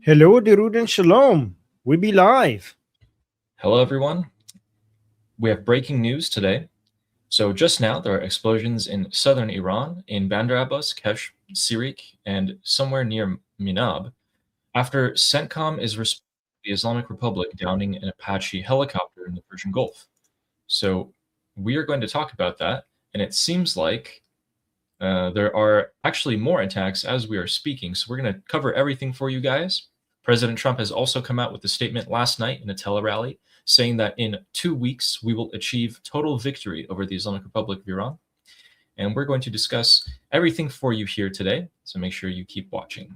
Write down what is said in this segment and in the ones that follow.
Hello, Derud and Shalom. We be live. Hello, everyone. We have breaking news today. So just now, there are explosions in southern Iran, in Bandar Abbas, Kesh, Sirik, and somewhere near Minab, after CENTCOM is responsible for the Islamic Republic downing an Apache helicopter in the Persian Gulf. So we are going to talk about that, and it seems like there are actually more attacks as we are speaking. So we're going to cover everything for you guys. President Trump has also come out with a statement last night in a tele-rally saying that in 2 weeks we will achieve total victory over the Islamic Republic of Iran. And we're going to discuss everything for you here today, so make sure you keep watching.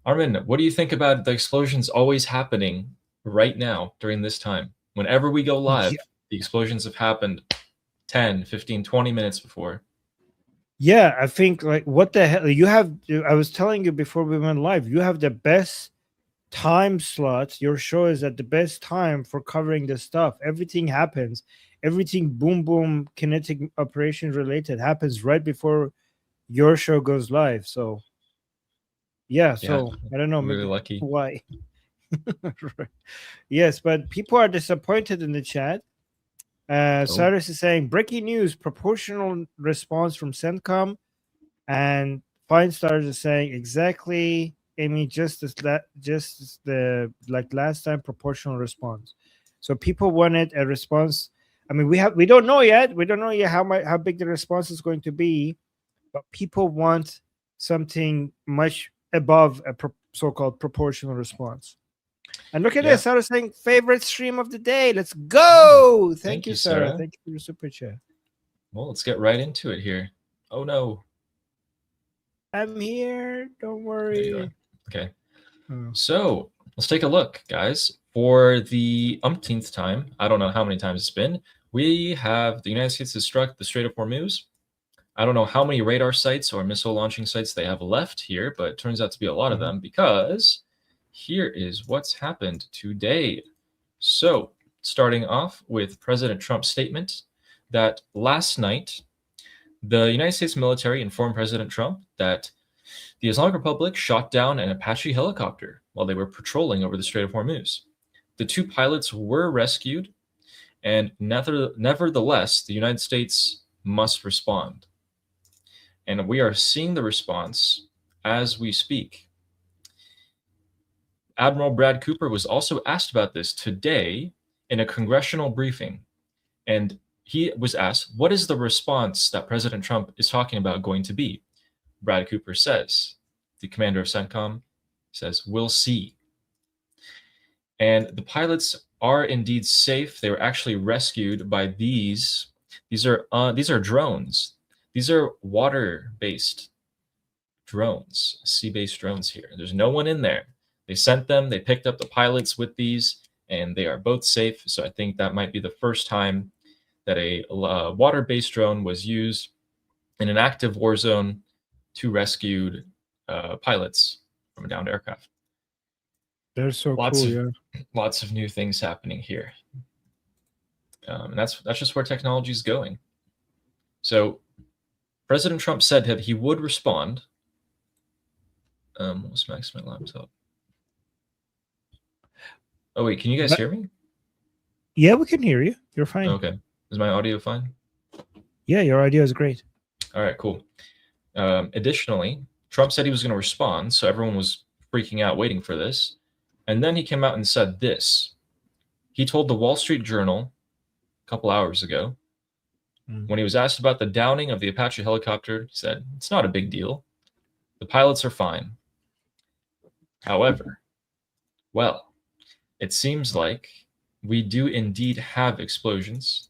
Armin, what do you think about the explosions always happening right now during this time? Whenever we go live, the explosions have happened 10, 15, 20 minutes before. Yeah, I think like what the hell you have. I was telling you before we went live, you have the best time slots. Your show is at the best time for covering this stuff. Everything happens. Everything boom boom kinetic operation related happens right before your show goes live. So yeah, so I don't know, really maybe lucky. why. Yes, but people are disappointed in the chat. Cyrus is saying breaking news: proportional response from CENTCOM, and Fine Stars is saying exactly. Amy, just as the like last time, proportional response. So people wanted a response. I mean, we don't know yet. We don't know yet how big the response is going to be, but people want something much above a so-called proportional response. And look at this. Sarah saying favorite stream of the day. Let's go. Thank you, Sarah. Thank you for your super chat. Well, let's get right into it here. Oh no. I'm here. Don't worry. Okay. So let's take a look, guys. For the umpteenth time, I don't know how many times it's been, we have the United States has struck the Strait of Hormuz. I don't know how many radar sites or missile launching sites they have left here, but it turns out to be a lot of them, because here is what's happened today. So starting off with President Trump's statement that last night, the United States military informed President Trump that the Islamic Republic shot down an Apache helicopter while they were patrolling over the Strait of Hormuz. The 2 pilots were rescued, and nevertheless, the United States must respond. And we are seeing the response as we speak. Admiral Brad Cooper was also asked about this today in a congressional briefing, and he was asked, what is the response that President Trump is talking about going to be? Brad Cooper says, the commander of CENTCOM says, we'll see. And the pilots are indeed safe. They were actually rescued by these. These are drones. These are water-based drones, sea-based drones here. There's no one in there. They sent them. They picked up the pilots with these, and they are both safe. So I think that might be the first time that a water-based drone was used in an active war zone to rescue pilots from a downed aircraft. They're so cool, yeah. Lots of new things happening here. And that's just where technology is going. So President Trump said that he would respond. Let's max my laptop. Oh, wait, can you guys hear me? Yeah, we can hear you. You're fine. Okay. Is my audio fine? Yeah, your audio is great. All right, cool. Additionally, Trump said he was going to respond, so everyone was freaking out waiting for this. And then he came out and said this. He told the Wall Street Journal a couple hours ago, when he was asked about the downing of the Apache helicopter, he said, it's not a big deal. The pilots are fine. However, well, it seems like we do indeed have explosions,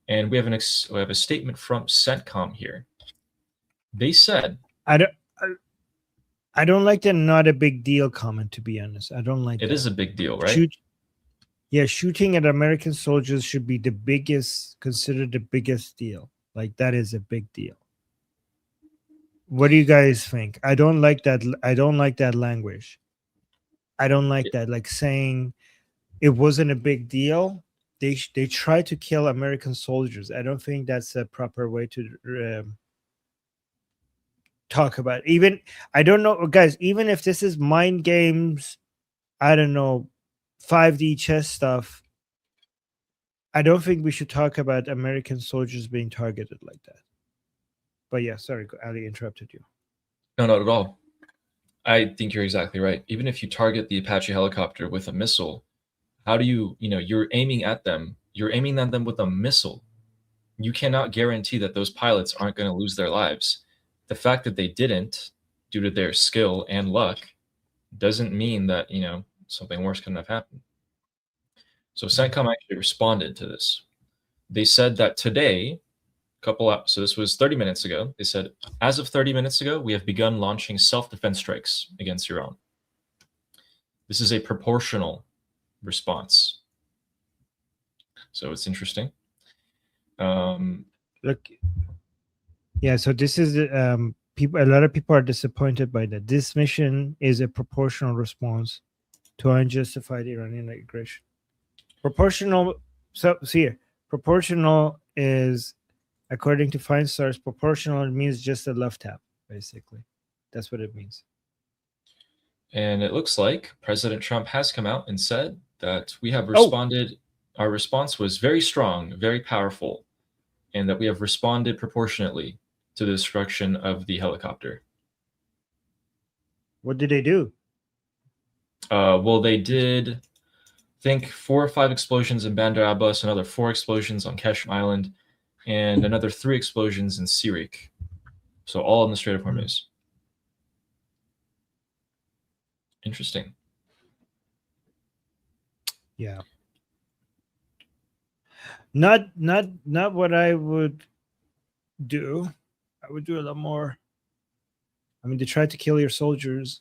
and we have a statement from CENTCOM here. They said, I don't like the not a big deal comment, to be honest. I don't like it. It is a big deal, right? Shooting at American soldiers should be considered the biggest deal. Like, that is a big deal. What do you guys think? I don't like that. I don't like that language. I don't like that. Like, saying it wasn't a big deal. They tried to kill American soldiers. I don't think that's a proper way to talk about it. Even I don't know, guys. Even if this is mind games, I don't know, 5D chess stuff. I don't think we should talk about American soldiers being targeted like that. But yeah, sorry, Ali interrupted you. No, not at all. I think you're exactly right. Even if you target the Apache helicopter with a missile, how do you're aiming at them. You're aiming at them with a missile. You cannot guarantee that those pilots aren't going to lose their lives. The fact that they didn't, due to their skill and luck, doesn't mean that, something worse couldn't have happened. So CENTCOM actually responded to this. They said that today, so this was 30 minutes ago, they said, as of 30 minutes ago, we have begun launching self-defense strikes against Iran. This is a proportional response. So it's interesting. Look, yeah, so this is people. A lot of people are disappointed by that. This mission is a proportional response to unjustified Iranian aggression. Proportional. So see here, proportional is, according to Feinstars, proportional means just a left tap, basically. That's what it means. And it looks like President Trump has come out and said that we have responded. Our response was very strong, very powerful, and that we have responded proportionately to the destruction of the helicopter. What did they do? Well, they did, I think, 4 or 5 explosions in Bandar Abbas, another 4 explosions on Keshem Island, and another 3 explosions in Sirik. So all in the Strait of Hormuz. Interesting. Yeah. Not what I would do. I would do a lot more. I mean, they tried to kill your soldiers.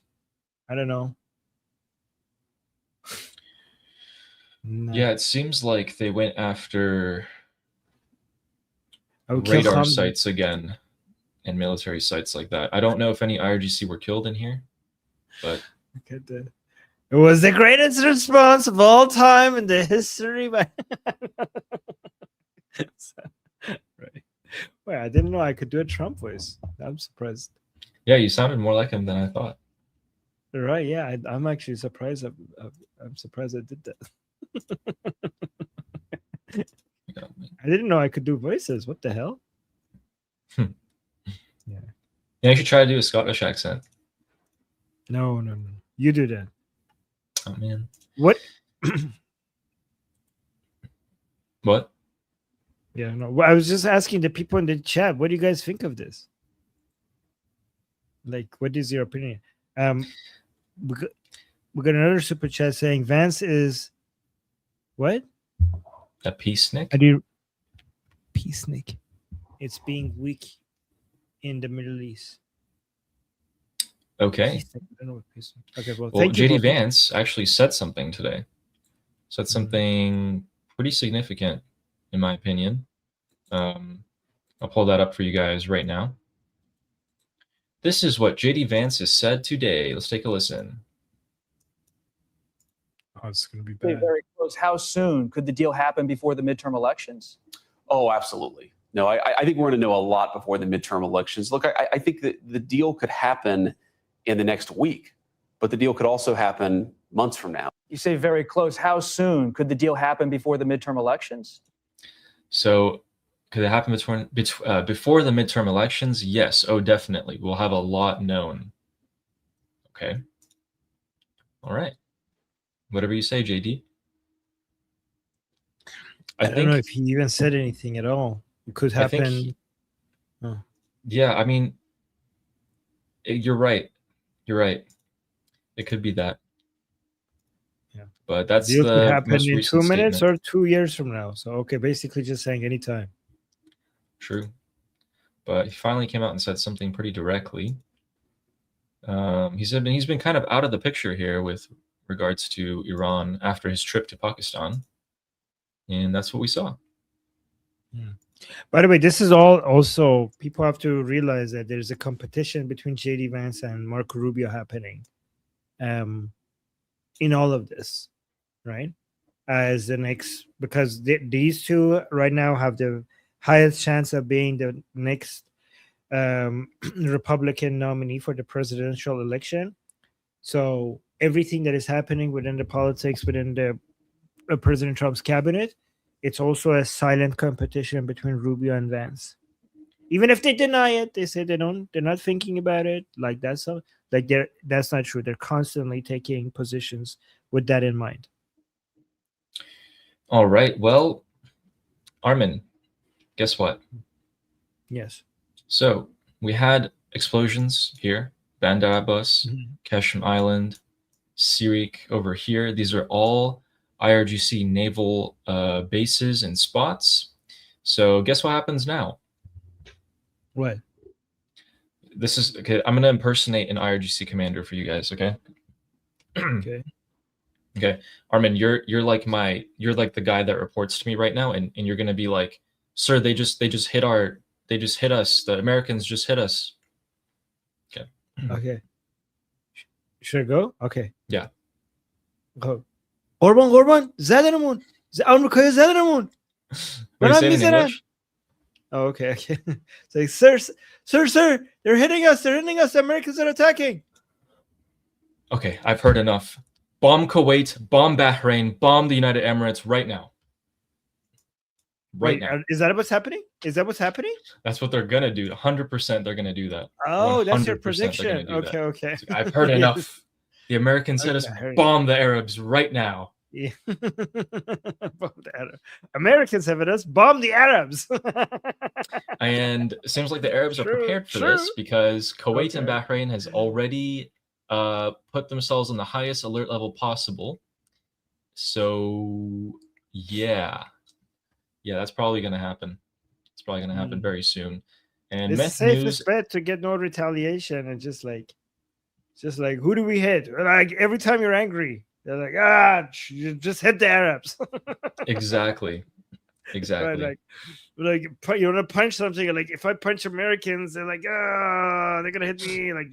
I don't know. No. Yeah, it seems like they went after radar sites again and military sites like that. I don't know if any IRGC were killed in here, but it was the greatest response of all time in the history. Right. Well, I didn't know I could do a Trump voice. I'm surprised. Yeah, you sounded more like him than I thought. Right? Yeah, I'm actually surprised. I'm surprised I did that. I didn't know I could do voices. What the hell? Yeah. Yeah, you should try to do a Scottish accent. No. You do that. Oh man. What? What? Yeah, no. I was just asking the people in the chat, what do you guys think of this? Like, what is your opinion? We got another super chat saying Vance is what? A peacenik? Peacenik. It's being weak in the Middle East. Okay. Okay. Well, Well, JD Vance actually said something today. Said something pretty significant, in my opinion. I'll pull that up for you guys right now. This is what JD Vance has said today. Let's take a listen. Oh, it's going to be bad. Very close. How soon could the deal happen before the midterm elections? Oh, absolutely. No, I think we're going to know a lot before the midterm elections. Look, I think that the deal could happen in the next week, but the deal could also happen months from now. You say very close. How soon could the deal happen before the midterm elections? So could it happen before the midterm elections? Yes. Oh, definitely. We'll have a lot known. Okay. All right. Whatever you say, JD. I don't know if he even said anything at all. It could happen. Yeah, I mean, you're right. You're right. It could be that. Yeah. But that's the deal could happen most in 2 minutes statement. or 2 years from now. So, okay, basically just saying anytime. True. But he finally came out and said something pretty directly. He's been kind of out of the picture here with regards to Iran after his trip to Pakistan. And that's what we saw. Yeah. By the way, this is all also, people have to realize that there's a competition between JD Vance and Marco Rubio happening in all of this, right? As the next, because these two right now have the highest chance of being the next Republican nominee for the presidential election. So everything that is happening within the politics within the President Trump's cabinet, it's also a silent competition between Rubio and Vance. Even if they deny it, they say they're not thinking about it. Like that's not true. They're constantly taking positions with that in mind. All right. Well, Armin, guess what? Yes. So we had explosions here, Bandar Abbas, Qashm Island, Sirik over here. These are all IRGC naval bases and spots. So guess what happens now? What? This is okay. I'm gonna impersonate an IRGC commander for you guys. Okay. Okay. Okay. Armin, you're like the guy that reports to me right now, and you're gonna be like, sir, they just hit us. The Americans just hit us. Okay. Okay. Should I go? Okay. Yeah. Go. Orban, زدنمون. آمریکایی زدنمون. What are you saying in English? Oh, okay. It's like, sir, they're hitting us. The Americans are attacking. Okay, I've heard enough. Bomb Kuwait, bomb Bahrain, bomb the United Emirates right now. Right now. Is that what's happening? That's what they're gonna do. 100% they're gonna do that. Oh, that's your 100% they're prediction. gonna do that. Okay. I've heard enough. The Americans said us bomb the Arabs right now. Yeah. Bomb the Arabs. Americans have us bomb the Arabs. And it seems like the Arabs are prepared for this because Kuwait and Bahrain has already put themselves on the highest alert level possible. So yeah, that's probably going to happen. It's probably going to happen very soon. And it's the safest bet to get no retaliation and just like who do we hit? Like every time you're angry, they're like, you just hit the Arabs. Exactly. Right, like you want to punch something, like if I punch Americans, they're like, they're gonna hit me. Like,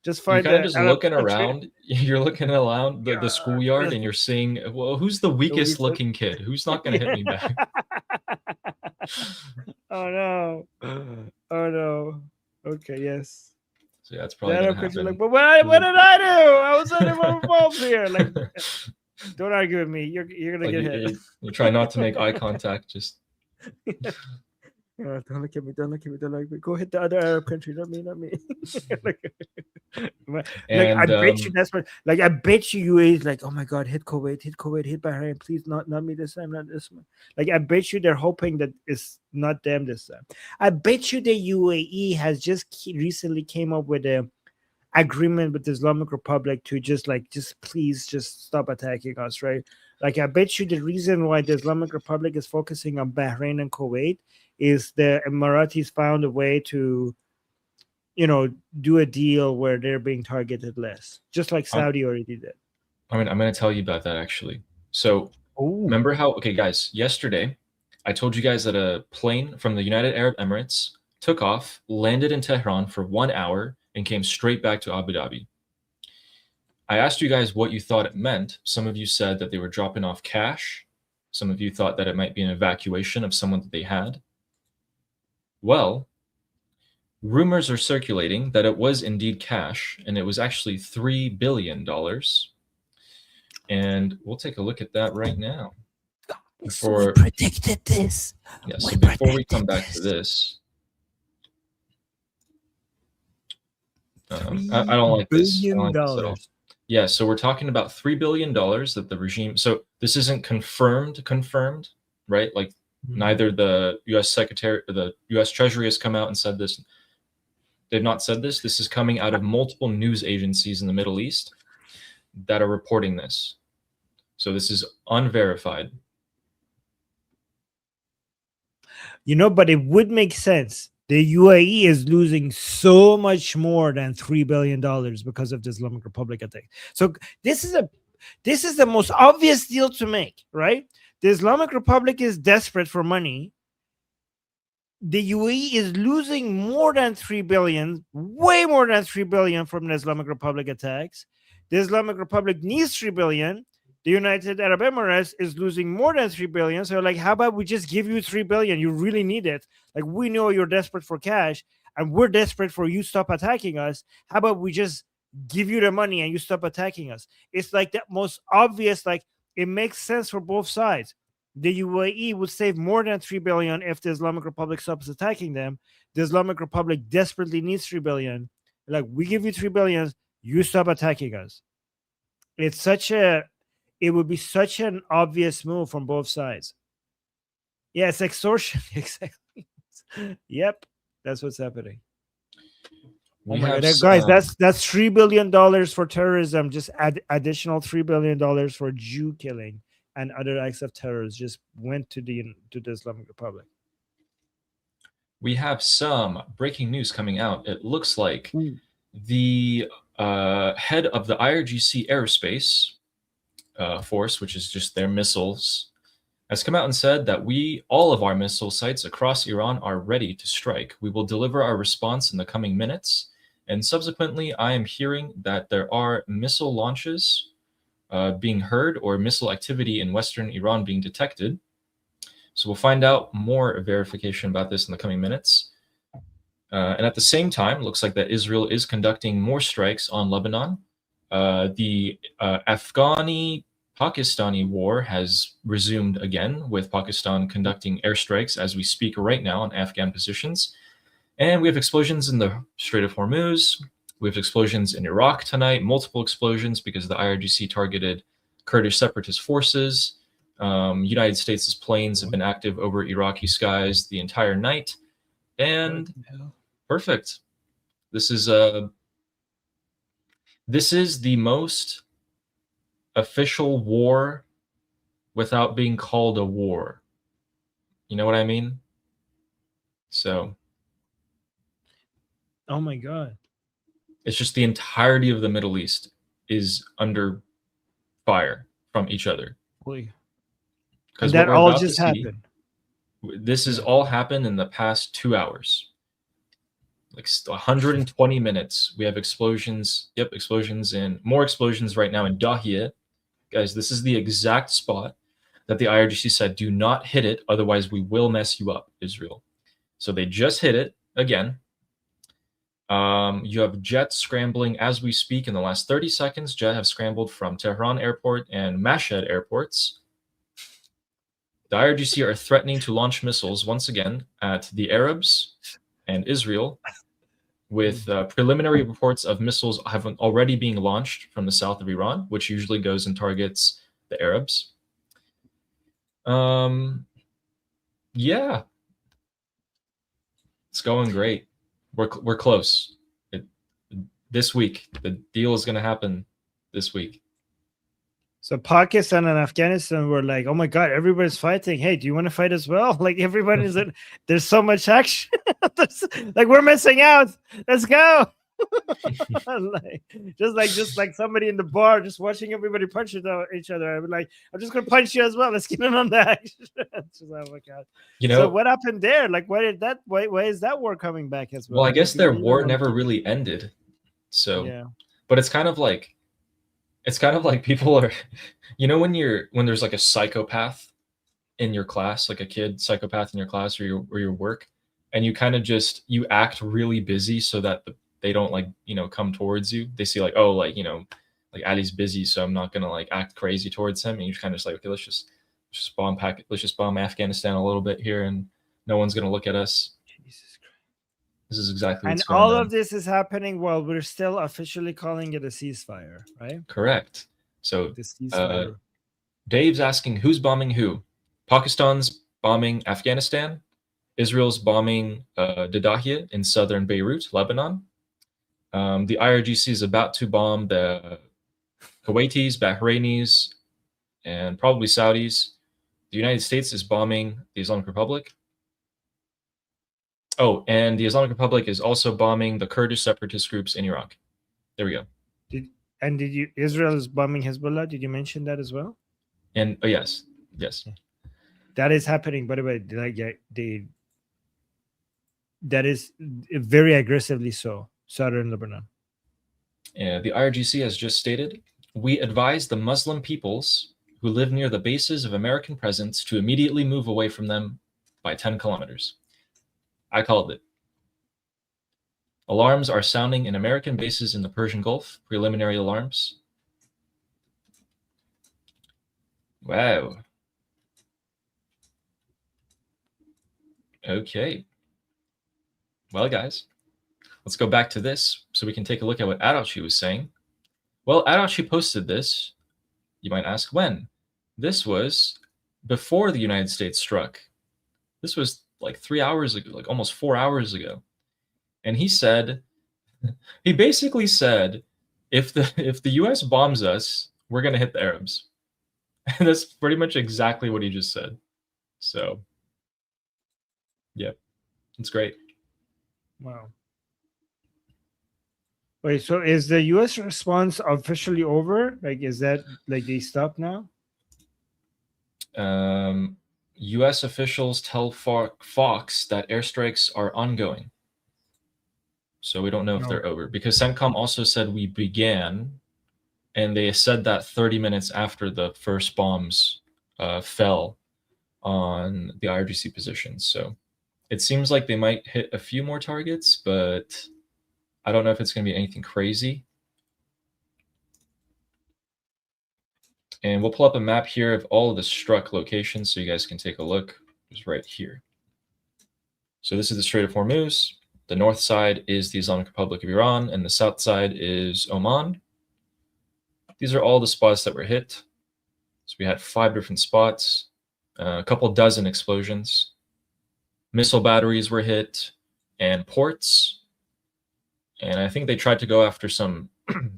just find. You're kind of just looking around. You're looking around the schoolyard, and you're seeing, well, who's the weakest looking kid? Who's not gonna hit me back? Oh no. Okay, yes. So yeah, it's probably gonna happen. Like, but what did I do? I was involved here. Like, don't argue with me. You're gonna get hit. You try not to make eye contact. Just don't look at me. Don't look at me. Go hit the other Arab country. Not me. I bet you that's what. Like, I bet you UAE is like, oh my God, hit Kuwait, hit Bahrain, please, not me this time, not this one. Like, I bet you they're hoping that it's not them this time. I bet you the UAE has just recently came up with a agreement with the Islamic Republic to just please just stop attacking us, right? Like, I bet you the reason why the Islamic Republic is focusing on Bahrain and Kuwait is the Emiratis found a way to, do a deal where they're being targeted less, just like Saudi already did. I mean, I'm going to tell you about that actually. So remember how, okay, guys, yesterday I told you guys that a plane from the United Arab Emirates took off, landed in Tehran for 1 hour, and came straight back to Abu Dhabi. I asked you guys what you thought it meant. Some of you said that they were dropping off cash. Some of you thought that it might be an evacuation of someone that they had. Well, rumors are circulating that it was indeed cash, and it was actually $3 billion. And we'll take a look at that right now. We predicted this. Yeah, so before we come back to this, I don't like this. I don't like this at all. Yeah, so we're talking about $3 billion that the regime. So this isn't confirmed, right? Like neither the U.S. Secretary or the U.S. Treasury has come out and said this. They've not said this. This is coming out of multiple news agencies in the Middle East that are reporting this. So this is unverified. But it would make sense. The UAE is losing so much more than $3 billion because of the Islamic Republic attack. So this is the most obvious deal to make, right? The Islamic Republic is desperate for money. The UAE is losing more than $3 billion, way more than $3 billion from the Islamic Republic attacks. The Islamic Republic needs $3 billion. The United Arab Emirates is losing more than $3 billion. So, like, how about we just give you $3 billion? You really need it. Like, we know you're desperate for cash. and we're desperate for you stop attacking us. How about we just give you the money and you stop attacking us? It's like the most obvious, like it makes sense for both sides. The UAE would save more than 3 billion if the Islamic Republic stops attacking them. The Islamic Republic desperately needs 3 billion. Like, we give you 3 billion, you stop attacking us. It would be such an obvious move from both sides. Yeah, it's extortion. Exactly. Yep, that's what's happening. We Oh my have God, guys, that's $3 billion for terrorism. Just additional $3 billion for Jew killing and other acts of terror just went to the Islamic Republic. We have some breaking news coming out. It looks like the head of the IRGC Aerospace Force, which is just their missiles, has come out and said that all of our missile sites across Iran are ready to strike. We will deliver our response in the coming minutes. And subsequently, I am hearing that there are missile launches being heard or missile activity in Western Iran being detected. So we'll find out more verification about this in the coming minutes. And at the same time, it looks like that Israel is conducting more strikes on Lebanon. The Afghani-Pakistani war has resumed again, with Pakistan conducting airstrikes as we speak right now on Afghan positions. And we have explosions in the Strait of Hormuz. We have explosions in Iraq tonight, multiple explosions because the IRGC targeted Kurdish separatist forces. United States' planes have been active over Iraqi skies the entire night. And perfect. This is the most official war without being called a war. You know what I mean? So. Oh my God. It's just the entirety of the Middle East is under fire from each other. Because that all just happened. This has all happened in the past 2 hours. Like 120 minutes. We have explosions. Yep, explosions and more explosions right now in Dahiyeh. Guys, this is the exact spot that the IRGC said, do not hit it, otherwise we will mess you up, Israel. So they just hit it again. You have jets scrambling as we speak. In the last 30 seconds, jets have scrambled from Tehran airport and Mashhad airports. The IRGC are threatening to launch missiles once again at the Arabs and Israel, with preliminary reports of missiles have already being launched from the south of Iran, which usually goes and targets the Arabs. Yeah, it's going great. We're close. This week, the deal is going to happen this week. So Pakistan and Afghanistan were like, "Oh my God, everybody's fighting. Hey, do you want to fight as well?" Like everybody's in. There's so much action. Like we're missing out. Let's go. just like somebody in the bar, just watching everybody punch each other. I'm like, I'm just gonna punch you as well. Let's get in on that. Just, oh my God. You know, so what happened there? Like, why is that war coming back as well? Well, I guess their war never really ended. So, yeah. But it's kind of like people are, you know, when there's like a psychopath in your class, like a kid psychopath in your class or your work, and you kind of you act really busy so that they don't like, you know, come towards you. They see like, oh, like, you know, like Ali's busy, so I'm not gonna like act crazy towards him. And you're kind of just like, okay, let's just bomb Afghanistan a little bit here, and no one's gonna look at us. Jesus Christ. This is exactly what's and going all on. of this is happening while we're still officially calling it a ceasefire, right? Correct. So the ceasefire. Dave's asking who's bombing who. Pakistan's bombing Afghanistan. Israel's bombing Dahiyeh in southern Beirut, Lebanon. The IRGC is about to bomb the Kuwaitis, Bahrainis, and probably Saudis. The United States is bombing the Islamic Republic. Oh, and the Islamic Republic is also bombing the Kurdish separatist groups in Iraq. There we go. Israel is bombing Hezbollah? Did you mention that as well? And yes. That is happening, by the way. Like, that is very aggressively so. Southern Lebanon. Yeah, the IRGC has just stated, we advise the Muslim peoples who live near the bases of American presence to immediately move away from them by 10 kilometers. I called it. Alarms are sounding in American bases in the Persian Gulf. Preliminary alarms. Wow. Okay. Well, guys, let's go back to this so we can take a look at what Adachi was saying. Well, Adachi posted this. You might ask when. This was before the United States struck. This was like 3 hours ago, like almost 4 hours ago. And he said, he basically said, if the US bombs us, we're going to hit the Arabs. And that's pretty much exactly what he just said. So, yeah, it's great. Wow. Wait, so is the U.S. response officially over? Like, is that like they stopped now? U.S. officials tell Fox that airstrikes are ongoing. So we don't know if they're over, because CENTCOM also said we began, and they said that 30 minutes after the first bombs fell on the IRGC positions. So it seems like they might hit a few more targets, but I don't know if it's going to be anything crazy. And we'll pull up a map here of all of the struck locations so you guys can take a look. It's right here. So this is the Strait of Hormuz. The north side is the Islamic Republic of Iran, and the south side is Oman. These are all the spots that were hit. So we had 5 different spots, a couple dozen explosions. Missile batteries were hit, and ports. And I think they tried to go after some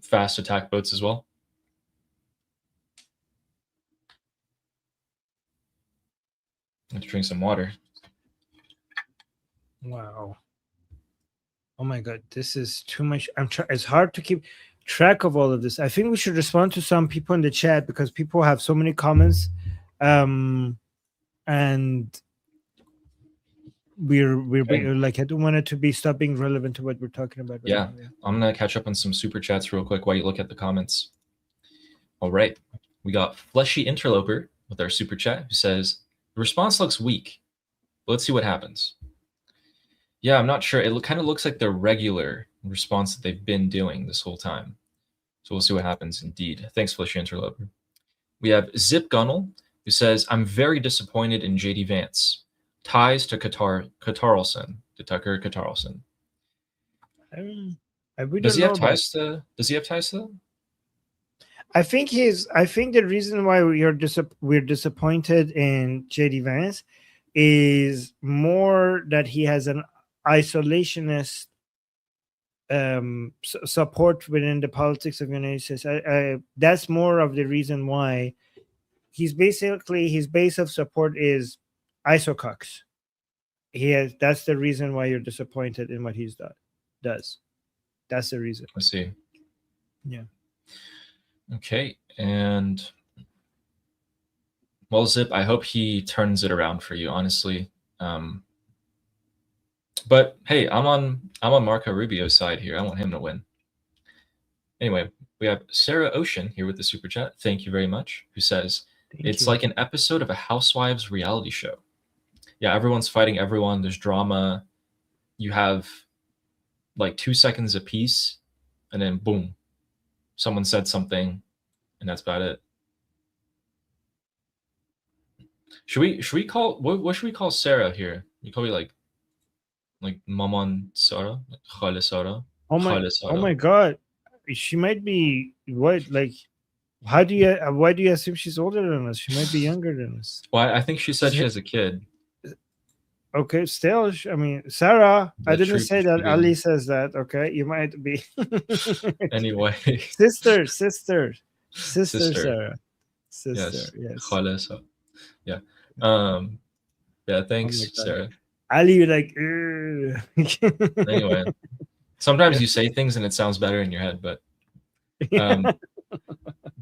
fast attack boats as well. I have to drink some water. Wow. Oh my God, this is too much. It's hard to keep track of all of this. I think we should respond to some people in the chat because people have so many comments. And we're like, I don't want it to be stop being relevant to what we're talking about right now. Yeah. I'm gonna catch up on some super chats real quick while you look at the comments. All right, we got Fleshy Interloper with our super chat who says the response looks weak. Let's see what happens. Yeah, I'm not sure. It kind of looks like the regular response that they've been doing this whole time. So we'll see what happens indeed. Thanks, Fleshy Interloper. We have Zip Gunnel who says, I'm very disappointed in JD Vance. Ties to Katarlson, to Tucker Katarlson. Does he have ties to them? I think the reason why we're disappointed in JD Vance is more that he has an isolationist support within the politics of the United States. That's more of the reason why his base of support is isocox. That's the reason why you're disappointed in what he's does. That's the reason. I see. Yeah. Okay, and well, Zip, I hope he turns it around for you, honestly. But hey, I'm on Marco Rubio's side here. I want him to win. Anyway, we have Sarah Ocean here with the super chat. Thank you very much. Who says it's like an episode of a Housewives reality show. Yeah, everyone's fighting everyone. There's drama. You have like 2 seconds apiece, and then boom, someone said something, and that's about it. Should we call what should we call Sarah here? You call me like Maman Sarah, Khale Sarah. Oh my God, she might be what? Like, why do you assume she's older than us? She might be younger than us. Well, I think she said she has a kid. Okay, still, I mean, Sarah, I didn't say that. Ali says that. Okay, you might be. Anyway, sister, Sarah, sister, yes. Yeah. Yeah. Thanks, Sarah. Ali, you're like. Anyway, sometimes you say things and it sounds better in your head, but.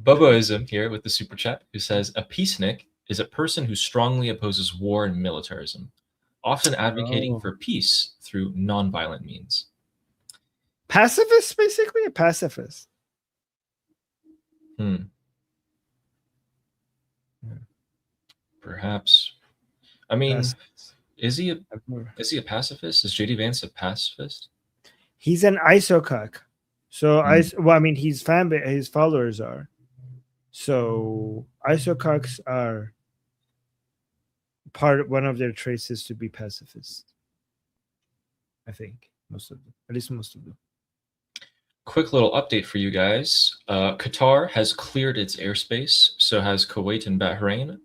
Boboism here with the super chat who says a peacenik is a person who strongly opposes war and militarism, often advocating for peace through nonviolent means. Pacifist, basically a pacifist. Perhaps. I mean, is he a pacifist? Is JD Vance a pacifist? He's an isocock. So well, I mean, his followers are. So isococks are one of their traits is to be pacifist. I think most of them, at least most of them. Quick little update for you guys. Qatar has cleared its airspace, so has Kuwait and Bahrain.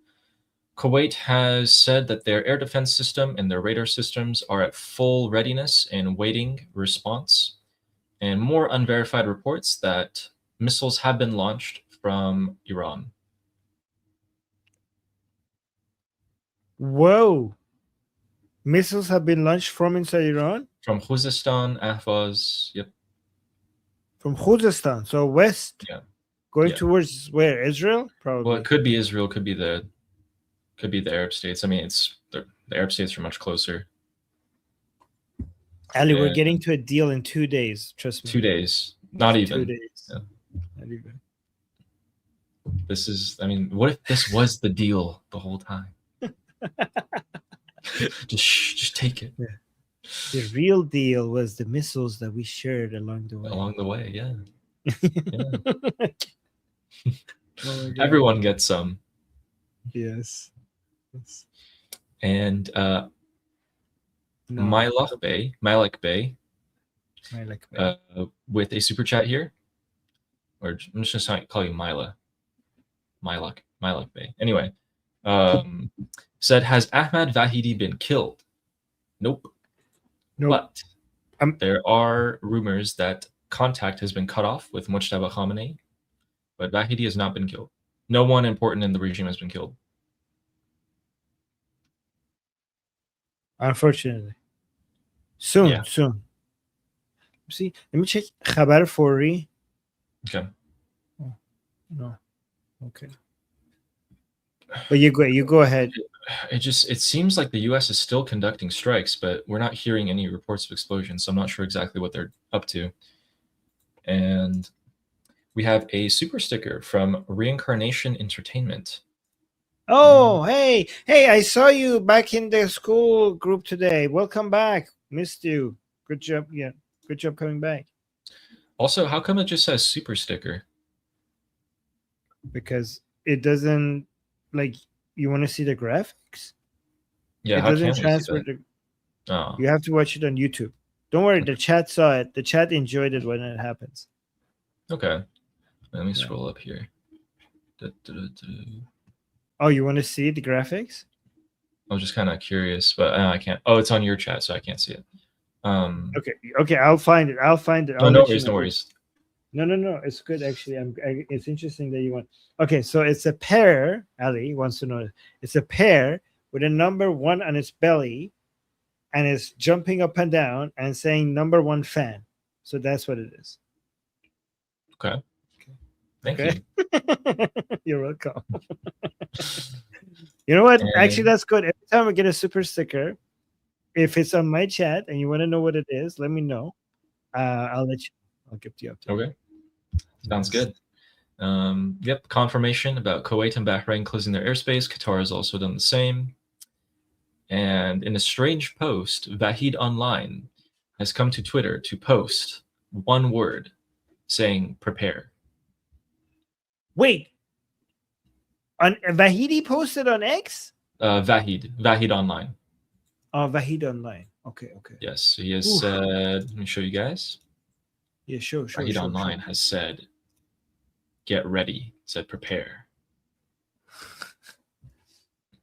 Kuwait has said that their air defense system and their radar systems are at full readiness and waiting response. And more unverified reports that missiles have been launched from Iran. Whoa. Missiles have been launched from inside Iran? From Khuzestan, Ahvaz, yep. From Khuzestan, so west. Yeah. Going towards where? Israel? Probably. Well, it could be Israel, could be the Arab states. I mean, the Arab states are much closer. Ali, we're getting to a deal in 2 days. Trust me. 2 days. Not even. 2 days. Yeah. Not even. This is, I mean, what if this was the deal the whole time? just take it. Yeah. The real deal was the missiles that we shared along the way. Along the way, yeah. Oh, everyone gets some. Yes. And Malak Bey, with a super chat here, or I'm just gonna call you Malak Bey. Anyway, said, has Ahmad Vahidi been killed? Nope. But there are rumors that contact has been cut off with Mujtaba Khamenei, but Vahidi has not been killed. No one important in the regime has been killed. Unfortunately. Soon. See, let me check Khabar Fori. Okay. Oh, no. Okay. But you go ahead. It seems like the U.S. is still conducting strikes, but we're not hearing any reports of explosions, so I'm not sure exactly what they're up to. And we have a super sticker from Reincarnation Entertainment. Oh, hey, I saw you back in the school group today. Welcome back. Missed you. Good job. Yeah, good job coming back. Also, how come it just says super sticker? Because it doesn't, like, you want to see the graphics? Yeah, it doesn't transfer the. Oh. You have to watch it on YouTube. Don't worry, the chat saw it. The chat enjoyed it when it happens. Okay. Let me scroll up here. Oh, you want to see the graphics? I was just kind of curious, but I can't. Oh, it's on your chat, so I can't see it. Okay, I'll find it. No worries. No, it's good actually. It's interesting that you want. Okay, so it's a pair. Ali wants to know. It's a pair with a number 1 on its belly, and it's jumping up and down and saying "number 1 fan." So that's what it is. Okay. Thank you. You're welcome. You know what? Actually, that's good. Every time I get a super sticker, if it's on my chat and you want to know what it is, let me know. I'll let you. I'll give you update. Okay. Sounds good. Yep. Confirmation about Kuwait and Bahrain closing their airspace. Qatar has also done the same. And in a strange post, Vahid Online has come to Twitter to post one word saying prepare. Wait. On Vahidi posted on X? Vahid Online. Oh, Vahid Online. Okay. Yes, he has said, let me show you guys. Yeah, sure. Vahid Online has said, get ready, said prepare.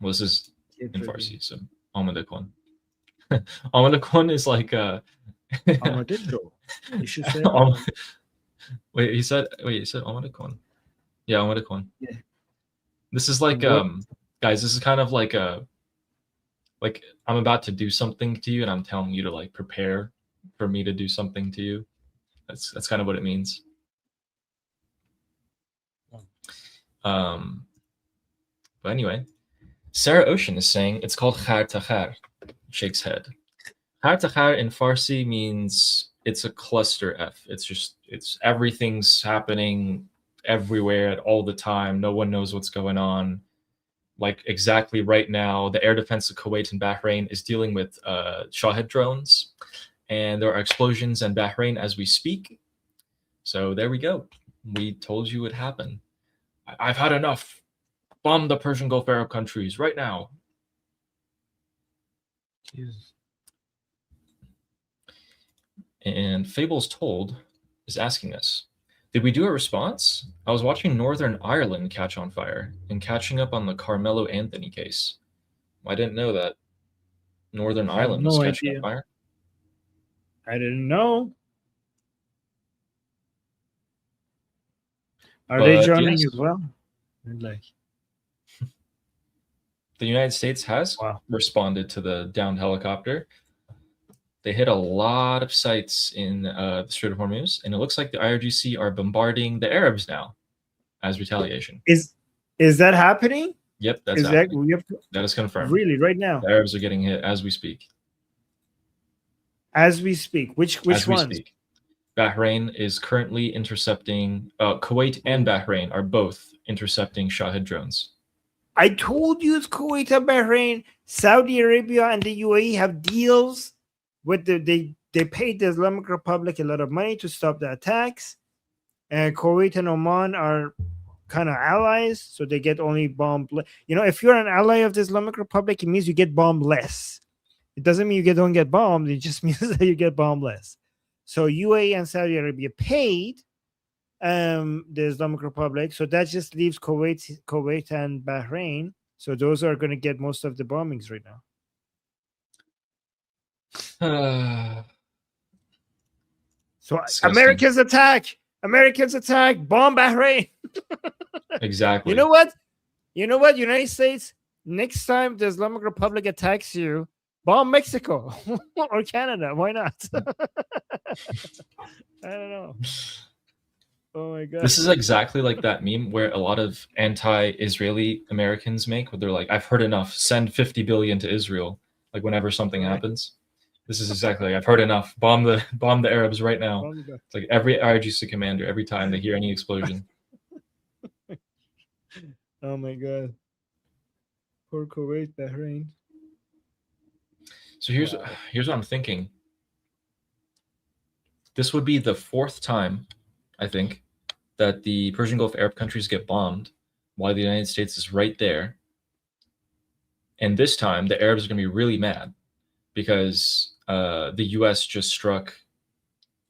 Well, this is in Farsi, so Amadakon. Amadakon is like Amadakon. You should say Wait, he said Amadakon. Yeah, Amadakon. Yeah. This is like guys, this is kind of like like I'm about to do something to you and I'm telling you to like prepare for me to do something to you. That's kind of what it means. But anyway, Sarah Ocean is saying it's called khar takhar, shakes head. Khar takhar in Farsi means it's a cluster F. It's everything's happening everywhere all the time. No one knows what's going on. Like exactly right now, the air defense of Kuwait and Bahrain is dealing with Shahed drones, and there are explosions in Bahrain as we speak. So there we go. We told you it would happen. I've had enough. Bomb the Persian Gulf Arab countries right now. Jesus. And Fables Told is asking us, did we do a response? I was watching Northern Ireland catch on fire and catching up on the Carmelo Anthony case. I didn't know that Northern I have Ireland was no catching idea. on fire. I didn't know. Are they But joining yes. as well? Like, The United States has wow. responded to the downed helicopter. They hit a lot of sites in the Strait of Hormuz, and it looks like the IRGC are bombarding the Arabs now as retaliation. Is that happening? Yep, that's Is happening. that we have to, That is confirmed. really right now The Arabs are getting hit as we speak. as we speak? Which As we ones? speak. Bahrain is currently intercepting. Kuwait and Bahrain are both intercepting Shahed drones. I told you it's Kuwait and Bahrain. Saudi Arabia and the UAE have deals with they paid the Islamic Republic a lot of money to stop the attacks. And Kuwait and Oman are kind of allies, so they get only bombed. You know, if you're an ally of the Islamic Republic, it means you get bombed less. It doesn't mean don't get bombed. It just means that you get bombed less. So UAE and Saudi Arabia paid the Islamic Republic, so that just leaves Kuwait and Bahrain. So those are going to get most of the bombings right now. So Disgusting. Americans attack, bomb Bahrain. Exactly. You know what? United States, next time the Islamic Republic attacks you, bomb Mexico or Canada. Why not? I don't know. Oh my god. This is exactly like that meme where a lot of anti-Israeli Americans make, where they're like, I've heard enough, send 50 billion to Israel. Like whenever something happens. This is exactly like, I've heard enough. Bomb the Arabs right now. It's like every IRGC commander, every time they hear any explosion. Oh my god. Poor Kuwait, Bahrain. So here's what I'm thinking. This would be the fourth time, I think, that the Persian Gulf Arab countries get bombed while the United States is right there. And this time, the Arabs are going to be really mad because the U.S. just struck,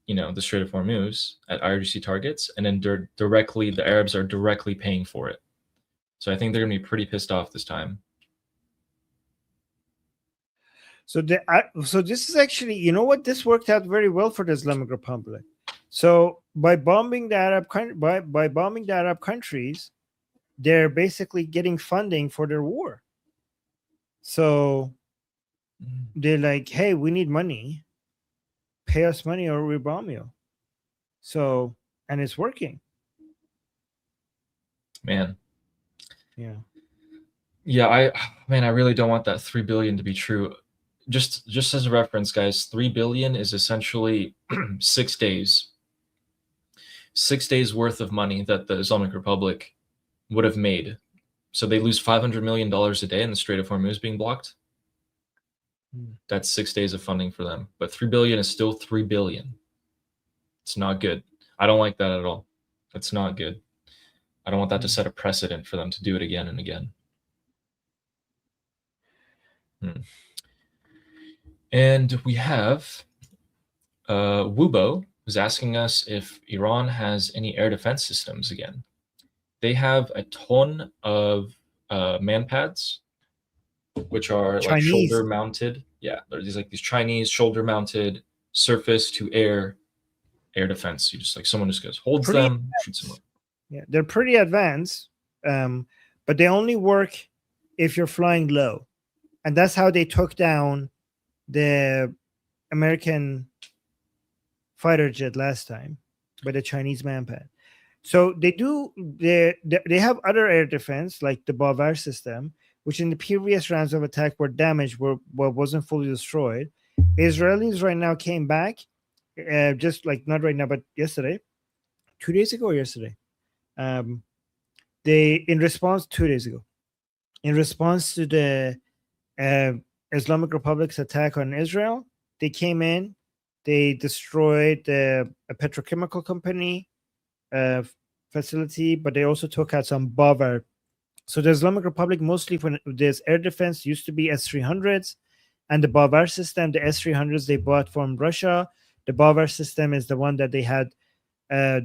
the Strait of Hormuz at IRGC targets, and then directly the Arabs are directly paying for it. So I think they're going to be pretty pissed off this time. So this is actually, this worked out very well for the Islamic Republic. So by bombing the Arab countries, they're basically getting funding for their war. So they're like, hey, we need money. Pay us money or we bomb you. So, and it's working. Man. Yeah. Yeah, I really don't want that 3 billion to be true. Just as a reference, guys, 3 billion is essentially 6 days. 6 days worth of money that the Islamic Republic would have made. So they lose $500 million a day in the Strait of Hormuz being blocked. That's 6 days of funding for them. But 3 billion is still 3 billion. It's not good. I don't like that at all. That's not good. I don't want that to set a precedent for them to do it again and again. And we have Wubo, who's asking us if Iran has any air defense systems again. They have a ton of manpads, which are like shoulder mounted. Yeah, there's like these Chinese shoulder mounted surface to air defense. You just like someone just holds them, shoots them up. Yeah, they're pretty advanced, but they only work if you're flying low, and that's how they took down the American fighter jet last time by the Chinese manpad. So they have other air defense like the Bavar system, which in the previous rounds of attack were damaged, wasn't fully destroyed. Israelis right now came back, just like not right now, but yesterday, 2 days ago or yesterday. In response 2 days ago, in response to the Islamic Republic's attack on Israel, they came in They destroyed a petrochemical company facility, but they also took out some Bavar. So the Islamic Republic, mostly when there's air defense, used to be S-300s, and the Bavar system, the S-300s they bought from Russia. The Bavar system is the one that they had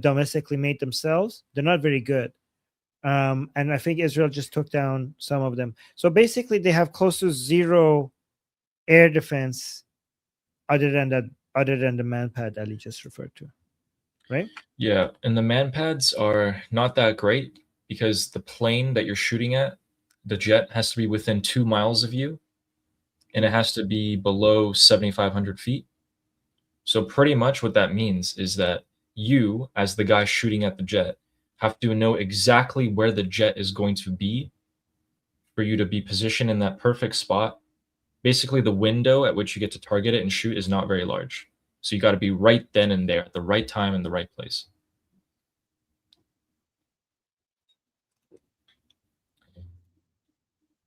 domestically made themselves. They're not very good. And I think Israel just took down some of them. So basically, they have close to zero air defense other than the manpad Ali just referred to, right? Yeah, and the manpads are not that great because the plane that you're shooting at, the jet, has to be within 2 miles of you, and it has to be below 7,500 feet. So pretty much what that means is that you, as the guy shooting at the jet, have to know exactly where the jet is going to be for you to be positioned in that perfect spot. Basically, the window at which you get to target it and shoot is not very large. So you got to be right then and there at the right time in the right place.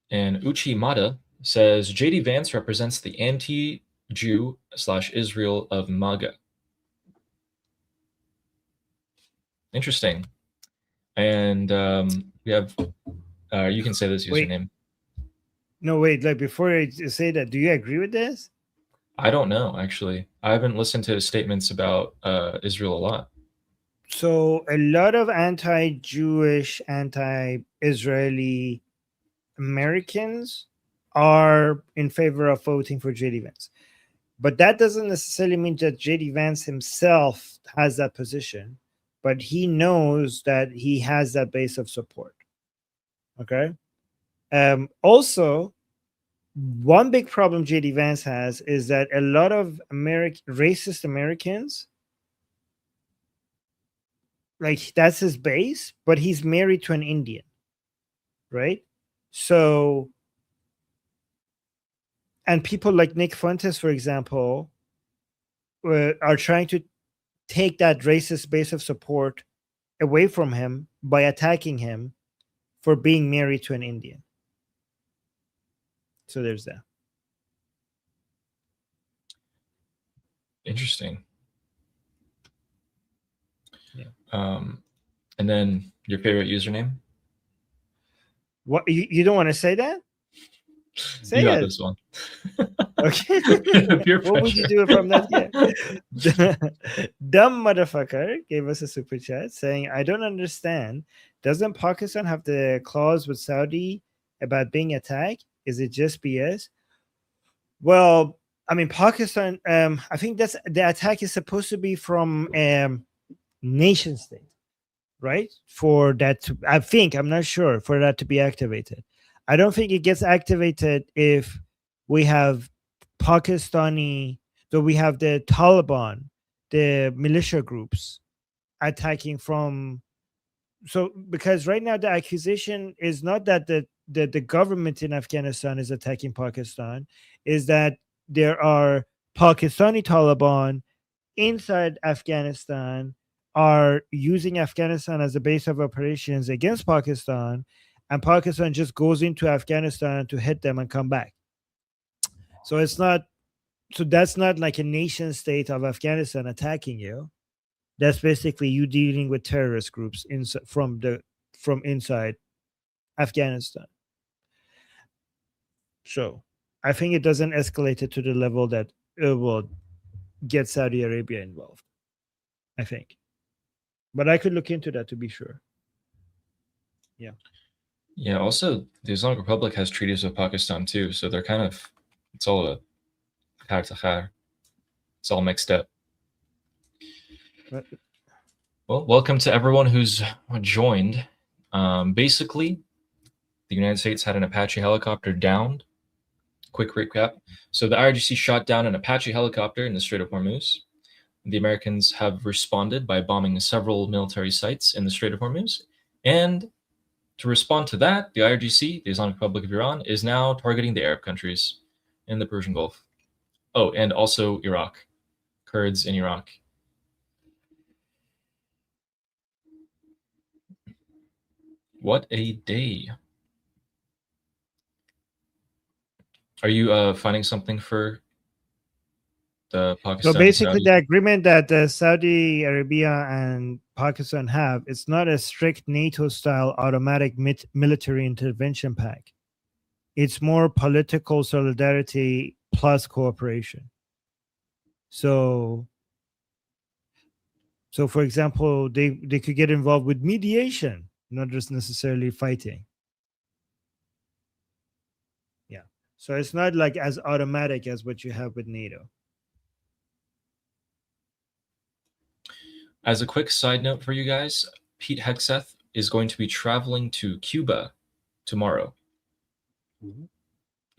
And Uchimata says JD Vance represents the anti-Jew / Israel of MAGA. Interesting. And we have, you can say this Wait. username. No, wait, like before I say that, do you agree with this? I don't know, actually. I haven't listened to his statements about Israel a lot. So a lot of anti-Jewish, anti-Israeli Americans are in favor of voting for JD Vance. But that doesn't necessarily mean that JD Vance himself has that position, but he knows that he has that base of support. Okay. Also, one big problem JD Vance has is that a lot of racist Americans, like that's his base, but he's married to an Indian, right? So, and people like Nick Fuentes, for example, are trying to take that racist base of support away from him by attacking him for being married to an Indian. So there's that. Interesting. Yeah. And then your favorite username? What, you don't want to say that? Say You got it. this one. Okay. Peer What would you pressure. do from that? Yeah. Dumb motherfucker gave us a super chat saying, I don't understand. Doesn't Pakistan have the clause with Saudi about being attacked? Is it just BS? Well, I mean, Pakistan, I think that's the attack is supposed to be from nation state, right? For that to, I think, I'm not sure, for that to be activated. I don't think it gets activated if we have Pakistani, so we have the Taliban, the militia groups attacking from. So because right now the accusation is not that the government in Afghanistan is attacking Pakistan, is that there are Pakistani Taliban inside Afghanistan are using Afghanistan as a base of operations against Pakistan, and Pakistan just goes into Afghanistan to hit them and come back. So it's not, so that's not like a nation state of Afghanistan attacking you. That's basically you dealing with terrorist groups from inside Afghanistan. So I think it doesn't escalate it to the level that it will get Saudi Arabia involved, I think. But I could look into that to be sure. Yeah. Yeah, also, the Islamic Republic has treaties with Pakistan too, so they're kind of, it's all a it's all mixed up. Well, welcome to everyone who's joined. Basically, the United States had an Apache helicopter downed. Quick recap. So the IRGC shot down an Apache helicopter in the Strait of Hormuz. The Americans have responded by bombing several military sites in the Strait of Hormuz. And to respond to that, the IRGC, the Islamic Republic of Iran, is now targeting the Arab countries in the Persian Gulf. Oh, and also Iraq, Kurds in Iraq. What a day. Are you finding something for the Pakistan. So basically, Saudi. the agreement that Saudi Arabia and Pakistan have, it's not a strict NATO-style automatic military intervention pact. It's more political solidarity plus cooperation. So for example, they could get involved with mediation, not just necessarily fighting. Yeah. So it's not like as automatic as what you have with NATO. As a quick side note for you guys, Pete Hegseth is going to be traveling to Cuba tomorrow.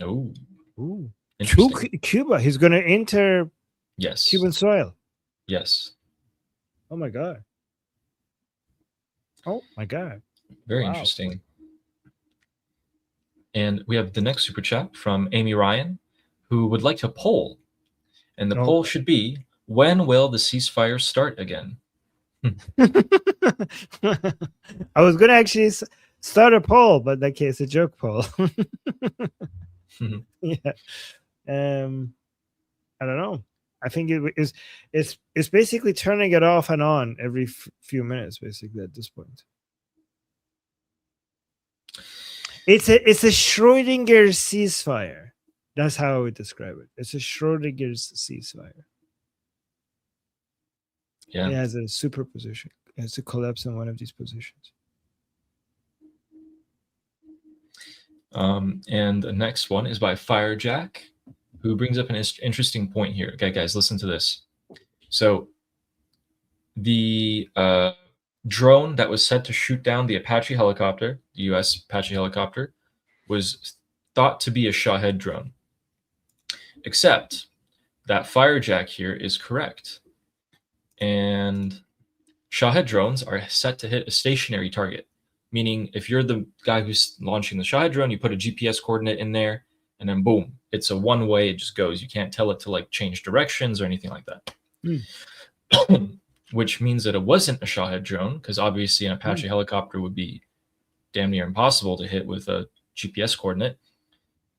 Oh, Ooh. interesting. Cuba. He's going to enter Yes. Cuban soil. Yes. Oh my God. Oh my God. Very Wow. interesting. And we have the next super chat from Amy Ryan, who would like to poll. And the poll should be, when will the ceasefire start again? I was going to actually start a poll, but in that case, a joke poll. Yeah. I don't know. I think it's basically turning it off and on every few minutes, basically, at this point. It's a Schrödinger ceasefire. That's how I would describe it. It's a Schrödinger's ceasefire. Yeah. It has a superposition. It has a collapse in one of these positions. And the next one is by Firejack, who brings up an interesting point here. Okay, guys, listen to this. So the drone that was set to shoot down the Apache helicopter, the U.S. Apache helicopter, was thought to be a Shahed drone. Except that Firejack here is correct. And Shahed drones are set to hit a stationary target, meaning if you're the guy who's launching the Shahed drone, you put a GPS coordinate in there, and then boom, it's a one-way, it just goes. You can't tell it to like change directions or anything like that. Which means that it wasn't a Shahed drone, because obviously an Apache helicopter would be damn near impossible to hit with a GPS coordinate.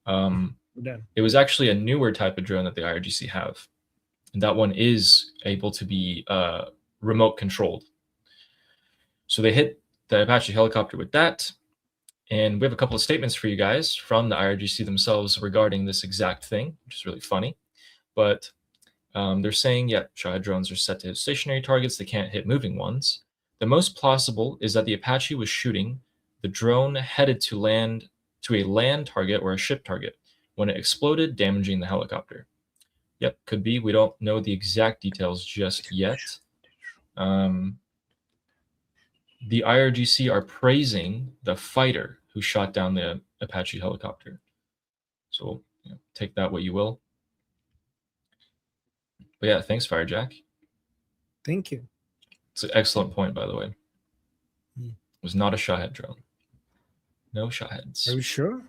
It was actually a newer type of drone that the IRGC have. And that one is able to be remote controlled. So they hit the Apache helicopter with that. And we have a couple of statements for you guys from the IRGC themselves regarding this exact thing, which is really funny. But they're saying, yeah, Shahed drones are set to hit stationary targets. They can't hit moving ones. The most plausible is that the Apache was shooting the drone headed to a land target or a ship target when it exploded, damaging the helicopter. Yep, could be. We don't know the exact details just yet. The IRGC are praising the fighter who shot down the Apache helicopter. So take that what you will. But yeah, thanks, Firejack. Thank you. It's an excellent point, by the way. It was not a Shahed drone. No Shaheds. Are you sure?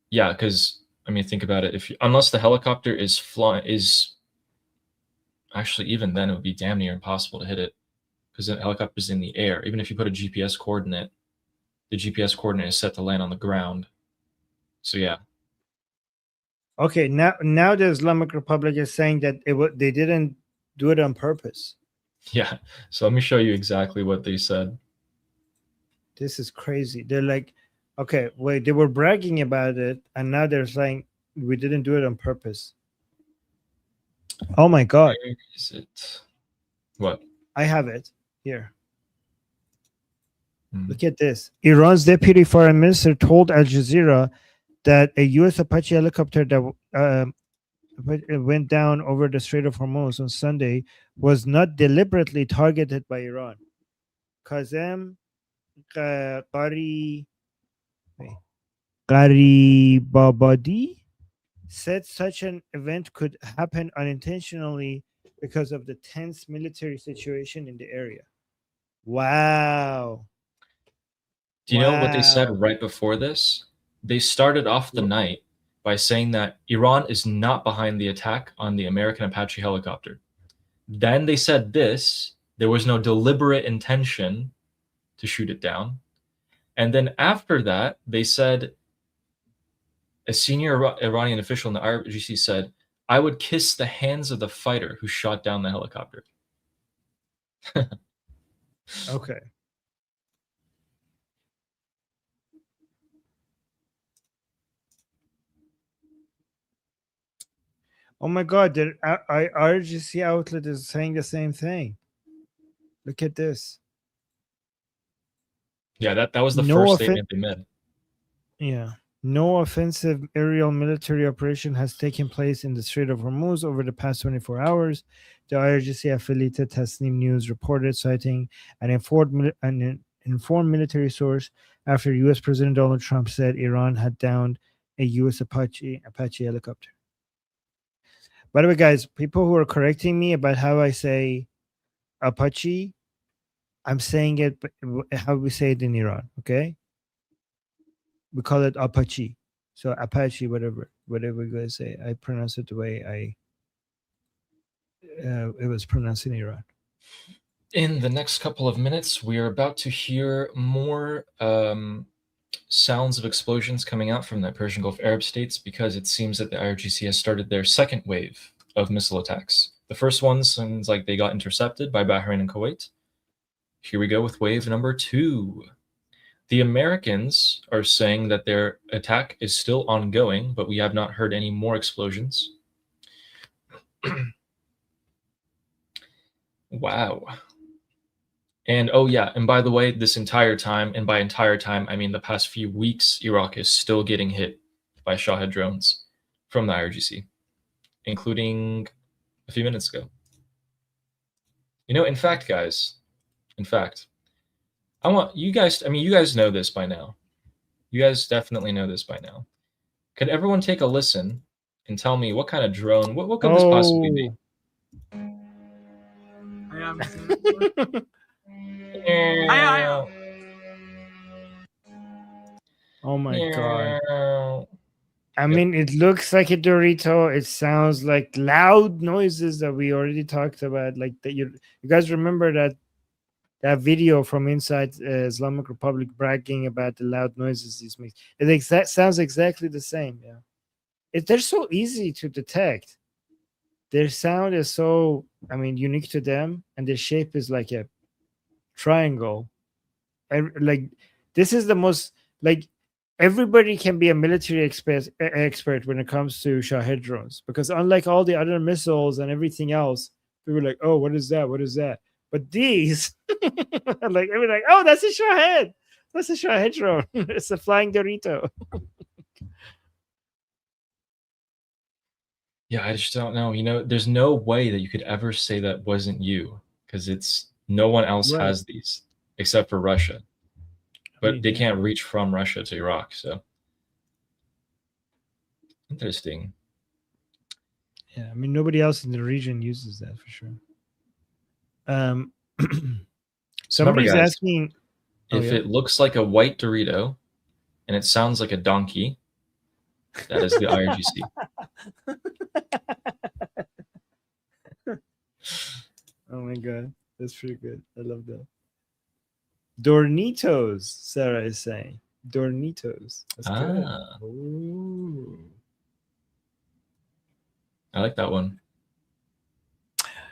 Yeah, because I mean, think about it. Unless the helicopter is actually, even then it would be damn near impossible to hit it, because the helicopter's in the air. Even if you put a GPS coordinate, the GPS coordinate is set to land on the ground. So yeah. Okay, now the Islamic Republic is saying that they didn't do it on purpose. Yeah. So let me show you exactly what they said. This is crazy. They're like, okay, wait, they were bragging about it, and now they're saying we didn't do it on purpose. Oh my God. Where is it? What? I have it here. Look at this. Iran's deputy foreign minister told Al Jazeera that a U.S. Apache helicopter that went down over the Strait of Hormuz on Sunday was not deliberately targeted by Iran. Kazem Qaribabadi said such an event could happen unintentionally because of the tense military situation in the area. Wow. Do you know what they said right before this? They started off the night by saying that Iran is not behind the attack on the American Apache helicopter. Then they said there was no deliberate intention to shoot it down. And then after that, they said, a senior Iranian official in the IRGC said, I would kiss the hands of the fighter who shot down the helicopter. Okay. Oh my God, the RGC outlet is saying the same thing. Look at this. Yeah, that was the No first offense. statement they made. Yeah. No offensive aerial military operation has taken place in the Strait of Hormuz over the past 24 hours. The IRGC affiliated Tasnim News reported, citing an informed military source after U.S. President Donald Trump said Iran had downed a U.S. Apache helicopter. By the way, guys, people who are correcting me about how I say Apache, I'm saying it how we say it in Iran, okay? We call it Apache. So Apache, whatever you guys say. I pronounce it the way it was pronounced in Iran. In the next couple of minutes, we are about to hear more sounds of explosions coming out from the Persian Gulf Arab states, because it seems that the IRGC has started their second wave of missile attacks. The first one seems like they got intercepted by Bahrain and Kuwait. Here we go with wave number 2. The Americans are saying that their attack is still ongoing, but we have not heard any more explosions. Wow. And oh yeah, and by the way, this entire time, and by entire time, I mean the past few weeks, Iraq is still getting hit by Shahed drones from the IRGC, including a few minutes ago. You know, in fact, guys, I want you guys, I mean, you guys know this by now. You guys definitely know this by now. Could everyone take a listen and tell me what kind of drone, what could this possibly be? Oh my God. I mean, it looks like a Dorito. It sounds like loud noises that we already talked about. Like that, you guys remember that video from inside Islamic Republic bragging about the loud noises these make. It sounds exactly the same. Yeah, they're so easy to detect. Their sound is so, I mean, unique to them, and their shape is like a triangle. And like, this is the most, like, everybody can be a military expert when it comes to Shahed drones, because unlike all the other missiles and everything else, people are like, oh, what is that? What is that? But these, like, everyone like, oh, that's a Shahed. That's a Shahed drone. It's a flying Dorito. Yeah, I just don't know. You know, there's no way that you could ever say that wasn't you, because it's no one else Right. has these except for Russia. But they Yeah. can't reach from Russia to Iraq, so interesting. Yeah, I mean, nobody else in the region uses that for sure. Somebody's guys, asking if it looks like a white Dorito and it sounds like a donkey, that is the IRGC. Oh my God, that's pretty good. I love that. Dornitos, Sarah is saying. Dornitos. That's good. Ooh. I like that one.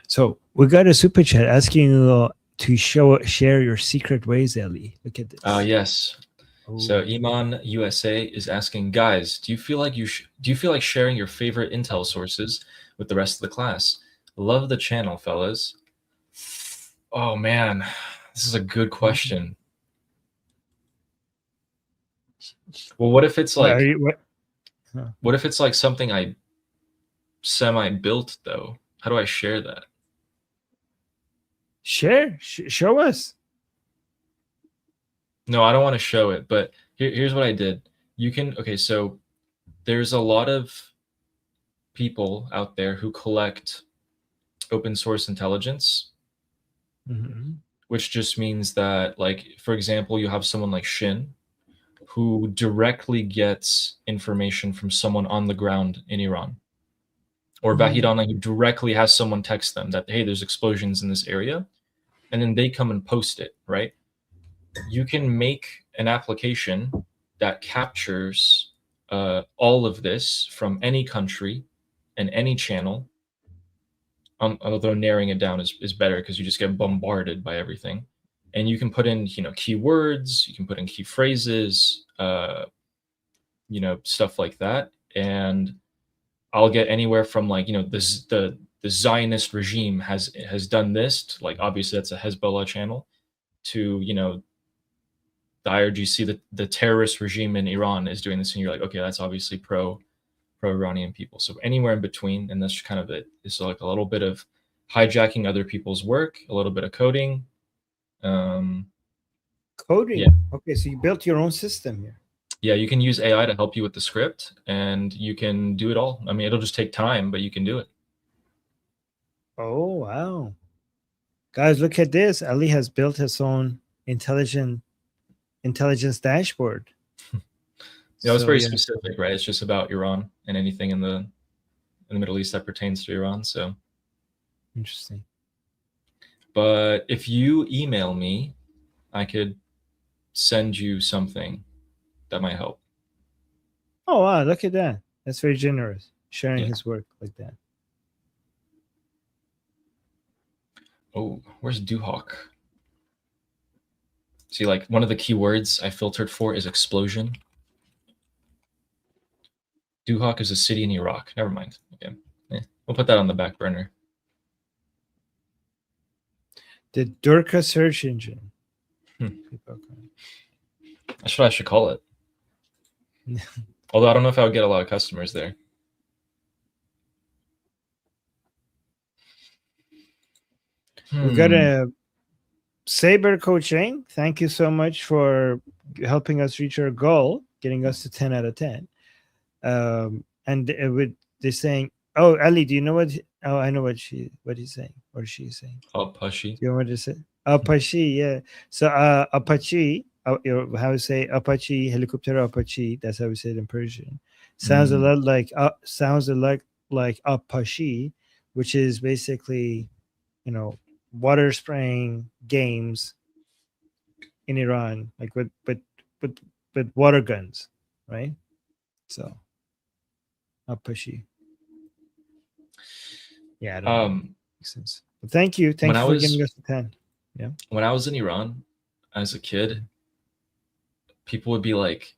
So we got a super chat asking you to share your secret ways, Ellie. Look at this. Yes. Ooh. So Iman USA is asking, guys, do you feel like sharing your favorite intel sources with the rest of the class? Love the channel, fellas. Oh man, this is a good question. Well, what if it's like, what if it's like something I semi-built though? How do I share that? Show us. No, I don't want to show it, but here's what I did. You can, okay, so there's a lot of people out there who collect open source intelligence, which just means that, like, for example, you have someone like Shin who directly gets information from someone on the ground in Iran, or Vahid Online who directly has someone text them that, hey, there's explosions in this area, and then they come and post it, right? You can make an application that captures all of this from any country and any channel, although narrowing it down is better because you just get bombarded by everything. And you can put in, keywords, you can put in key phrases, stuff like that. And I'll get anywhere from like, the Zionist regime has done this, like obviously that's a Hezbollah channel, to, the IRGC, the terrorist regime in Iran is doing this, and you're like, okay, that's obviously pro-Iranian people. So anywhere in between, and that's kind of it. It's like a little bit of hijacking other people's work, a little bit of coding. Coding. Yeah. Okay, so you built your own system here. Yeah, you can use AI to help you with the script, and you can do it all. I mean, it'll just take time, but you can do it. Oh, wow. Guys, look at this. Ali has built his own intelligence dashboard. It's very specific, right? It's just about Iran and anything in the Middle East that pertains to Iran. So interesting. But if you email me, I could send you something that might help. Oh, wow. Look at that. That's very generous. Sharing Yeah. his work like that. Oh, where's Duhawk? See, like one of the keywords I filtered for is explosion. Duhawk is a city in Iraq. Never mind. Okay. We'll put that on the back burner. The Durka search engine. That's what I should call it. Although I don't know if I would get a lot of customers there. We got a Saber coaching. Thank you so much for helping us reach our goal, getting us to 10 out of 10. And they're saying, oh, Ali, do you know what? Oh, I know what he's saying or she's saying. Apache. Do you know what to say? Apache, yeah. So Apache, how we say Apache, helicopter Apache. That's how we say it in Persian. Sounds a lot like Apache, which is basically, water spraying games in Iran, like with water guns, right? So Apache. Yeah, I don't know. Makes sense. But thank you for giving us a 10. Yeah. When I was in Iran as a kid, people would be like,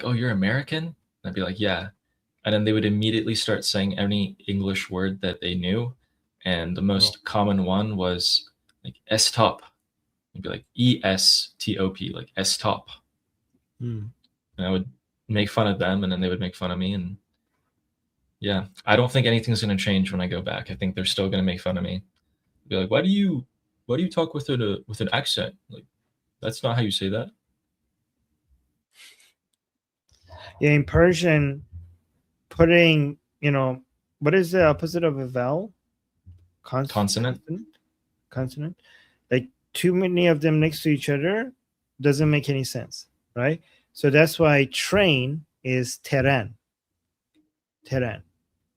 oh, you're American? And I'd be like, yeah. And then they would immediately start saying any English word that they knew. And the most common one was like S-top. It'd be like E-S-T-O-P, like S-top. And I would make fun of them, and then they would make fun of me. And yeah, I don't think anything's going to change when I go back. I think they're still going to make fun of me. Be like, why do you talk with an accent? Like, that's not how you say that. Yeah, in Persian, putting, what is the opposite of a vowel? Consonant. Consonant. Like too many of them next to each other doesn't make any sense, right? So that's why train is Tehran. Tehran.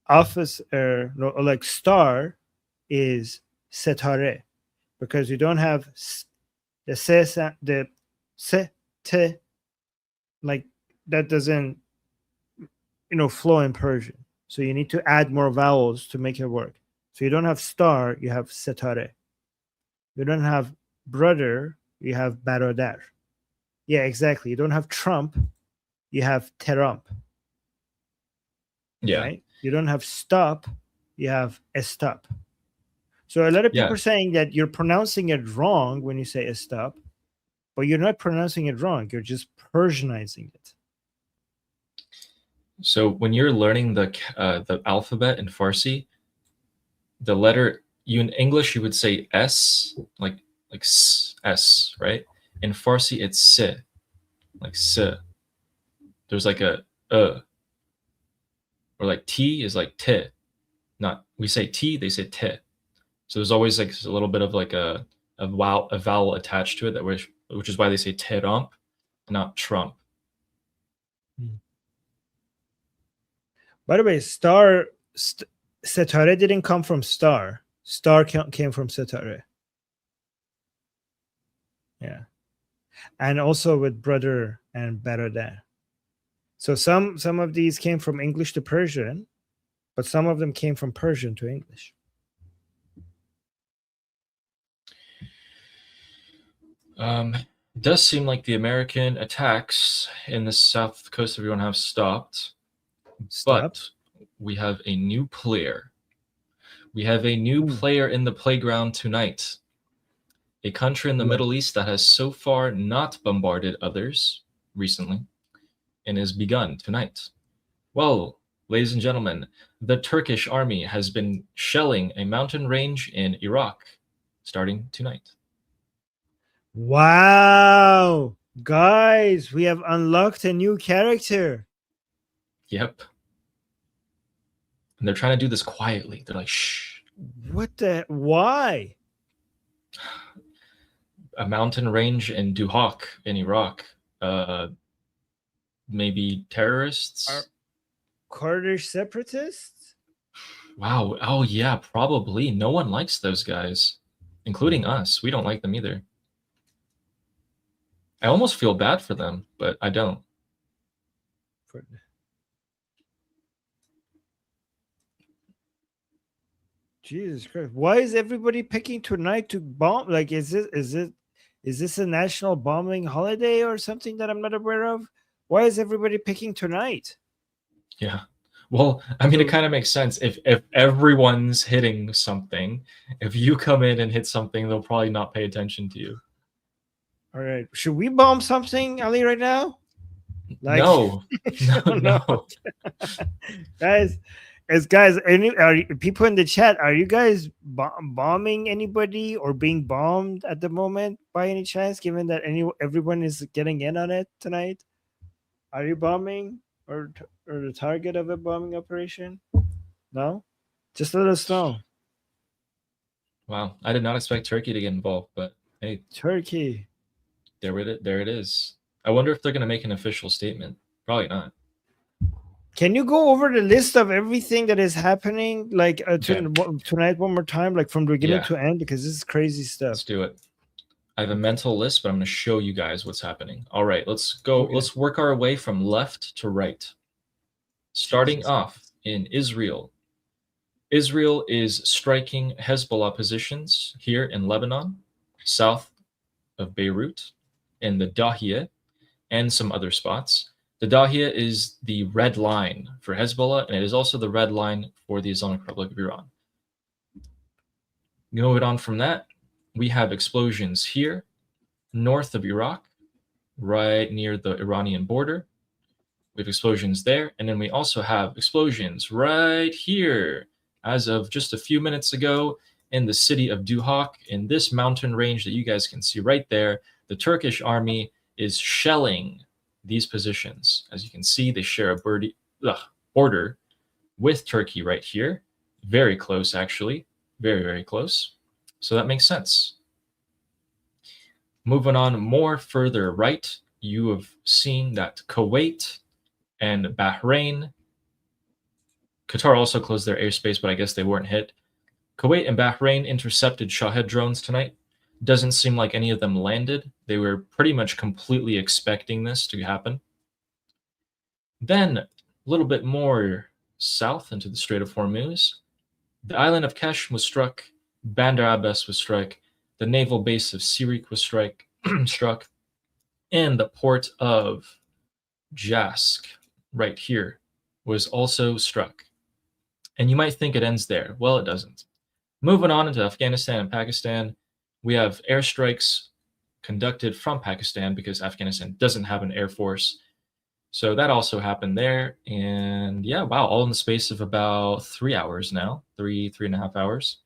Officer, like star is setare, because you don't have the se, te, like that doesn't, flow in Persian. So you need to add more vowels to make it work. So you don't have star, you have setare. You don't have brother, you have barodar. Yeah, exactly. You don't have Trump, you have Terump. Yeah. Right? You don't have stop, you have estop. So a lot of people are saying that you're pronouncing it wrong when you say estop, but you're not pronouncing it wrong. You're just Persianizing it. So when you're learning the alphabet in Farsi, the letter in English you would say S, like S, right? In Farsi it's se, like se. There's like a or like T is like te. Not, we say T, they say te. So there's always like a little bit of like a vowel attached to it, which is why they say terump, not Trump. By the way, setare didn't come from star. Star came from setare. Yeah. And also with brother and barodar. So some of these came from English to Persian, but some of them came from Persian to English. It does seem like the American attacks in the south coast of Iran have stopped. But we have a new player. We have a new player in the playground tonight. A country in the Middle East that has so far not bombarded others recently and has begun tonight. Well, ladies and gentlemen, the Turkish army has been shelling a mountain range in Iraq starting tonight. Wow. Guys, we have unlocked a new character. Yep. And they're trying to do this quietly. They're like, shh. What the? Why? A mountain range in Duhok in Iraq. Maybe terrorists? Kurdish separatists? Wow. Oh, yeah, probably. No one likes those guys, including us. We don't like them either. I almost feel bad for them, but I don't. Jesus Christ. Why is everybody picking tonight to bomb? Like, is this a national bombing holiday or something that I'm not aware of? Why is everybody picking tonight? Yeah. Well, I mean, it kind of makes sense. If everyone's hitting something, if you come in and hit something, they'll probably not pay attention to you. All right. Should we bomb something, Ali, right now? Like, no. No. Guys, people in the chat, are you guys bombing anybody or being bombed at the moment by any chance, given that everyone is getting in on it tonight? Are you bombing or the target of a bombing operation? No? Just let us know. Wow. I did not expect Turkey to get involved, but hey. Turkey. There it is. I wonder if they're going to make an official statement. Probably not. Can you go over the list of everything that is happening, like tonight one more time, like from beginning to end? Because this is crazy stuff. Let's do it. I have a mental list, but I'm going to show you guys what's happening. All right, let's go. Okay. Let's work our way from left to right. Starting off in Israel. Israel is striking Hezbollah positions here in Lebanon, south of Beirut, in the Dahiyeh, and some other spots. The Dahiyeh is the red line for Hezbollah, and it is also the red line for the Islamic Republic of Iran. Moving on from that, we have explosions here, north of Iraq, right near the Iranian border. We have explosions there, and then we also have explosions right here, as of just a few minutes ago, in the city of Duhok, in this mountain range that you guys can see right there. The Turkish army is shelling these positions. As you can see, they share a border with Turkey right here. Very close, actually. Very, very close. So that makes sense. Moving on more further right, you have seen that Kuwait and Bahrain, Qatar also closed their airspace, but I guess they weren't hit. Kuwait and Bahrain intercepted Shahed drones tonight. Doesn't seem like any of them landed. They were pretty much completely expecting this to happen. Then, a little bit more south into the Strait of Hormuz, the island of Kesh was struck, Bandar Abbas was struck, the naval base of Sirik was struck, and the port of Jask, right here, was also struck. And you might think it ends there. Well, it doesn't. Moving on into Afghanistan and Pakistan, we have airstrikes conducted from Pakistan because Afghanistan doesn't have an air force. So that also happened there. And yeah, wow, all in the space of about 3 hours now, three and a half hours.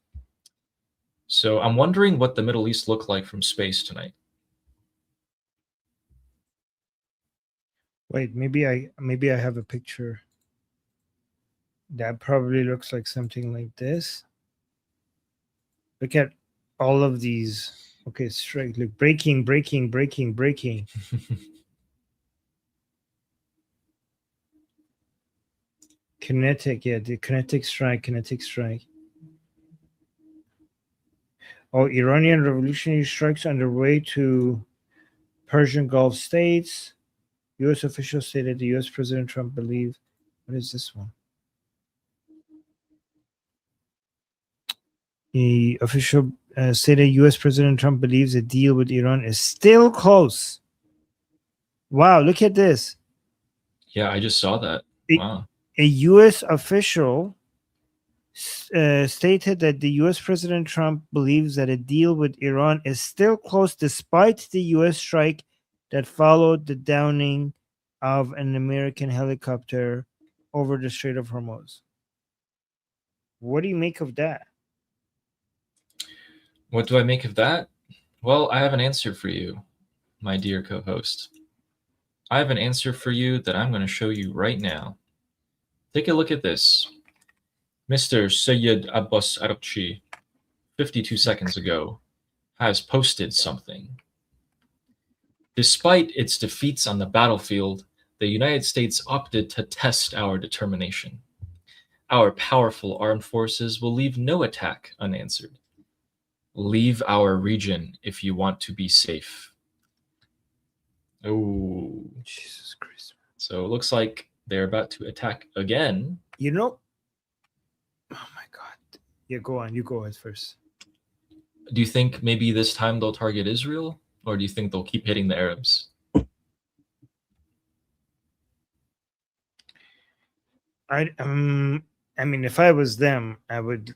So I'm wondering what the Middle East looked like from space tonight. Wait, maybe I have a picture. That probably looks like something like this. Look at all of these. Okay, straight. Look, breaking. Kinetic, yeah, the kinetic strike. Oh, Iranian revolutionary strikes underway to Persian Gulf states. U.S. officials stated the U.S. President Trump believed. What is this one? The official stated U.S. President Trump believes a deal with Iran is still close. Wow, look at this. Yeah, I just saw that. Wow. A U.S. official stated that the U.S. President Trump believes that a deal with Iran is still close despite the U.S. strike that followed the downing of an American helicopter over the Strait of Hormuz. What do you make of that? What do I make of that? Well, I have an answer for you, my dear co-host. I have an answer for you that I'm going to show you right now. Take a look at this. Mr. Sayyid Abbas Araghchi, 52 seconds ago, has posted something. Despite its defeats on the battlefield, the United States opted to test our determination. Our powerful armed forces will leave no attack unanswered. Leave our region if you want to be safe. Oh, Jesus Christ. So it looks like they're about to attack again. You know, oh my God. Yeah, go on. You go ahead first. Do you think maybe this time they'll target Israel? Or do you think they'll keep hitting the Arabs? I mean, if I was them, I would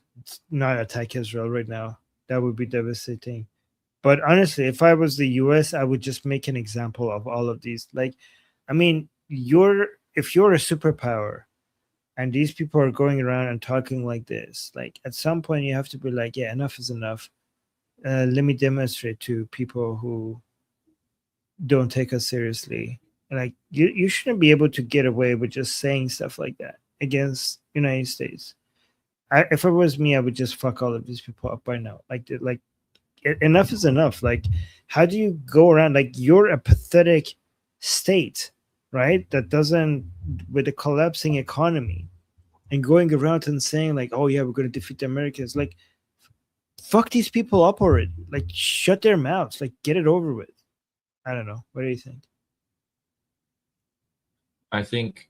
not attack Israel right now. That would be devastating. But honestly, if I was the US, I would just make an example of all of these. Like, I mean, if you're a superpower and these people are going around and talking like this, like at some point you have to be like, yeah, enough is enough. Let me demonstrate to people who don't take us seriously. Like you shouldn't be able to get away with just saying stuff like that against United States. If it was me, I would just fuck all of these people up by now. Like enough is enough. Like, how do you go around? Like, you're a pathetic state, right? That doesn't, with a collapsing economy, and going around and saying like, oh yeah, we're going to defeat the Americans. Like, fuck these people up already. Like, shut their mouths. Like, get it over with. I don't know. What do you think? I think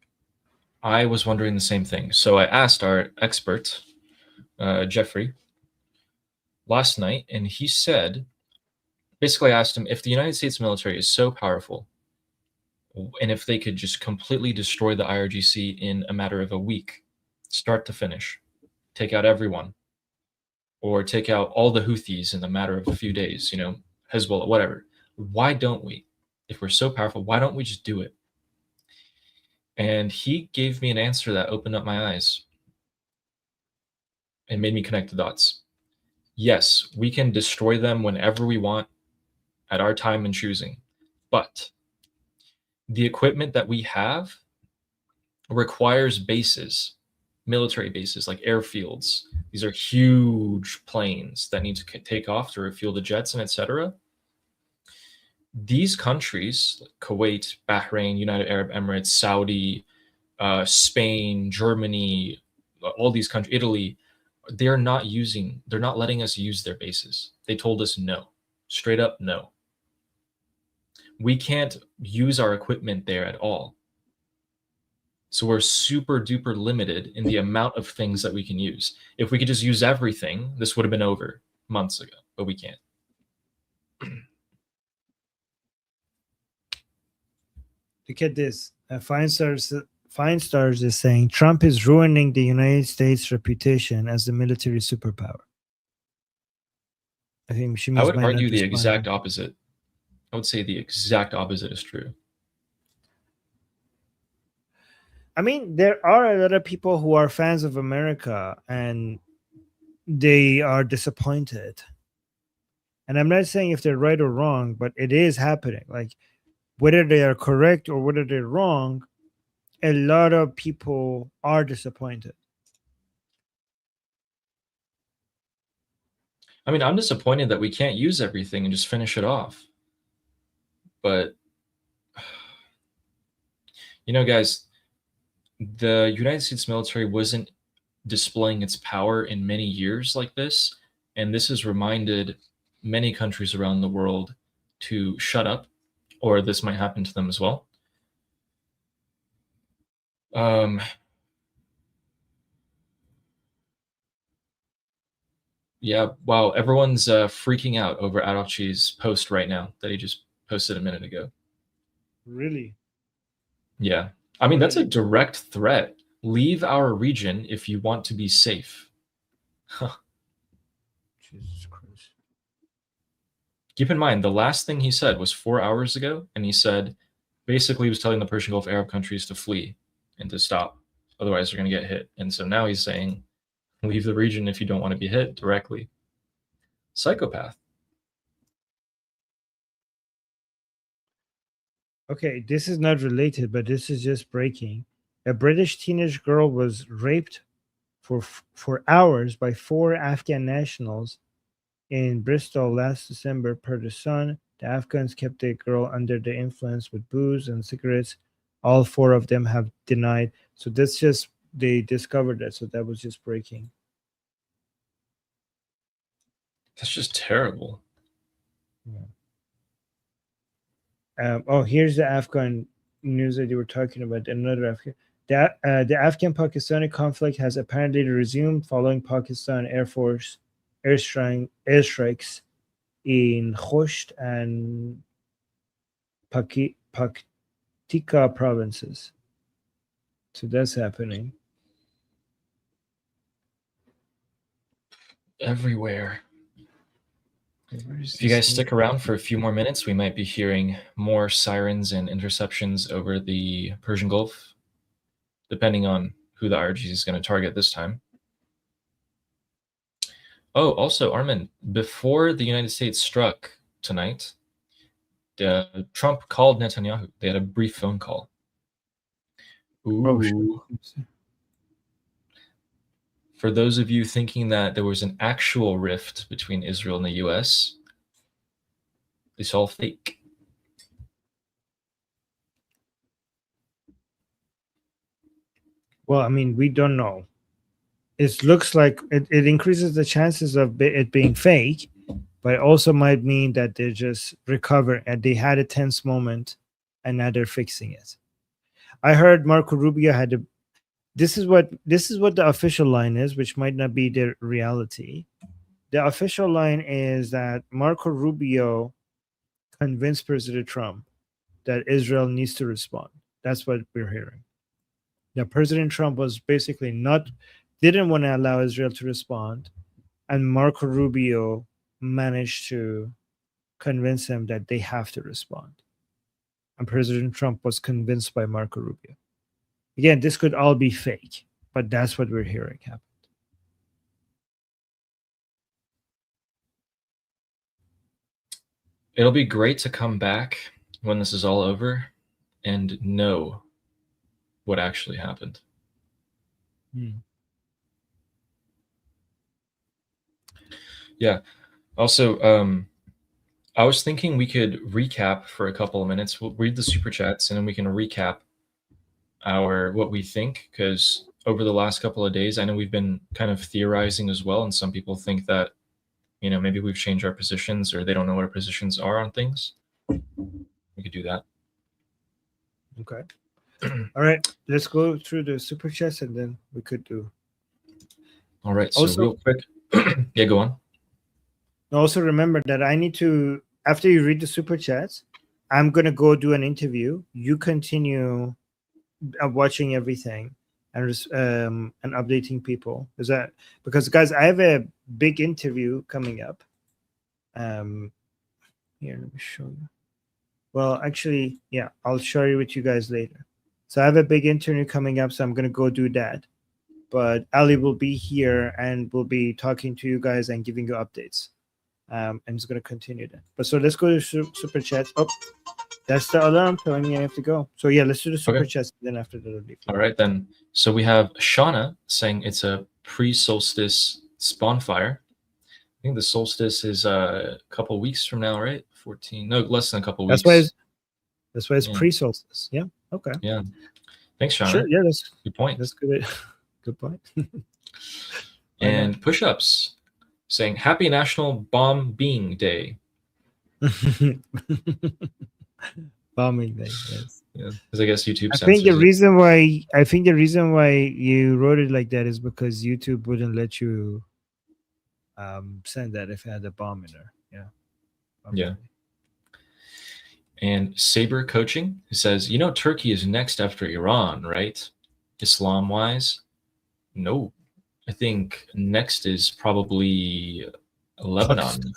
I was wondering the same thing. So I asked our expert, Jeffrey, last night, and he said, basically I asked him if the United States military is so powerful, and if they could just completely destroy the IRGC in a matter of a week, start to finish, take out everyone, or take out all the Houthis in a matter of a few days, you know, Hezbollah, whatever. Why don't we? If we're so powerful, why don't we just do it? And he gave me an answer that opened up my eyes and made me connect the dots. Yes, we can destroy them whenever we want at our time and choosing, but the equipment that we have requires bases, military bases like airfields. These are huge planes that need to take off to refuel the jets and etc. These countries, like Kuwait, Bahrain, United Arab Emirates, Saudi, Spain, Germany, all these countries, Italy, they're not letting us use their bases. They told us no, straight up no. We can't use our equipment there at all. So we're super duper limited in the amount of things that we can use. If we could just use everything, this would have been over months ago, but we can't. Look at this. Fine Stars is saying Trump is ruining the United States' reputation as the military superpower. I think she I must would argue the exact opposite. I would say the exact opposite is true. I mean, there are a lot of people who are fans of America and they are disappointed. And I'm not saying if they're right or wrong, but it is happening. Like, whether they are correct or whether they're wrong, a lot of people are disappointed. I mean, I'm disappointed that we can't use everything and just finish it off. But, you know, guys, the United States military wasn't displaying its power in many years like this. And this has reminded many countries around the world to shut up, or this might happen to them as well. Yeah, wow, everyone's freaking out over Arachchi's post right now that he just posted a minute ago. Really? Yeah. I mean, that's a Really? direct threat. Leave our region if you want to be safe. Jesus Christ. Keep in mind, the last thing he said was 4 hours ago, and he said, basically, he was telling the Persian Gulf Arab countries to flee and to stop. Otherwise, they're going to get hit. And so now he's saying, leave the region if you don't want to be hit directly. Psychopath. Okay, this is not related, but this is just breaking. A British teenage girl was raped for hours by 4 Afghan nationals in Bristol last December, per the Sun. The Afghans kept the girl under the influence with booze and cigarettes. All 4 of them have denied. So that's just, they discovered that. So that was just breaking. That's just terrible. Oh, here's the Afghan news that you were talking about. Another Afghan. The Afghan-Pakistani conflict has apparently resumed following Pakistan Air Force airstrikes in Khost and Paktika provinces. So that's happening. Everywhere. If you guys stick around for a few more minutes, we might be hearing more sirens and interceptions over the Persian Gulf, depending on who the IRGC is going to target this time. Oh, also, Armin, before the United States struck tonight, Trump called Netanyahu. They had a brief phone call. Ooh. Oh, shit. For those of you thinking that there was an actual rift between Israel and the US, it's all fake. Well, I mean, we don't know. It looks like it increases the chances of it being fake, but it also might mean that they just recover and they had a tense moment and now they're fixing it. I heard Marco Rubio had a this is what the official line is, which might not be the reality. The official line is that Marco Rubio convinced President Trump that Israel needs to respond. That's what we're hearing. That President Trump was basically didn't want to allow Israel to respond, and Marco Rubio managed to convince him that they have to respond. And President Trump was convinced by Marco Rubio. Again, this could all be fake, but that's what we're hearing happen. It'll be great to come back when this is all over and know what actually happened. Yeah. Also, I was thinking we could recap for a couple of minutes. We'll read the super chats and then we can recap what we think, because over the last couple of days, I know we've been kind of theorizing as well, and some people think that, you know, maybe we've changed our positions or they don't know what our positions are on things. We could do that. Okay. All right. Let's go through the super chats and then we could do. All right. So Also, real quick. Yeah, go on. Also remember that I need to, after you read the super chats, I'm going to go do an interview. You continue watching everything and updating people. Is that because, guys, I have a big interview coming up. Here, let me show you. Well, actually, yeah, I'll share it with you guys later. So I have a big interview coming up, so I'm going to go do that. But Ali will be here and will be talking to you guys and giving you updates. And it's going to continue that. But so let's go to super chats. Oh, that's the alarm telling me I have to go. So yeah, let's do the super chats. Then after that, I'll leave. All right, then. So we have Shauna saying it's a pre-solstice spawn fire. I think the solstice is a couple weeks from now, right? 14, no, less than a couple weeks. That's why it's pre-solstice. Yeah. Okay. Yeah. Thanks, Shauna. Sure. Yeah, that's good point. That's good. Good point. And push-ups saying Happy National Bomb Being Day. Bombing day, yes. Yeah, because I guess YouTube. I think the reason why you wrote it like that is because YouTube wouldn't let you send that if it had a bomb in there. Yeah. Yeah. And Saber Coaching says, Turkey is next after Iran, right? Islam-wise? No. I think next is probably Lebanon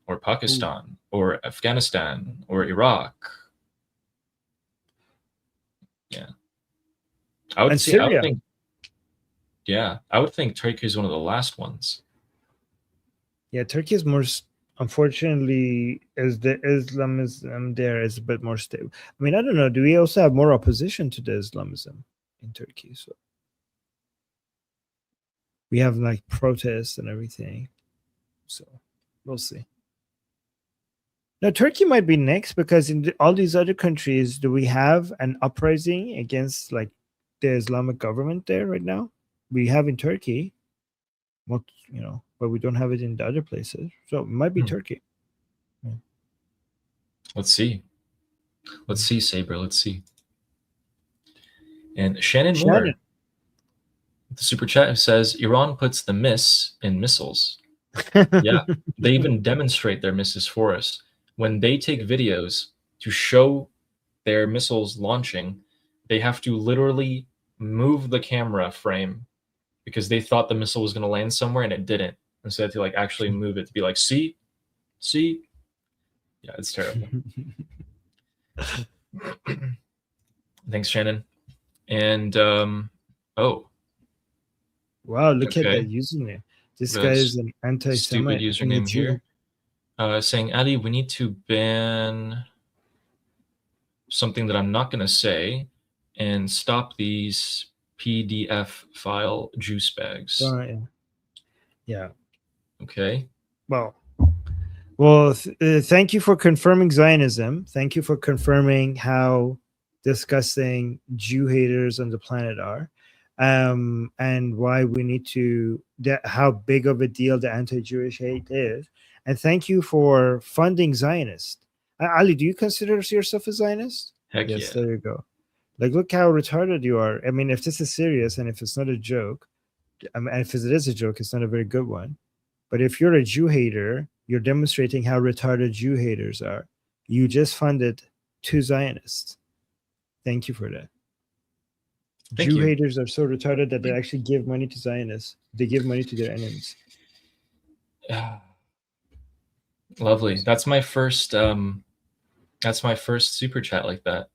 or Pakistan or Afghanistan or Iraq. Yeah. I would think Turkey is one of the last ones. Yeah, Turkey is more, unfortunately, as the Islamism there is a bit more stable. I mean, I don't know. Do we also have more opposition to the Islamism in Turkey? So we have like protests and everything. So we'll see. Now, Turkey might be next because in all these other countries, do we have an uprising against like the Islamic government there right now? We have in Turkey, but we don't have it in the other places. So it might be Turkey. Yeah. Let's see. Let's see, Saber. Let's see. And Shannon Moore, the super chat, says Iran puts the miss in missiles. Yeah, they even demonstrate their misses for us. When they take videos to show their missiles launching, they have to literally move the camera frame because they thought the missile was going to land somewhere and it didn't. And so they had to like actually move it to be like, see? Yeah, it's terrible. Thanks, Shannon. And oh. Wow, look at that username. This guy is an anti-Semite. Stupid username here. Saying, Ali, we need to ban something that I'm not going to say and stop these PDF file juice bags. Yeah. Okay. Well, thank you for confirming Zionism. Thank you for confirming how disgusting Jew haters on the planet are, and why we need to, how big of a deal the anti-Jewish hate is. And thank you for funding Zionists. Ali, do you consider yourself a Zionist? Heck yes, yeah. There you go. Like, look how retarded you are. I mean, if this is serious and if it's not a joke, I mean, if it is a joke, it's not a very good one. But if you're a Jew hater, you're demonstrating how retarded Jew haters are. You just funded 2 Zionists. Thank you for that. Jew haters are so retarded that they actually give money to Zionists. They give money to their enemies. Lovely. That's my first super chat like that.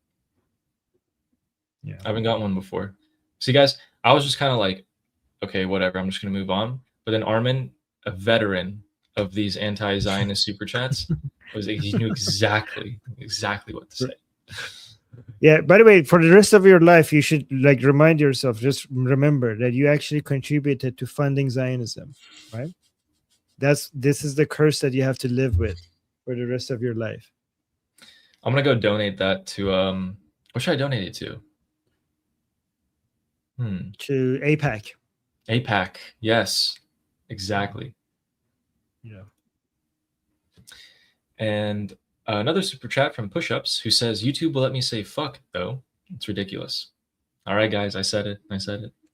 Yeah. I haven't gotten one before. See, guys, I was just kind of like, okay, whatever, I'm just gonna move on. But then Armin, a veteran of these anti-Zionist super chats, he knew exactly what to say. Yeah, by the way, for the rest of your life, you should like remind yourself, just remember that you actually contributed to funding Zionism, right? This is the curse that you have to live with for the rest of your life. I'm gonna go donate that to what should I donate it to? To AIPAC. AIPAC, yes, exactly. Yeah. And another super chat from Pushups who says YouTube will let me say fuck though. It's ridiculous. All right, guys, I said it.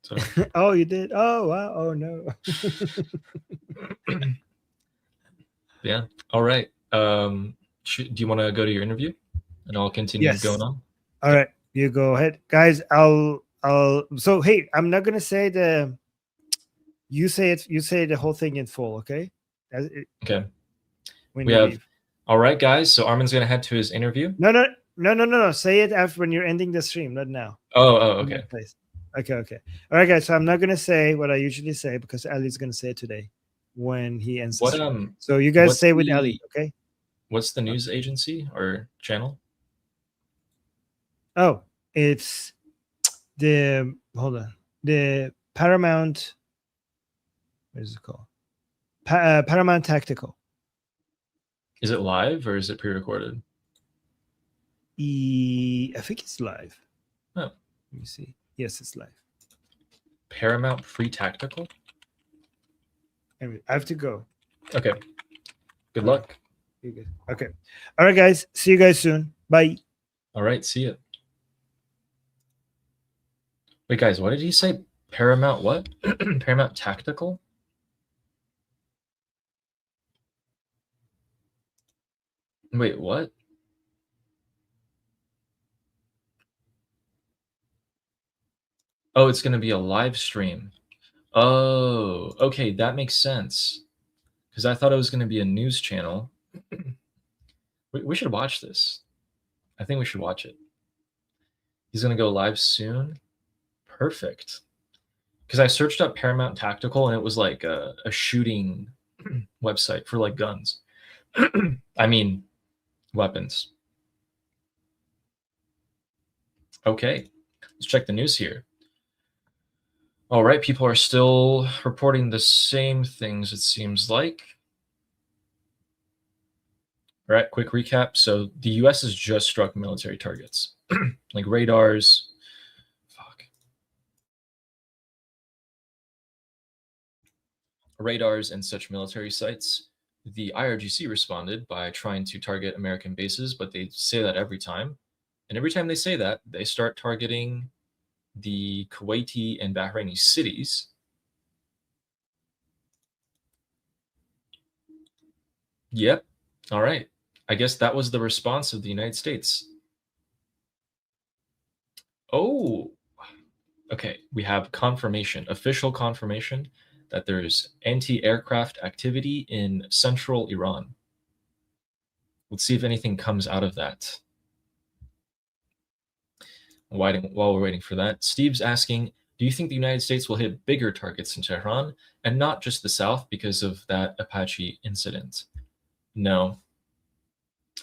So. Oh, you did? Oh, wow. Oh no. Yeah. All right. Do you want to go to your interview, and I'll continue going on? All right, you go ahead, guys. I'll. So hey, I'm not gonna say the. You say it. You say the whole thing in full, okay? Okay. We have. Leave. All right, guys. So Armin's gonna head to his interview. No. Say it after when you're ending the stream, not now. Oh, okay. Okay. All right, guys. So I'm not gonna say what I usually say because Ali's gonna say it today when he ends the stream. So you guys say with Ali, okay? What's the news agency or channel? Oh, it's the Paramount. What is it called? Paramount Tactical. Is it live or is it pre-recorded? I think it's live. Oh, let me see. Yes, it's live. Paramount Free Tactical. Anyway, I have to go. Okay. Good luck. Okay. All right, guys. See you guys soon. Bye. All right. See you. Wait, guys. What did he say? Paramount what? Paramount Tactical? Wait, what? Oh, it's going to be a live stream. Oh, okay, that makes sense. Because I thought it was going to be a news channel. We should watch this. I think we should watch it. He's going to go live soon. Perfect. Because I searched up Paramount Tactical and it was like a shooting website for like guns. I mean, weapons. Okay, let's check the news here. All right, people are still reporting the same things, it seems like. All right, quick recap. So the US has just struck military targets, like radars. Radars and such military sites. The IRGC responded by trying to target American bases, but they say that every time. And every time they say that, they start targeting the Kuwaiti and Bahraini cities. Yep. All right. I guess that was the response of the United States. Oh, okay. We have confirmation, official confirmation that there's anti-aircraft activity in central Iran. Let's see if anything comes out of that. While we're waiting for that, Steve's asking, do you think the United States will hit bigger targets in Tehran and not just the South because of that Apache incident? No,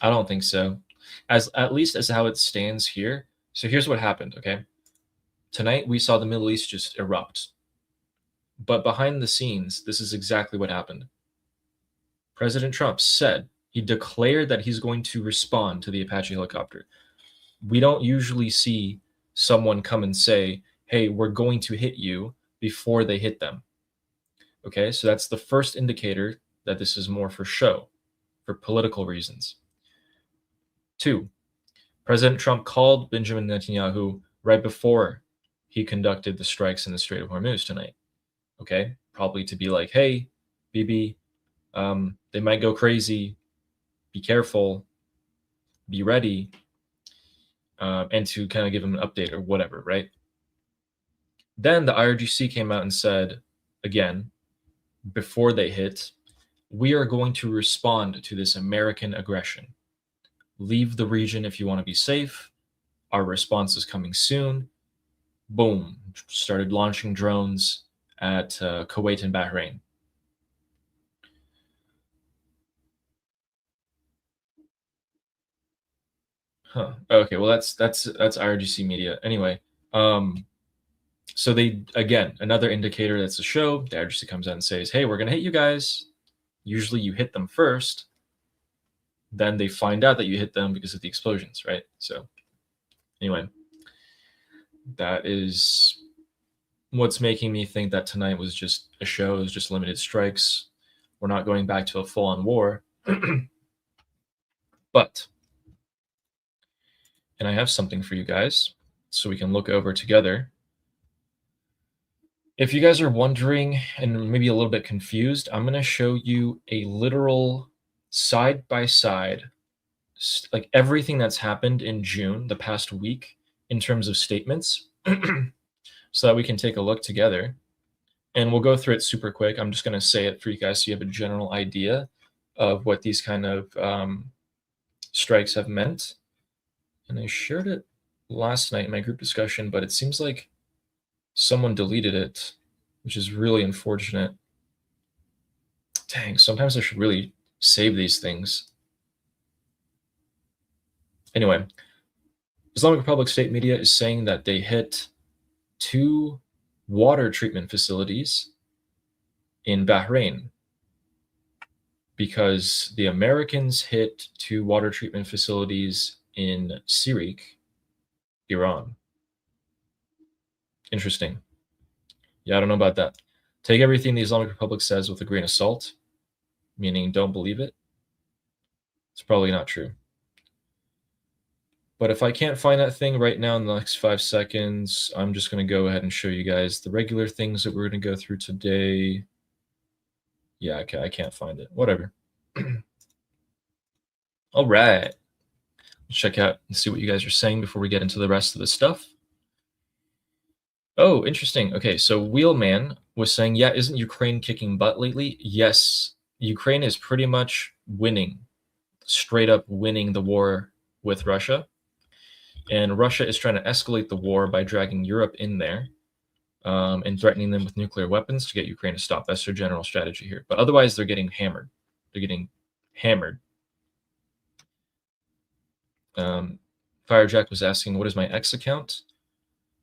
I don't think so. At least as how it stands here. So here's what happened, okay? Tonight we saw the Middle East just erupt. But behind the scenes, this is exactly what happened. President Trump said, he declared that he's going to respond to the Apache helicopter. We don't usually see someone come and say, hey, we're going to hit you before they hit them. Okay, so that's the first indicator that this is more for show, for political reasons. 2, President Trump called Benjamin Netanyahu right before he conducted the strikes in the Strait of Hormuz tonight. Okay, probably to be like, hey, Bibi, they might go crazy. Be careful. Be ready. And to kind of give him an update or whatever, right? Then the IRGC came out and said, again, before they hit, we are going to respond to this American aggression. Leave the region if you want to be safe. Our response is coming soon. Boom, started launching drones at Kuwait and Bahrain. Huh. Okay, well that's IRGC media. Anyway, so they, again, another indicator that's a show. The IRGC comes out and says, hey, we're gonna hit you guys. Usually you hit them first. Then they find out that you hit them because of the explosions, right? So anyway, that is what's making me think that tonight was just a show. It was just limited strikes. We're not going back to a full-on war. But, and I have something for you guys so we can look over together. If you guys are wondering and maybe a little bit confused, I'm going to show you a literal side-by-side, like everything that's happened in June, the past week, in terms of statements, so that we can take a look together. And we'll go through it super quick. I'm just going to say it for you guys so you have a general idea of what these kind of strikes have meant. And I shared it last night in my group discussion, but it seems like someone deleted it, which is really unfortunate. Dang, sometimes I should really save these things. Anyway, Islamic Republic state media is saying that they hit 2 water treatment facilities in Bahrain because the Americans hit 2 water treatment facilities in Sirik, Iran. Interesting. Yeah, I don't know about that. Take everything the Islamic Republic says with a grain of salt, meaning don't believe it. It's probably not true. But if I can't find that thing right now in the next 5 seconds, I'm just going to go ahead and show you guys the regular things that we're going to go through today. Yeah, okay, I can't find it. Whatever. All right. Let's check out and see what you guys are saying before we get into the rest of the stuff. Oh, interesting. Okay, so Wheelman was saying, yeah, isn't Ukraine kicking butt lately? Yes, Ukraine is pretty much winning, straight up winning the war with Russia. And Russia is trying to escalate the war by dragging Europe in there and threatening them with nuclear weapons to get Ukraine to stop. That's their general strategy here. But otherwise, they're getting hammered. They're getting hammered. Firejack was asking, what is my X account?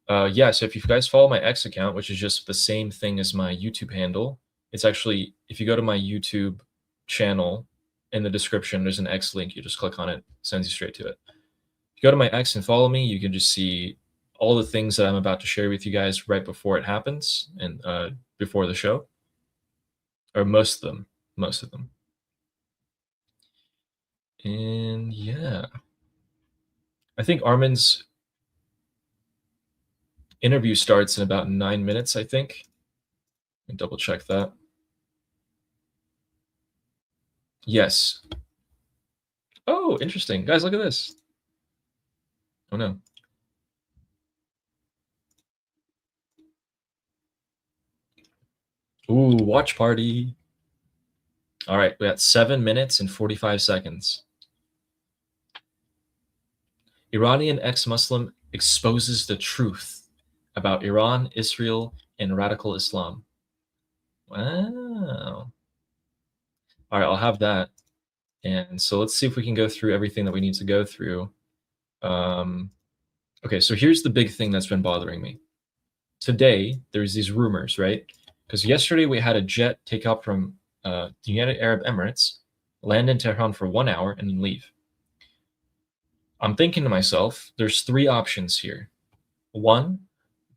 Yeah, so if you guys follow my X account, which is just the same thing as my YouTube handle, it's actually, if you go to my YouTube channel, in the description, there's an X link. You just click on it, sends you straight to it. If you go to my X and follow me, you can just see all the things that I'm about to share with you guys right before it happens and before the show, or most of them. And yeah, I think Armin's interview starts in about 9 minutes, I think. Let me double check that. Yes. Oh, interesting. Guys, look at this. Oh, no. Ooh, watch party. All right, we got 7 minutes and 45 seconds. Iranian ex-Muslim exposes the truth about Iran, Israel, and radical Islam. Wow. All right, I'll have that. And so let's see if we can go through everything that we need to go through. Okay, so here's the big thing that's been bothering me. Today, there's these rumors, right? Because yesterday we had a jet take off from the United Arab Emirates, land in Tehran for 1 hour, and then leave. I'm thinking to myself, there's 3 options here. 1,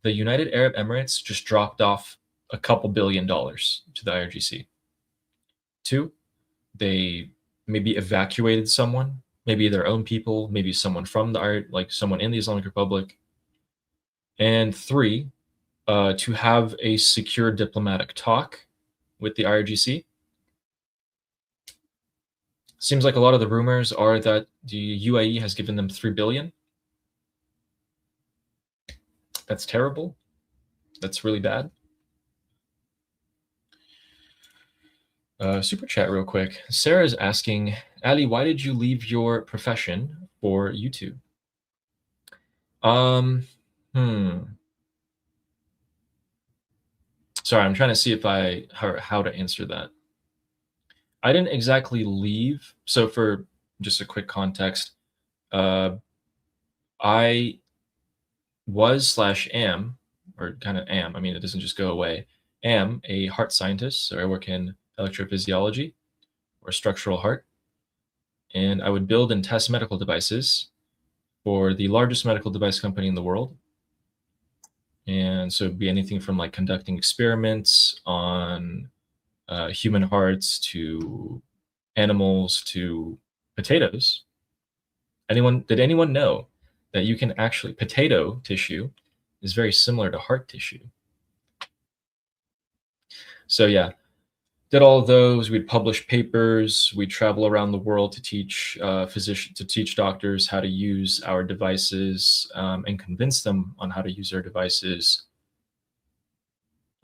the United Arab Emirates just dropped off a couple $2 billion to the IRGC. 2, they maybe evacuated someone, maybe their own people, maybe someone from someone in the Islamic Republic. And 3, to have a secure diplomatic talk with the IRGC. Seems like a lot of the rumors are that the UAE has given them $3 billion. That's terrible. That's really bad. Super chat real quick. Sarah is asking, Ali, why did you leave your profession for YouTube? Sorry, I'm trying to see if how to answer that. I didn't exactly leave. So for just a quick context, I was/am, or kind of am, I mean, it doesn't just go away, am a heart scientist. So I work in electrophysiology or structural heart. And I would build and test medical devices for the largest medical device company in the world. And so it'd be anything from like conducting experiments on human hearts to animals to potatoes. Did anyone know that you can actually, potato tissue is very similar to heart tissue? So yeah, did all of those. We'd publish papers. We'd travel around the world to teach doctors how to use our devices and convince them on how to use our devices.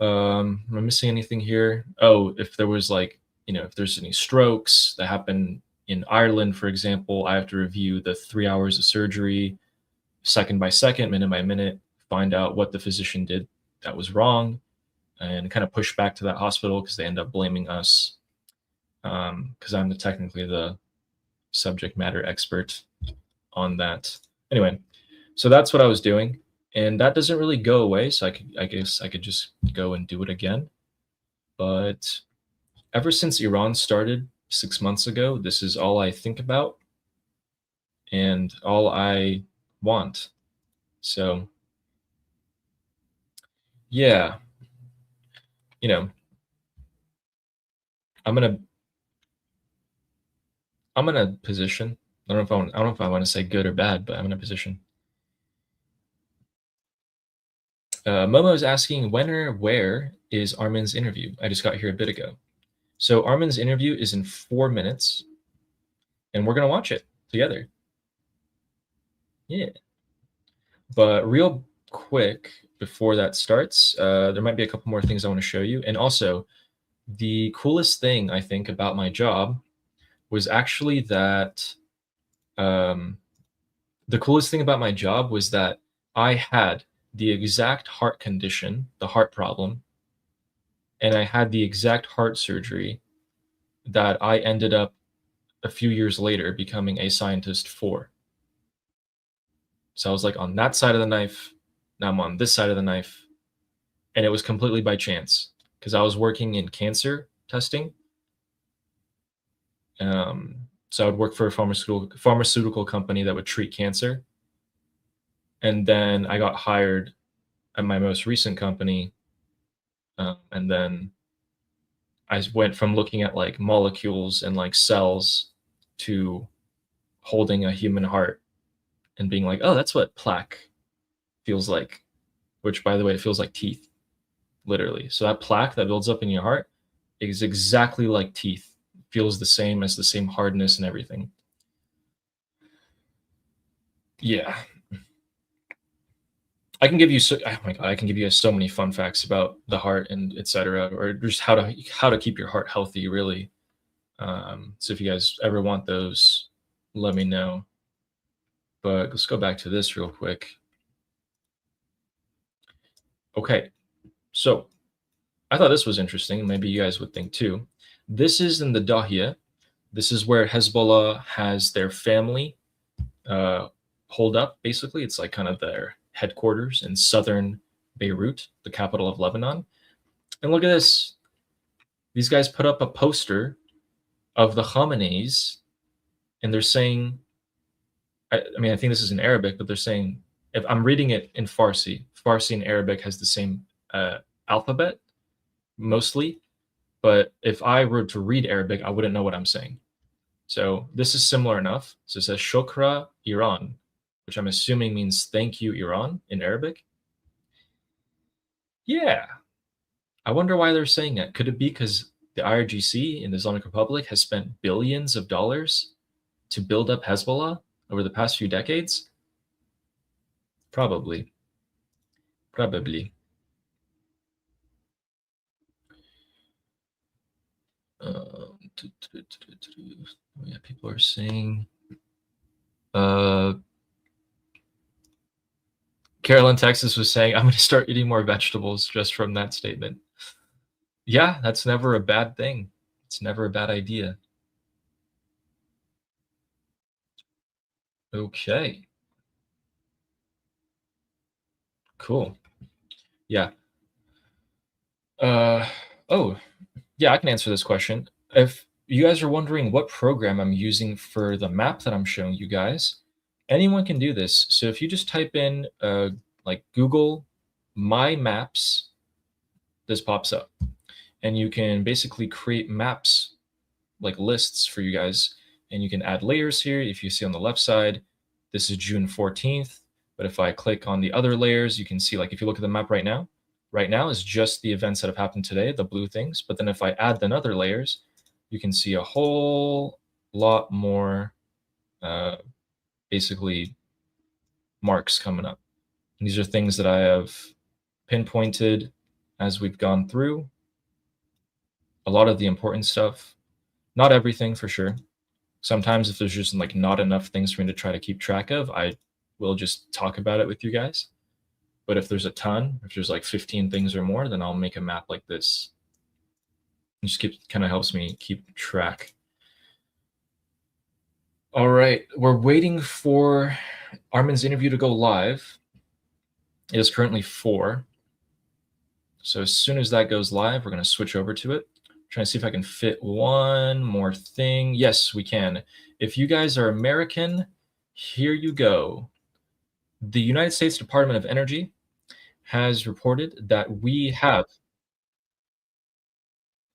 Am I missing anything here? Oh, if there was if there's any strokes that happen in Ireland, for example, I have to review the 3 hours of surgery, second by second, minute by minute, find out what the physician did that was wrong, and kind of push back to that hospital because they end up blaming us because I'm technically the subject matter expert on that. Anyway, so that's what I was doing. And that doesn't really go away, so I guess I could just go and do it again. But ever since Iran started 6 months ago, this is all I think about and all I want. So, yeah, I'm in a position. I don't know if I want to say good or bad, but I'm in a position. Momo is asking, when or where is Armin's interview? I just got here a bit ago. So Armin's interview is in 4 minutes. and we're going to watch it together. Yeah. But real quick, before that starts, there might be a couple more things I want to show you. And also, the coolest thing I think about my job was actually that the coolest thing about my job was that I had the exact heart condition, the heart problem, and I had the exact heart surgery that I ended up a few years later becoming a scientist for. So I was like on that side of the knife, now I'm on this side of the knife, and it was completely by chance because I was working in cancer testing. So I would work for a pharmaceutical company that would treat cancer. And then I got hired at my most recent company. And then I went from looking at like molecules and like cells to holding a human heart and being like, oh, that's what plaque feels like, which by the way, it feels like teeth, literally. So that plaque that builds up in your heart is exactly like teeth. Feels the same, as the same hardness and everything. Yeah. I can give you oh my God, I can give you so many fun facts about the heart and etc., or just how to keep your heart healthy, really. So if you guys ever want those, let me know. But let's go back to this real quick. Okay, so I thought this was interesting. Maybe you guys would think too. This is in the Dahia. This is where Hezbollah has their family hold up, basically. It's like kind of their headquarters in southern Beirut, the capital of Lebanon. And look at this. These guys put up a poster of the Khamenei's, and they're saying, I mean, I think this is in Arabic, but they're saying, if I'm reading it in Farsi and Arabic has the same alphabet, mostly. But if I were to read Arabic, I wouldn't know what I'm saying. So this is similar enough. So it says Shokra Iran, which I'm assuming means thank you, Iran, in Arabic. Yeah. I wonder why they're saying that. Could it be because the IRGC in the Islamic Republic has spent billions of dollars to build up Hezbollah over the past few decades? Probably. Probably. Yeah, people are saying. Carolyn, Texas was saying, I'm going to start eating more vegetables just from that statement. Yeah, that's never a bad thing. It's never a bad idea. Okay. Cool. Yeah. Oh, yeah, I can answer this question. If you guys are wondering what program I'm using for the map that I'm showing you guys, anyone can do this. So if you just type in like Google My Maps, this pops up. And you can basically create maps, like lists for you guys. And you can add layers here. If you see on the left side, this is June 14th. But if I click on the other layers, you can see, like, if you look at the map right now is just the events that have happened today, the blue things. But then if I add the other layers, you can see a whole lot more basically marks coming up. And these are things that I have pinpointed as we've gone through. A lot of the important stuff, not everything for sure. Sometimes if there's just like not enough things for me to try to keep track of, I will just talk about it with you guys. But if there's a ton, if there's like 15 things or more, then I'll make a map like this. It just kind of helps me keep track. All right, we're waiting for Armin's interview to go live. It is currently 4. So as soon as that goes live, we're going to switch over to it. Trying to see if I can fit one more thing. Yes, we can. If you guys are American, here you go. The United States Department of Energy has reported that we have, I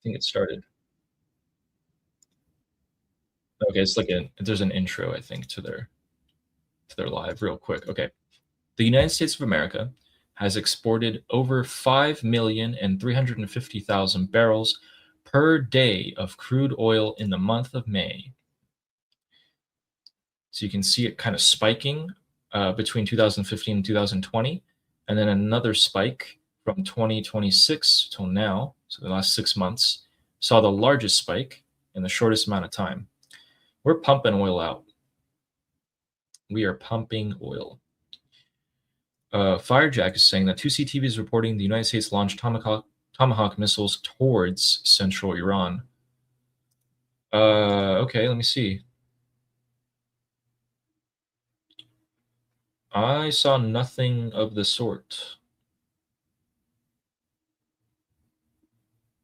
think it started. Okay, it's like there's an intro, I think, to their live real quick. Okay. The United States of America has exported over 5,350,000 barrels per day of crude oil in the month of May. So you can see it kind of spiking between 2015 and 2020, and then another spike from 2026 till now, so the last 6 months, saw the largest spike in the shortest amount of time. We're pumping oil out. We are pumping oil. Firejack is saying that 2CTV is reporting the United States launched Tomahawk missiles towards central Iran. Okay, let me see. I saw nothing of the sort.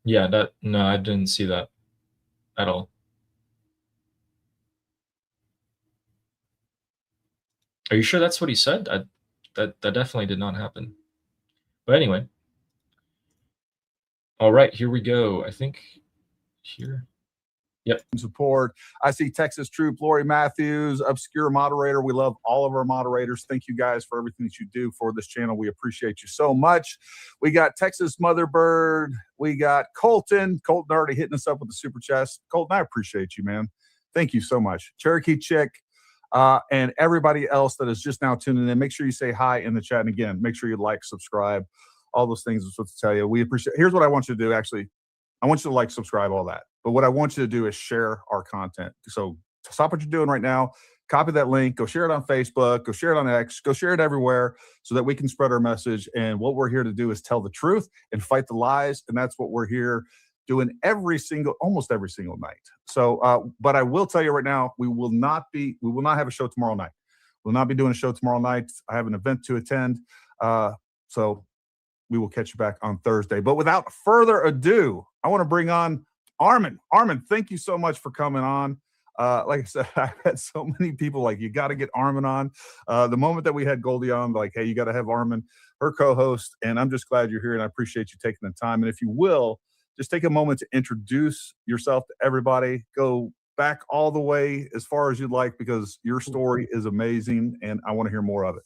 Yeah, no, I didn't see that at all. Are you sure that's what he said? That definitely did not happen. But anyway. All right, here we go. I think here. Yep. Support. I see Texas Troop, Lori Matthews, Obscure Moderator. We love all of our moderators. Thank you guys for everything that you do for this channel. We appreciate you so much. We got Texas Motherbird. We got Colton. Colton already hitting us up with the super chest. Colton, I appreciate you, man. Thank you so much. Cherokee Chick, and everybody else that is just now tuning in. Make sure you say hi in the chat. And again, make sure you like, subscribe, all those things. Is what to tell you. We appreciate. Here's what I want you to do. Actually, I want you to like, subscribe, all that. But what I want you to do is share our content. So stop what you're doing right now. Copy that link. Go share it on Facebook. Go share it on X. Go share it everywhere so that we can spread our message. And what we're here to do is tell the truth and fight the lies. And that's what we're here doing almost every single night. So, but I will tell you right now, we will not have a show tomorrow night. We'll not be doing a show tomorrow night. I have an event to attend. So we will catch you back on Thursday. But without further ado, I want to bring on Armin. Armin, thank you so much for coming on. Like I said, I've had so many people like, you got to get Armin on. The moment that we had Goldie on, like, hey, you got to have Armin, her co-host. And I'm just glad you're here, and I appreciate you taking the time. And if you will, just take a moment to introduce yourself to everybody. Go back all the way as far as you'd like, because your story is amazing, and I want to hear more of it.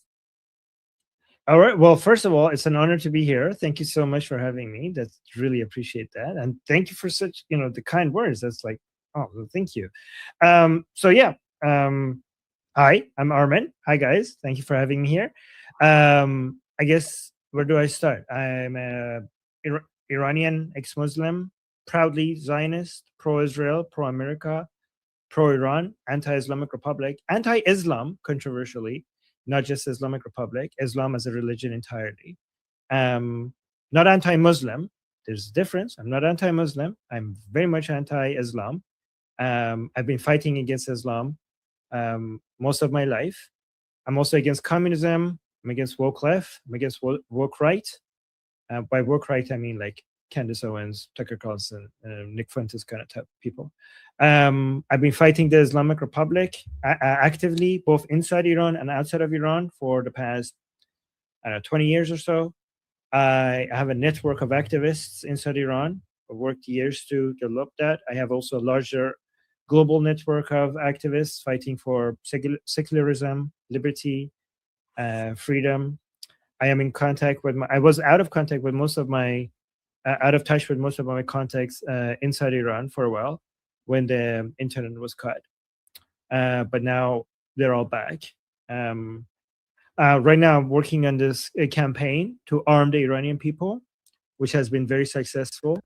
All right. Well, first of all, it's an honor to be here. Thank you so much for having me. That's really appreciate that. And thank you for such, the kind words. That's like, oh, well, thank you. So yeah. Hi, I'm Armin. Hi guys. Thank you for having me here. I guess, where do I start? I'm a Iranian ex-Muslim, proudly Zionist, pro-Israel, pro-America, pro-Iran, anti-Islamic Republic, anti-Islam, controversially. Not just Islamic Republic, Islam as a religion entirely. Not anti-Muslim. There's a difference. I'm not anti-Muslim. I'm very much anti-Islam. I've been fighting against Islam most of my life. I'm also against communism. I'm against woke left. I'm against woke right. By woke right, I mean like Candace Owens, Tucker Carlson, Nick Fuentes kind of type of people. I've been fighting the Islamic Republic actively, both inside Iran and outside of Iran, for the past 20 years or so. I have a network of activists inside Iran. I've worked years to develop that. I have also a larger global network of activists fighting for secularism, liberty, freedom. I am in contact with I was out of contact with most of my out of touch with most of my contacts inside Iran for a while when the internet was cut. But now they're all back. Right now I'm working on this campaign to arm the Iranian people, which has been very successful.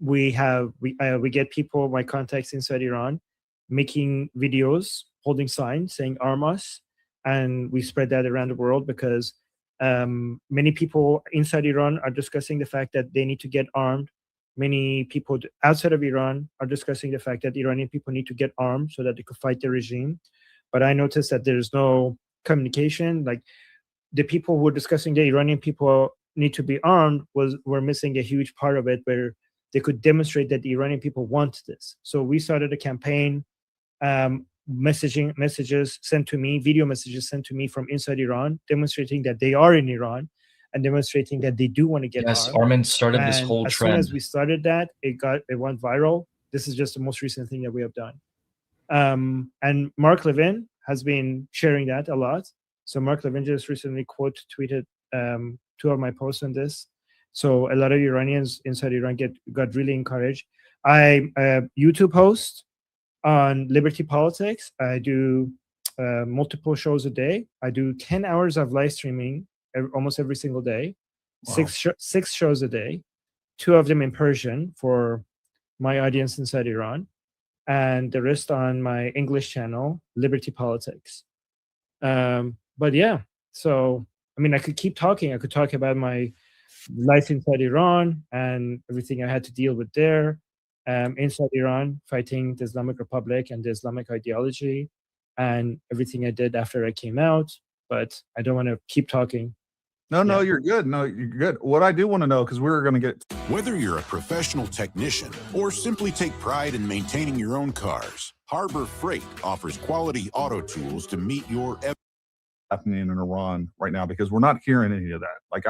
We get people, my contacts inside Iran, making videos, holding signs saying arm us. And we spread that around the world because many people inside Iran are discussing the fact that they need to get armed. Many people outside of Iran are discussing the fact that Iranian people need to get armed so that they could fight the regime. But I noticed that there's no communication. Like, the people who were discussing the Iranian people need to be armed were missing a huge part of it, where they could demonstrate that the Iranian people want this. So we started a campaign, messages sent to me, video messages sent to me from inside Iran, demonstrating that they are in Iran and demonstrating that they do want to get Yes, armed. Armin started this And whole as trend. soon as we started that, it went viral. This is just the most recent thing that we have done. And Mark Levin has been sharing that a lot. So Mark Levin just recently tweeted 2 of my posts on this. So a lot of Iranians inside Iran got really encouraged. I'm a YouTube host. on Liberty Politics. I do multiple shows a day. I do 10 hours of live streaming almost every single day. Wow. Six shows a day, 2 of them in Persian for my audience inside Iran, and the rest on my English channel, Liberty Politics. But yeah, so I mean, I could keep talking. I could talk about my life inside Iran and everything I had to deal with there, inside Iran, fighting the Islamic Republic and the Islamic ideology, and everything I did after I came out. But I don't want to keep talking. No, Yeah. you're good. No, you're good. What I do want to know, because we're going to get Whether you're a professional technician or simply take pride in maintaining your own cars, Harbor Freight offers quality auto tools to meet your happening in Iran right now, because we're not hearing any of that. Like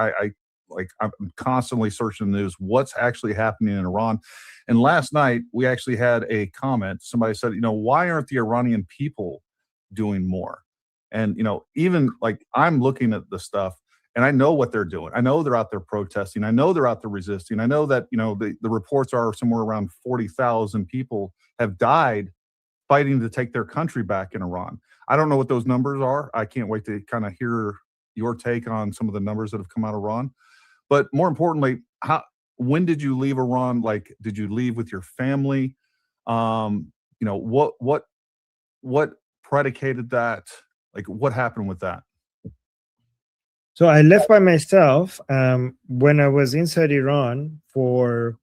I'm constantly searching the news, what's actually happening in Iran. And last night we actually had a comment. Somebody said, why aren't the Iranian people doing more? And even like I'm looking at the stuff and I know what they're doing. I know they're out there protesting. I know they're out there resisting. I know that the reports are somewhere around 40,000 people have died fighting to take their country back in Iran. I don't know what those numbers are. I can't wait to kind of hear your take on some of the numbers that have come out of Iran. But more importantly, when did you leave Iran? Like, did you leave with your family? What predicated that? Like, what happened with that? So I left by myself. When I was inside Iran for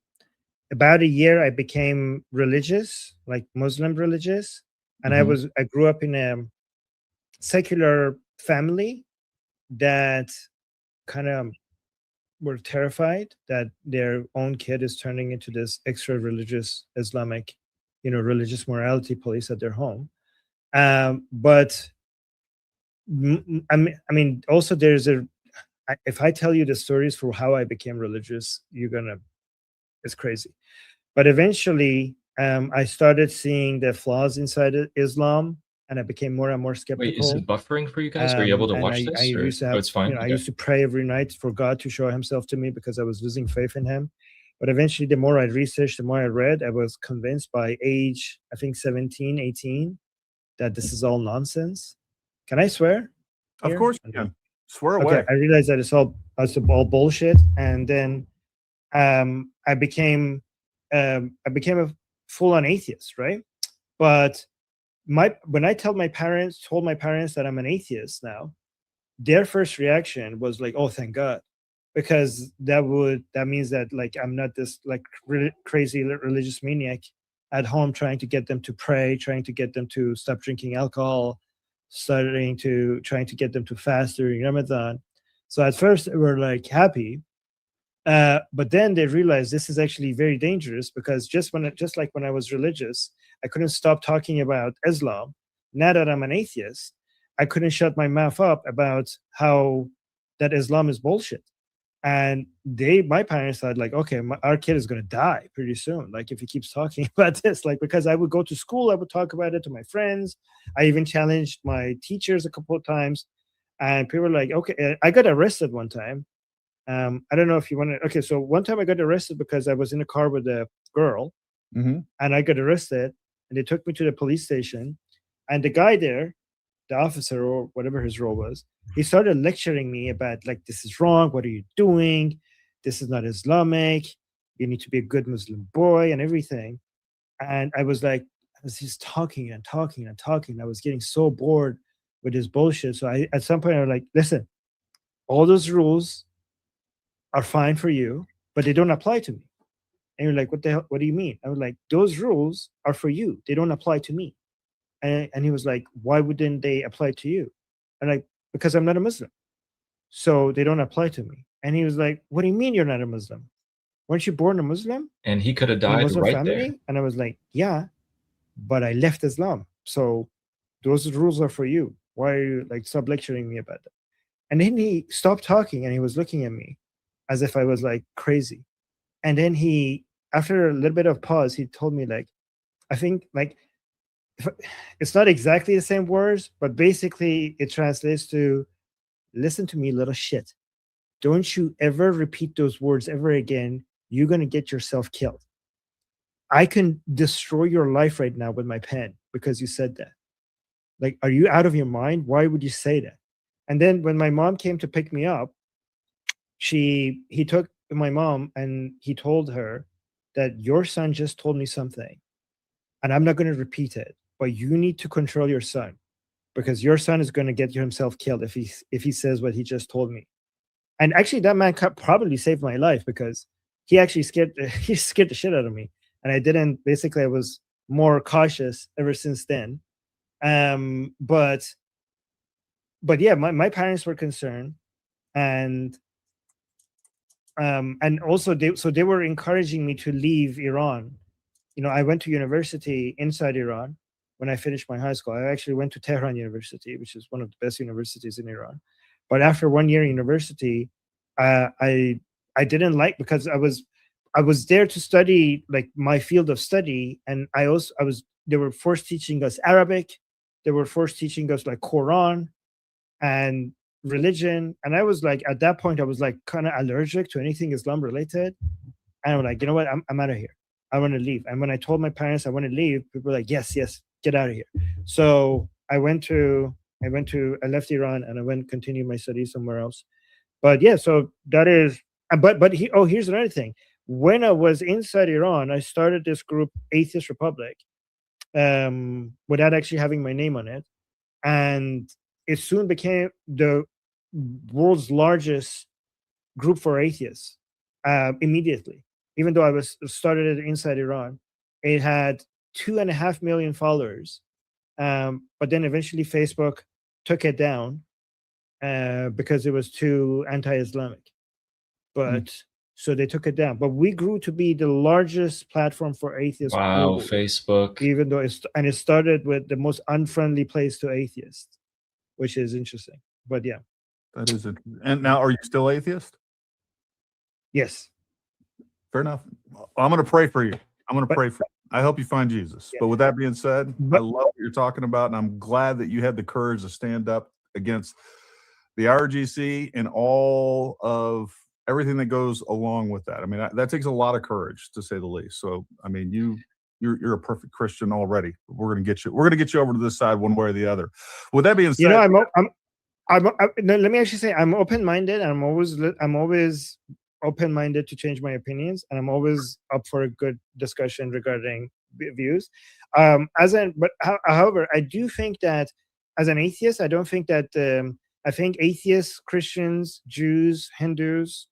about a year, I became religious, like Muslim religious. And I grew up in a secular family that kind of were terrified that their own kid is turning into this extra religious Islamic, religious morality police at their home. But I mean, also there's if I tell you the stories for how I became religious, it's crazy. But eventually, I started seeing the flaws inside Islam, and I became more and more skeptical. Wait, is it buffering for you guys? Are you able to And watch I this? used to have, it's fine. I used to pray every night for God to show himself to me because I was losing faith in him. But eventually, the more I researched, the more I read, I was convinced by age, I think 17, 18, that this is all nonsense. Can I swear? Of course you can. Swear Okay, away. I realized that it's all bullshit. And then I became a full-on atheist, right? But when I told my parents that I'm an atheist now, their first reaction was like, "Oh, thank God," because that means that like I'm not this like crazy religious maniac at home trying to get them to pray, trying to get them to stop drinking alcohol, trying to get them to fast during Ramadan. So at first they were like happy, but then they realized this is actually very dangerous because just like when I was religious, I couldn't stop talking about Islam. Now that I'm an atheist, I couldn't shut my mouth up about how that Islam is bullshit. And my parents thought like, okay, our kid is going to die pretty soon. Like if he keeps talking about this, like, because I would go to school, I would talk about it to my friends. I even challenged my teachers a couple of times, and people were like, okay, I got arrested one time. I don't know if you want to. Okay, so one time I got arrested because I was in a car with a girl, and I got arrested, and they took me to the police station, and the guy there, the officer or whatever his role was, he started lecturing me about like, this is wrong. What are you doing? This is not Islamic. You need to be a good Muslim boy and everything. And I was like, I was just talking and talking and talking. I was getting so bored with his bullshit. So at some point I was like, listen, all those rules are fine for you, but they don't apply to me. And you're like, what the hell? What do you mean? I was like, those rules are for you. They don't apply to me. And he was like, why wouldn't they apply to you? And like, because I'm not a Muslim. So they don't apply to me. And he was like, what do you mean you're not a Muslim? Weren't you born a Muslim? And he could have In a died Muslim right family? there. And I was like, yeah, but I left Islam. So those rules are for you. Why are you like, stop lecturing me about that? And then he stopped talking and he was looking at me as if I was like crazy. And then after a little bit of pause, he told me like, I think like, it's not exactly the same words, but basically it translates to, listen to me, little shit. Don't you ever repeat those words ever again. You're going to get yourself killed. I can destroy your life right now with my pen because you said that. Like, are you out of your mind? Why would you say that? And then when my mom came to pick me up, he took my mom and he told her that your son just told me something, and I'm not going to repeat it, but you need to control your son because your son is going to get himself killed if he says what he just told me. And actually, that man probably saved my life because he actually scared the shit out of me, and I didn't. Basically, I was more cautious ever since then. But yeah, my parents were concerned, and also they were encouraging me to leave Iran. You know, I went to university inside Iran when I finished my high school. I actually went to Tehran University, which is one of the best universities in Iran. But after 1 year university, I didn't like, because I was there to study like my field of study, and they were forced teaching us Arabic, they were forced teaching us like Quran and religion, and I was like, at that point I was like kind of allergic to anything Islam related, and I'm like, you know what, I'm out of here, I want to leave. And when I told my parents I want to leave, people were like, yes, get out of here. So I left Iran and I continue my studies somewhere else. But yeah, so that is, here's another thing. When I was inside Iran, I started this group, Atheist Republic, without actually having my name on it, and it soon became the world's largest group for atheists. Immediately, even though I was started it inside Iran, it had 2.5 million followers. But then eventually Facebook took it down because it was too anti-Islamic. But so they took it down. But we grew to be the largest platform for atheists. Wow, globally, Facebook. even though it started with the most unfriendly place to atheists, which is interesting. But yeah, That is interesting. And now, are you still atheist? yes. Fair enough. I'm going to pray for you. Pray for you. I hope you find Jesus. Yeah. But with that being said, I love what you're talking about, and I'm glad that you had the courage to stand up against the RGC and all of everything that goes along with that. I mean, that takes a lot of courage, to say the least. So, I mean, you're a perfect Christian already. We're going to get you over to this side one way or the other. With that being said, you know, no, let me actually say I'm open-minded, and I'm always open-minded to change my opinions, and I'm always up for a good discussion regarding views. However, I do think that as an atheist, I don't think that I think atheists, Christians, Jews, Hindus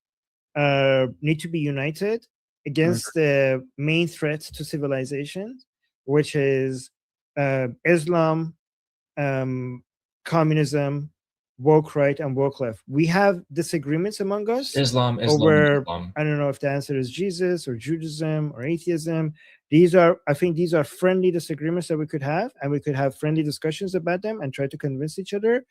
need to be united against the main threat to civilization, which is Islam, communism, woke right and woke left. We have disagreements among us Islam. over, I don't know if the answer is Jesus or Judaism or atheism. I think these are friendly disagreements that we could have, and we could have friendly discussions about them and try to convince each other.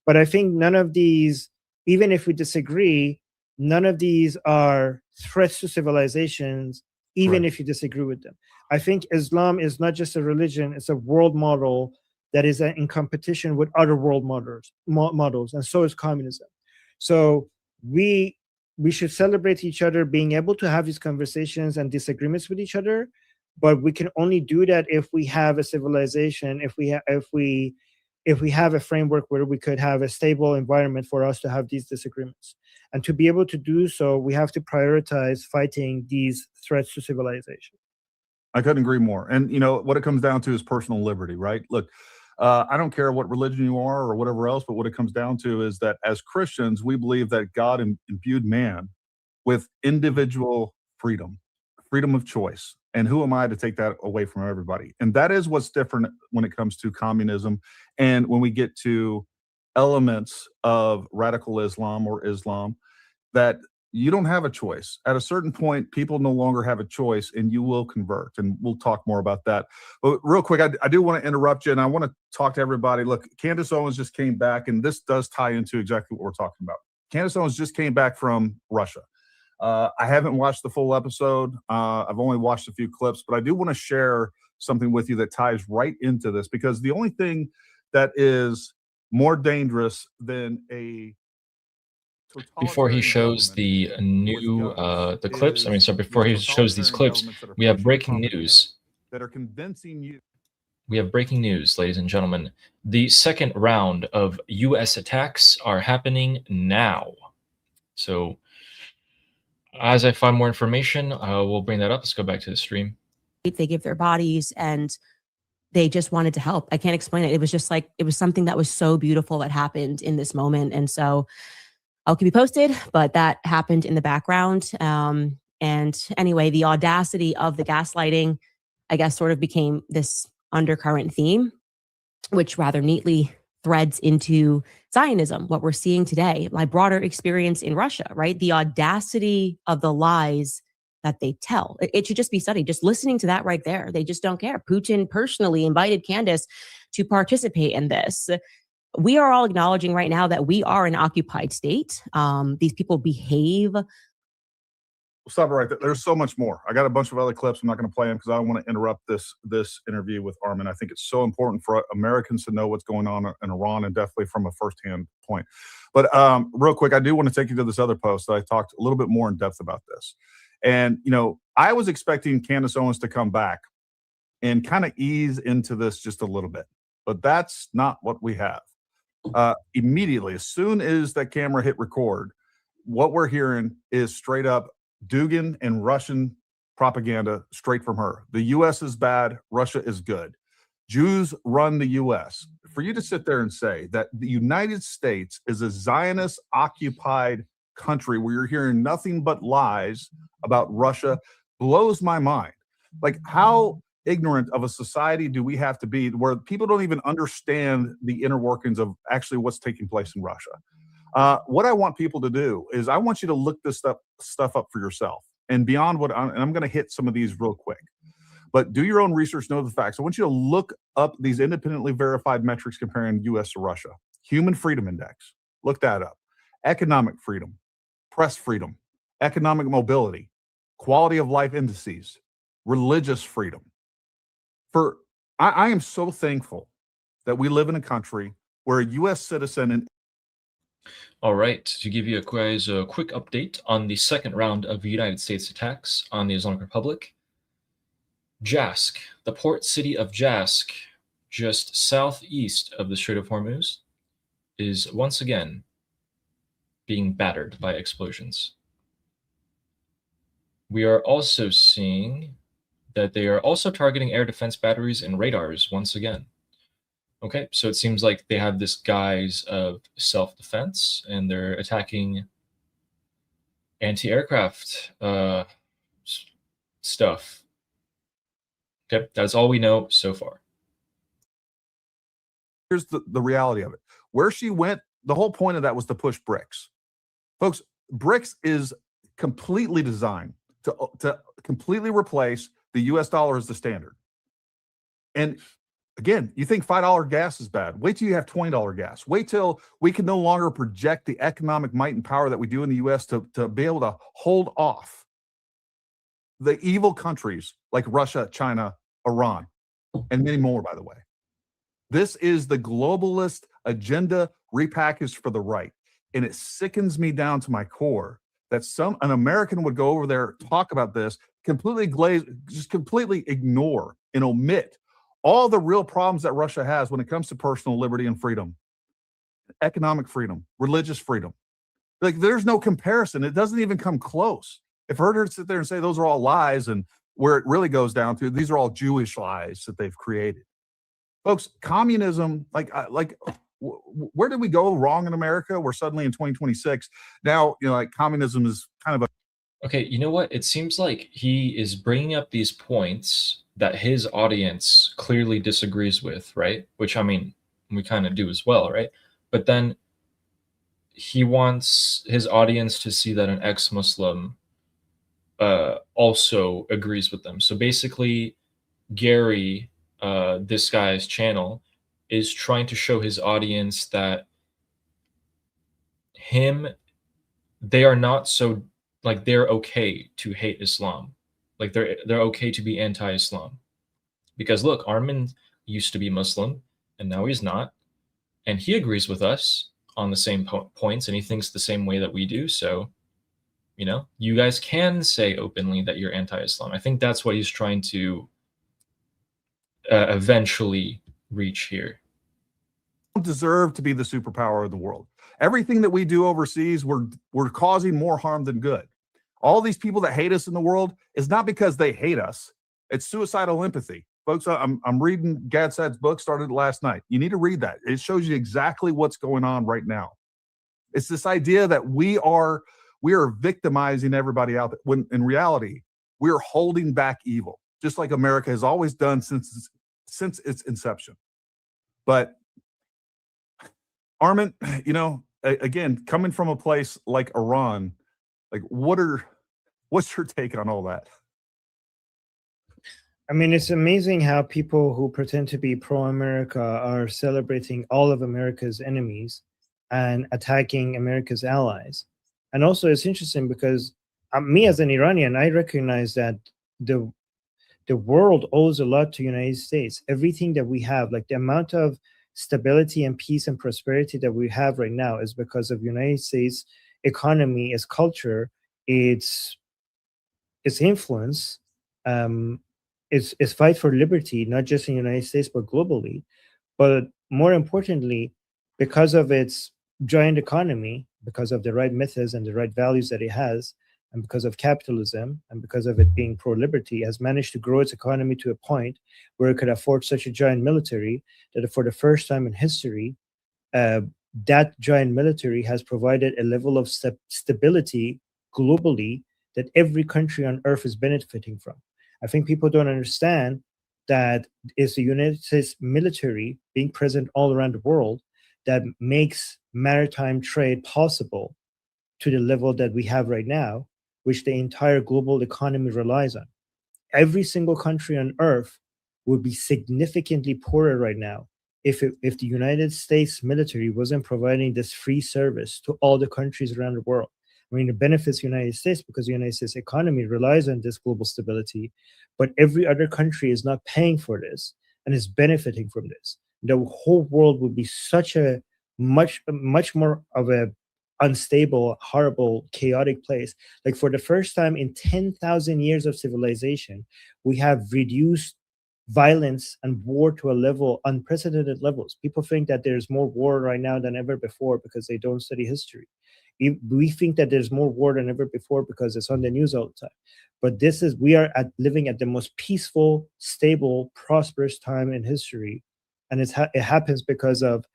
But I think none of these, even if we disagree, none of these are threats to civilizations, even if you disagree with them. I think Islam is not just a religion, it's a world model that is in competition with other world models, and so is communism. So we should celebrate each other being able to have these conversations and disagreements with each other, but we can only do that if we have a civilization, if we have a framework where we could have a stable environment for us to have these disagreements. And to be able to do so, we have to prioritize fighting these threats to civilization. I couldn't agree more. And, you know, what it comes down to is personal liberty, right? Look, I don't care what religion you are or whatever else, but what it comes down to is that as Christians, we believe that God imbued man with individual freedom of choice. And who am I to take that away from everybody? And that is what's different when it comes to communism. And when we get to elements of radical Islam or Islam, that you don't have a choice. At a certain point, people no longer have a choice, and you will convert. And we'll talk more about that. But real quick, I do want to interrupt you, and I want to talk to everybody. Look, Candace Owens just came back, and this does tie into exactly what we're talking about. Candace Owens just came back from Russia. I haven't watched the full episode. I've only watched a few clips, but I do want to share something with you that ties right into this, because the only thing that is more dangerous than a before he shows the new the clips, I mean, so before he shows these clips, we have breaking news. That are convincing you. We have breaking news, ladies and gentlemen. The second round of U.S. attacks are happening now. So as I find more information, we'll bring that up. Let's go back to the stream. They give their bodies and they just wanted to help. I can't explain it. It was just like, it was something that was so beautiful that happened in this moment. And so I'll keep you posted, but that happened in the background. And anyway, the audacity of the gaslighting, I guess, sort of became this undercurrent theme, which rather neatly threads into Zionism, what we're seeing today, my broader experience in Russia, right? The audacity of the lies that they tell. It should just be studied. Just listening to that right there. They just don't care. Putin personally invited Candace to participate in this. We are all acknowledging right now that we are an occupied state. These people behave. Stop it right there. There's so much more. I got a bunch of other clips. I'm not going to play them because I don't want to interrupt this interview with Armin. I think it's so important for Americans to know what's going on in Iran, and definitely from a firsthand point. But real quick, I do want to take you to this other post that I talked a little bit more in depth about this. And, you know, I was expecting Candace Owens to come back and kind of ease into this just a little bit, but that's not what we have. Immediately, as soon as that camera hit record, what we're hearing is straight up Dugin and Russian propaganda straight from her. The U.S. is bad. Russia is good. Jews run the U.S. For you to sit there and say that the United States is a Zionist occupied country where you're hearing nothing but lies about Russia blows my mind. Like, how ignorant of a society do we have to be where people don't even understand the inner workings of actually what's taking place in Russia? What I want people to do is I want you to look this stuff up for yourself, and beyond what I'm going to hit some of these real quick, but do your own research, know the facts. I want you to look up these independently verified metrics comparing U.S. to Russia. Human Freedom Index, look that up. Economic freedom, press freedom, economic mobility, quality of life indices, religious freedom. I am so thankful that we live in a country where a U.S. citizen and all right, to give you guys a quick update on the second round of United States attacks on the Islamic Republic. Jask, the port city of Jask, just southeast of the Strait of Hormuz, is once again being battered by explosions. We are also seeing that they are also targeting air defense batteries and radars once again. Okay, so it seems like they have this guise of self-defense, and they're attacking anti-aircraft stuff. Okay, that's all we know so far. Here's the reality of it. Where she went, the whole point of that was to push BRICS. Folks, BRICS is completely designed to completely replace the US dollar as the standard. And again, you think $5 gas is bad. Wait till you have $20 gas. Wait till we can no longer project the economic might and power that we do in the US to be able to hold off the evil countries like Russia, China, Iran, and many more, by the way. This is the globalist agenda repackaged for the right. And it sickens me down to my core that an American would go over there, talk about this, just completely ignore and omit all the real problems that Russia has when it comes to personal liberty and freedom, economic freedom, religious freedom. Like, there's no comparison. It doesn't even come close. If I heard her sit there and say those are all lies, and where it really goes down to, these are all Jewish lies that they've created. Folks, communism, where did we go wrong in America? We're suddenly in 2026. Now, like, communism is kind of a... Okay, you know what? It seems like he is bringing up these points that his audience clearly disagrees with, right? Which, I mean, we kind of do as well, right? But then he wants his audience to see that an ex-Muslim also agrees with them. So basically, Gary, this guy's channel, is trying to show his audience that they are not so, like, they're okay to hate Islam. Like, they're okay to be anti-Islam. Because look, Armin used to be Muslim, and now he's not. And he agrees with us on the same points, and he thinks the same way that we do. So, you know, you guys can say openly that you're anti-Islam. I think that's what he's trying to eventually reach here. We don't deserve to be the superpower of the world. Everything that we do overseas, we're causing more harm than good. All these people that hate us in the world is not because they hate us. It's suicidal empathy. Folks, I'm reading Gad Saad's book, started last night. You need to read that. It shows you exactly what's going on right now. It's this idea that we are victimizing everybody out there, when in reality, we are holding back evil, just like America has always done since its inception. But Armin, you know, again, coming from a place like Iran, like what's your take on all that? I mean, it's amazing how people who pretend to be pro-America are celebrating all of America's enemies and attacking America's allies. And also, it's interesting because me as an Iranian, I recognize that the world owes a lot to the United States. Everything that we have, like the amount of stability and peace and prosperity that we have right now, is because of the United States economy, its culture, its influence, its fight for liberty, not just in the United States, but globally. But more importantly, because of its giant economy, because of the right methods and the right values that it has, and because of capitalism, and because of it being pro-liberty, has managed to grow its economy to a point where it could afford such a giant military that for the first time in history, that giant military has provided a level of stability globally that every country on earth is benefiting from. I think people don't understand that it's the United States military being present all around the world that makes maritime trade possible to the level that we have right now, which the entire global economy relies on. Every single country on earth would be significantly poorer right now if the United States military wasn't providing this free service to all the countries around the world. I mean, it benefits the United States because the United States economy relies on this global stability, but every other country is not paying for this and is benefiting from this. The whole world would be such a much more of a unstable, horrible, chaotic place. Like for the first time in 10,000 years of civilization, we have reduced violence and war to a level, unprecedented levels. People think that there's more war right now than ever before because they don't study history. We think that there's more war than ever before because it's on the news all the time. But we are living at the most peaceful, stable, prosperous time in history. And it happens because of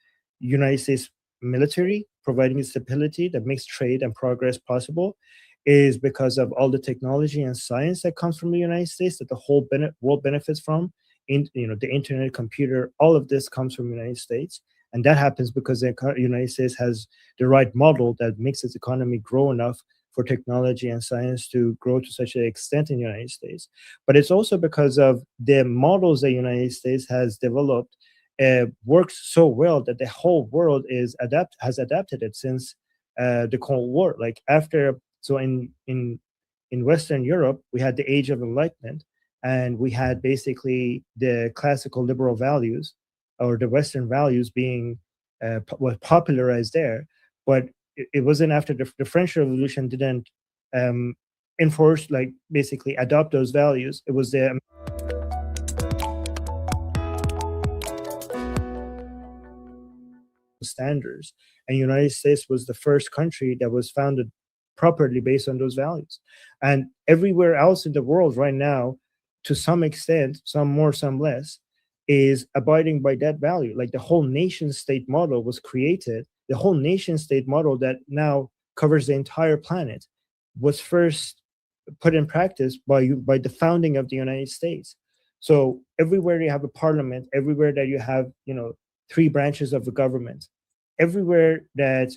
United States military providing stability that makes trade and progress possible, is because of all the technology and science that comes from the United States that the whole world benefits from. The internet, computer, all of this comes from the United States. And that happens because the United States has the right model that makes its economy grow enough for technology and science to grow to such an extent in the United States. But it's also because of the models the United States has developed works so well that the whole world has adapted it since the Cold War. Like in Western Europe, we had the Age of Enlightenment, and we had basically the classical liberal values, or the Western values being was popularized there. But it wasn't after the French Revolution didn't enforce, like basically adopt those values. It was the standards, and United States was the first country that was founded properly based on those values. And everywhere else in the world right now, to some extent, some more, some less, is abiding by that value. Like the whole nation state model was created, the whole nation state model that now covers the entire planet was first put in practice by the founding of the United States. So everywhere you have a parliament, everywhere that you have, three branches of the government, everywhere that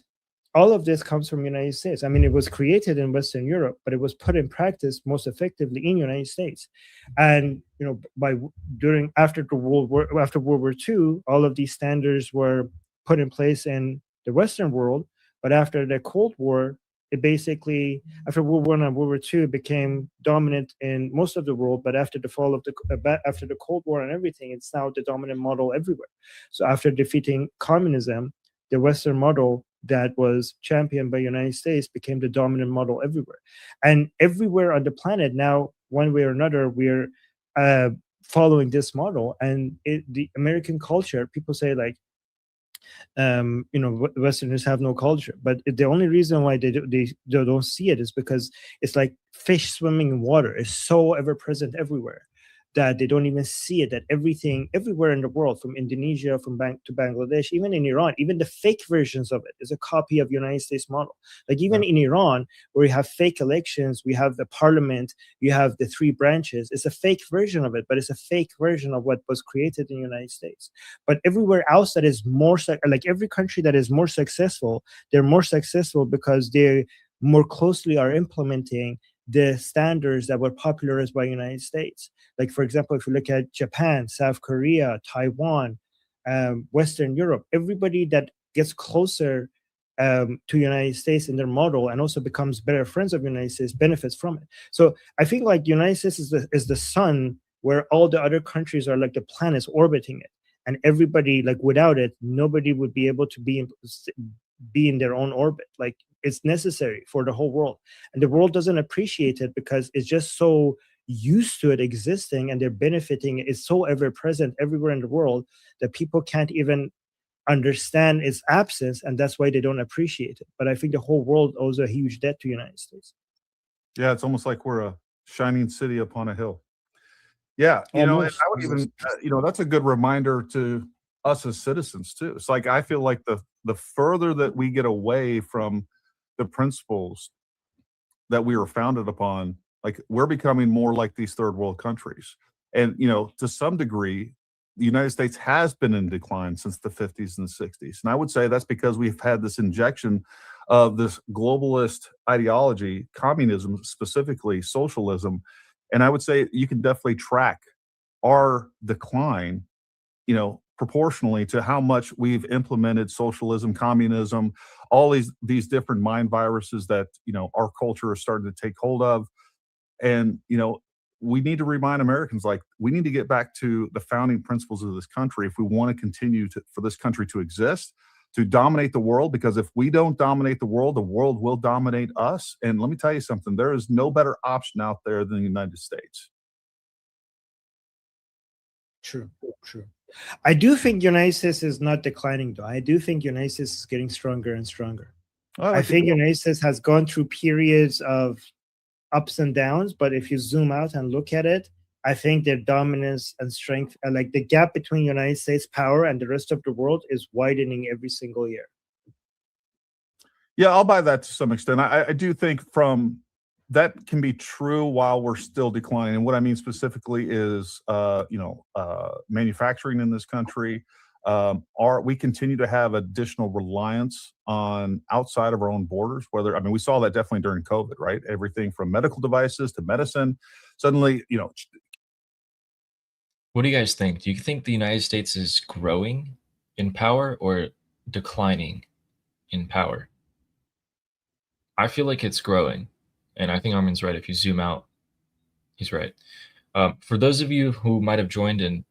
all of this comes from the United States. I mean, it was created in Western Europe, but it was put in practice most effectively in the United States. And after World War II, all of these standards were put in place in the Western world. But after the Cold War, it basically, after World War I and World War II, it became dominant in most of the world. But after the fall of after the Cold War and everything, it's now the dominant model everywhere. So after defeating communism, the Western model that was championed by the United States became the dominant model everywhere. And everywhere on the planet now, one way or another, we're following this model. And the American culture, people say like, Westerners have no culture, but the only reason why they don't see it is because it's like fish swimming in water. It's so ever present everywhere that they don't even see it, that everything everywhere in the world, from Indonesia, from to Bangladesh, even in Iran, even the fake versions of it is a copy of United States model. Like even in Iran, where you have fake elections, we have the parliament, you have the 3 branches. It's a fake version of it, but it's a fake version of what was created in the United States. But everywhere else that is more, like every country that is more successful, they're more successful because they more closely are implementing the standards that were popularized by the United States. Like, for example, if you look at Japan, South Korea, Taiwan, Western Europe, everybody that gets closer to the United States in their model and also becomes better friends of the United States benefits from it. So I think like the United States is the sun where all the other countries are like the planets orbiting it. And everybody, like without it, nobody would be able to be in their own orbit. Like it's necessary for the whole world. And the world doesn't appreciate it because it's just so used to it existing, and they're benefiting. It's so ever present everywhere in the world that people can't even understand its absence, and that's why they don't appreciate it. But I think the whole world owes a huge debt to the United States. Yeah, it's almost like we're a shining city upon a hill. Yeah, and I would even, that's a good reminder to us as citizens too. It's like I feel like the further that we get away from the principles that we were founded upon, like we're becoming more like these third world countries. And to some degree, the United States has been in decline since the 50s and 60s. And I would say that's because we've had this injection of this globalist ideology, communism, specifically socialism. And I would say you can definitely track our decline, proportionally to how much we've implemented socialism, communism, all these different mind viruses that, our culture is starting to take hold of. And, we need to remind Americans, like, we need to get back to the founding principles of this country if we want to continue for this country to exist, to dominate the world. Because if we don't dominate the world will dominate us. And let me tell you something, there is no better option out there than the United States. True. I do think the United States is not declining, though. I do think the United States is getting stronger and stronger. I think the United States has gone through periods of ups and downs, but if you zoom out and look at it, I think their dominance and strength, like the gap between United States power and the rest of the world, is widening every single year. Yeah, I'll buy that to some extent. I do think that can be true while we're still declining. And what I mean specifically is, manufacturing in this country. We continue to have additional reliance on outside of our own borders. We saw that definitely during COVID, right? Everything from medical devices to medicine. Suddenly, What do you guys think? Do you think the United States is growing in power or declining in power? I feel like it's growing, and I think Armin's right. If you zoom out, he's right. For those of you who might have joined in,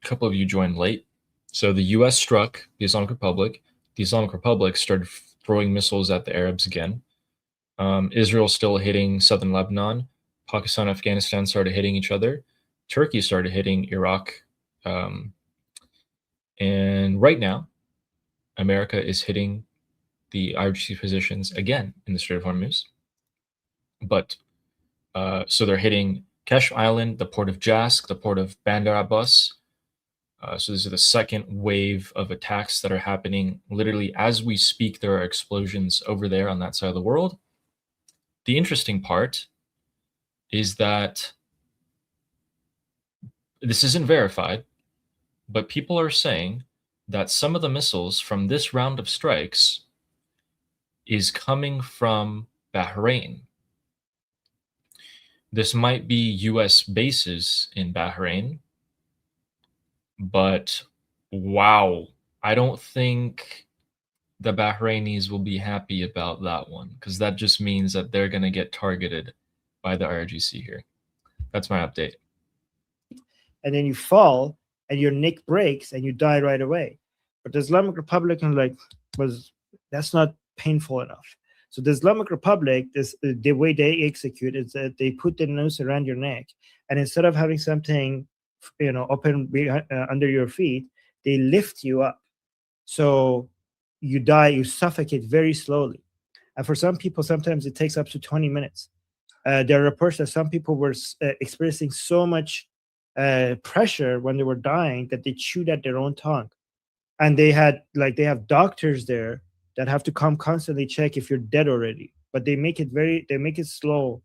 a couple of you joined late. So the U.S. struck the Islamic Republic. The Islamic Republic started throwing missiles at the Arabs again. Israel still hitting southern Lebanon. Pakistan and Afghanistan started hitting each other. Turkey started hitting Iraq. And right now, America is hitting the IRGC positions again in the Strait of Hormuz. But so they're hitting Kesh Island, the port of Jask, the port of Bandar Abbas. So this is the second wave of attacks that are happening. Literally, as we speak, there are explosions over there on that side of the world. The interesting part is that this isn't verified, but people are saying that some of the missiles from this round of strikes is coming from Bahrain. This might be US bases in Bahrain, but wow, I don't think the Bahrainis will be happy about that one, because that just means that they're going to get targeted by the IRGC here. That's my update. And then you fall and your neck breaks and you die right away. But the Islamic Republic was That's not painful enough. So the Islamic Republic, the way they execute is that they put the noose around your neck, and instead of having something, open under your feet, they lift you up. So you die, you suffocate very slowly. And for some people, sometimes it takes up to 20 minutes. There are reports that some people were experiencing so much pressure when they were dying that they chewed at their own tongue. And they have doctors there that have to come constantly check if you're dead already. But they make it slow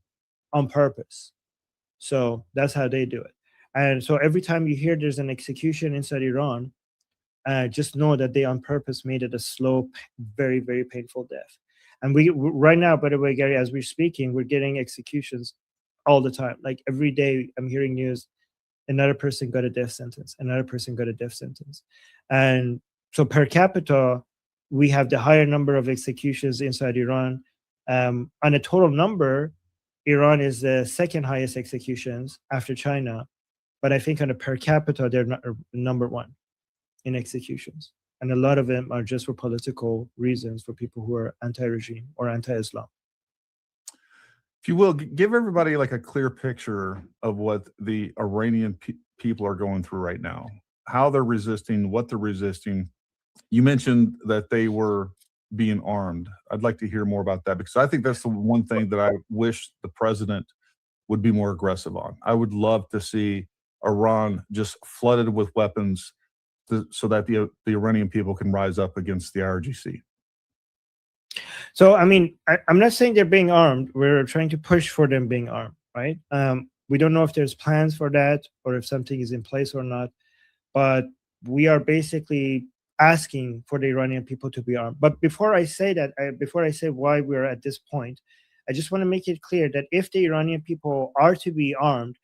on purpose. So that's how they do it. And so every time you hear there's an execution inside Iran, just know that they on purpose made it a slow, very, very painful death. And we right now, by the way, Gary, as we're speaking, we're getting executions all the time. Like every day I'm hearing news, another person got a death sentence, another person got a death sentence. And so per capita, we have the higher number of executions inside Iran. On a total number, Iran is the second highest executions after China. But I think on a per capita, they're not number one in executions. And a lot of them are just for political reasons, for people who are anti-regime or anti-Islam. If you will, give everybody like a clear picture of what the Iranian people are going through right now, how they're resisting, what they're resisting. You mentioned that they were being armed. I'd like to hear more about that, because I think that's the one thing that I wish the president would be more aggressive on. I would love to see Iran just flooded with weapons so that the Iranian people can rise up against the IRGC. So, I mean, I'm not saying they're being armed. We're trying to push for them being armed, right? We don't know if there's plans for that or if something is in place or not. But we are basically asking for the Iranian people to be armed. But before I say that, before I say why we're at this point, I just want to make it clear that if the Iranian people are to be armed,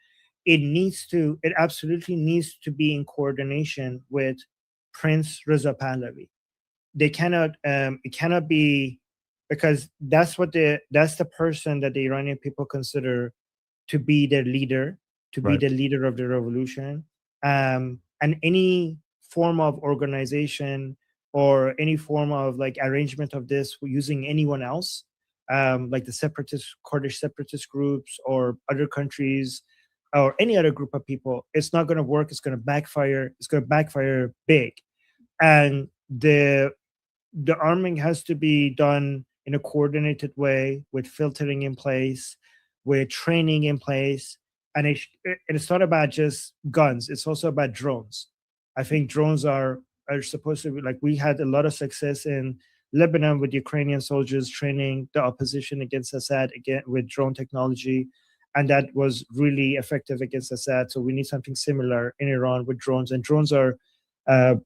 it absolutely needs to be in coordination with Prince Reza Pahlavi. They cannot, it cannot be, because that's the person that the Iranian people consider to be their leader, to be the leader of the revolution. And any form of organization or any form of like arrangement of this using anyone else, like the Kurdish separatist groups or other countries, or any other group of people, it's not going to work. It's going to backfire. It's going to backfire big. And the arming has to be done in a coordinated way, with filtering in place, with training in place. And it's not about just guns. It's also about drones. I think drones are supposed to be, like, we had a lot of success in Lebanon with Ukrainian soldiers training the opposition against Assad again with drone technology. And that was really effective against Assad. So we need something similar in Iran with drones. And drones are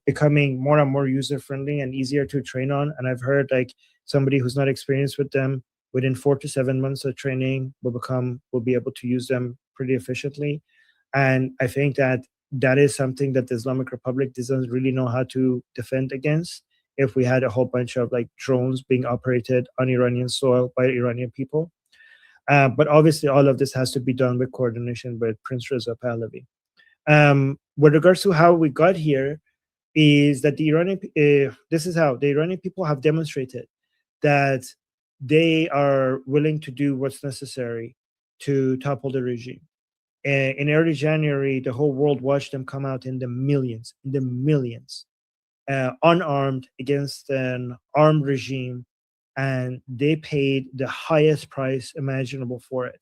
becoming more and more user-friendly and easier to train on. And I've heard like somebody who's not experienced with them, within 4 to 7 months of training, will be able to use them pretty efficiently. And I think that is something that the Islamic Republic doesn't really know how to defend against. If we had a whole bunch of like drones being operated on Iranian soil by Iranian people. But obviously, all of this has to be done with coordination with Prince Reza Pahlavi. With regards to how we got here, is that this is how the Iranian people have demonstrated that they are willing to do what's necessary to topple the regime. In early January, the whole world watched them come out in the millions, unarmed against an armed regime. And they paid the highest price imaginable for it.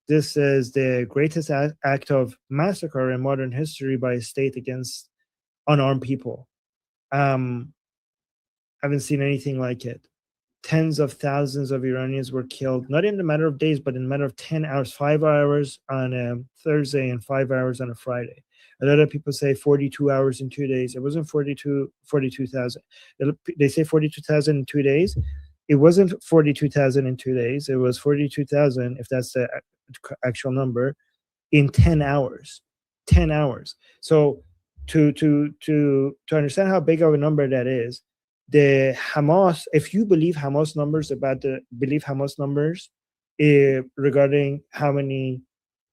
This is the greatest act of massacre in modern history by a state against unarmed people. Haven't seen anything like it. Tens of thousands of Iranians were killed, not in a matter of days, but in a matter of 10 hours, 5 hours on a Thursday and 5 hours on a Friday. A lot of people say 42 hours in 2 days. It wasn't 42,000. They say 42,000 in 2 days. It wasn't 42,000 in 2 days. It was 42,000, if that's the actual number, in 10 hours. 10 hours. So to understand how big of a number that is, the Hamas, if you believe Hamas numbers regarding how many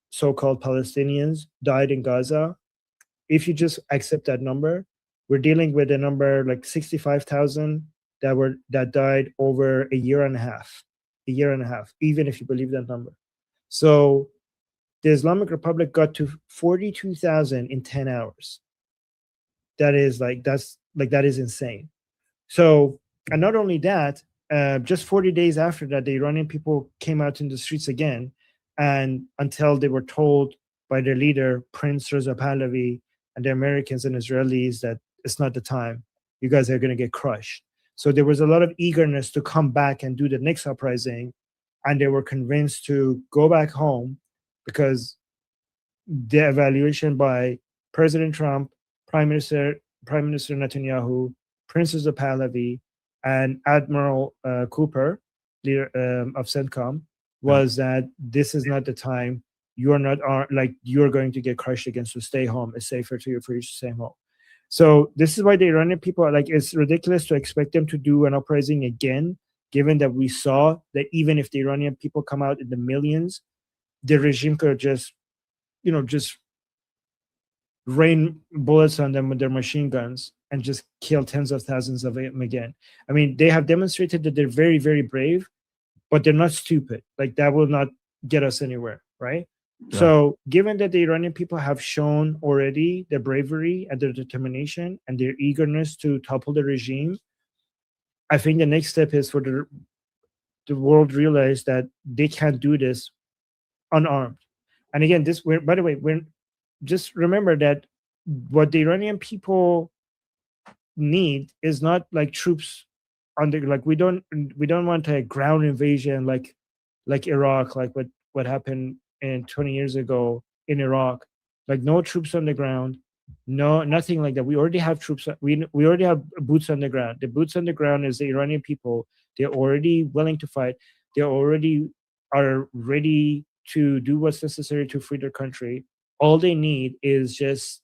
so-called Palestinians died in Gaza, if you just accept that number, we're dealing with a number like 65,000 that died over a year and a half, even if you believe that number. So the Islamic Republic got to 42,000 in 10 hours. That is insane. So, and not only that, just 40 days after that, the Iranian people came out in the streets again, and until they were told by their leader, Prince Reza Pahlavi, and the Americans and Israelis that it's not the time. You guys are going to get crushed. So there was a lot of eagerness to come back and do the next uprising, and they were convinced to go back home because the evaluation by President Trump, Prime Minister Netanyahu, Princess Pahlavi, and Admiral Cooper, leader of CENTCOM, was that this is not the time. You're not you're going to get crushed again. So stay home. It's safer for you to stay home. So this is why the Iranian people are like, it's ridiculous to expect them to do an uprising again, given that we saw that even if the Iranian people come out in the millions, the regime could just rain bullets on them with their machine guns and just kill tens of thousands of them again. I mean, they have demonstrated that they're very, very brave, but they're not stupid. Like, that will not get us anywhere, right? Yeah. So given that the Iranian people have shown already their bravery and their determination and their eagerness to topple the regime, I think the next step is for the world realize that they can't do this unarmed. And again, by the way, just remember that what the Iranian people need is not like troops on the, like, we don't want a ground invasion like Iraq, like what happened in 20 years ago in Iraq. Like, no troops on the ground, nothing like that. We already have troops. We already have boots on the ground. The boots on the ground is the Iranian people. They're already willing to fight. They already are ready to do what's necessary to free their country. All they need is just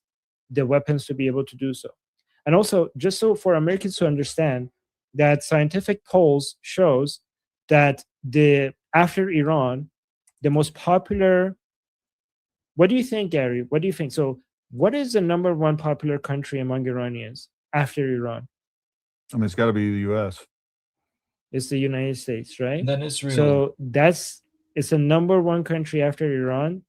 the weapons to be able to do so. And also, just so for Americans to understand, that scientific polls shows that after Iran, the most popular, what do you think, Gary? What do you think? So what is the number one popular country among Iranians after Iran? I mean, it's got to be the U.S. It's the United States, right? And then Israel. So it's the number one country after Iran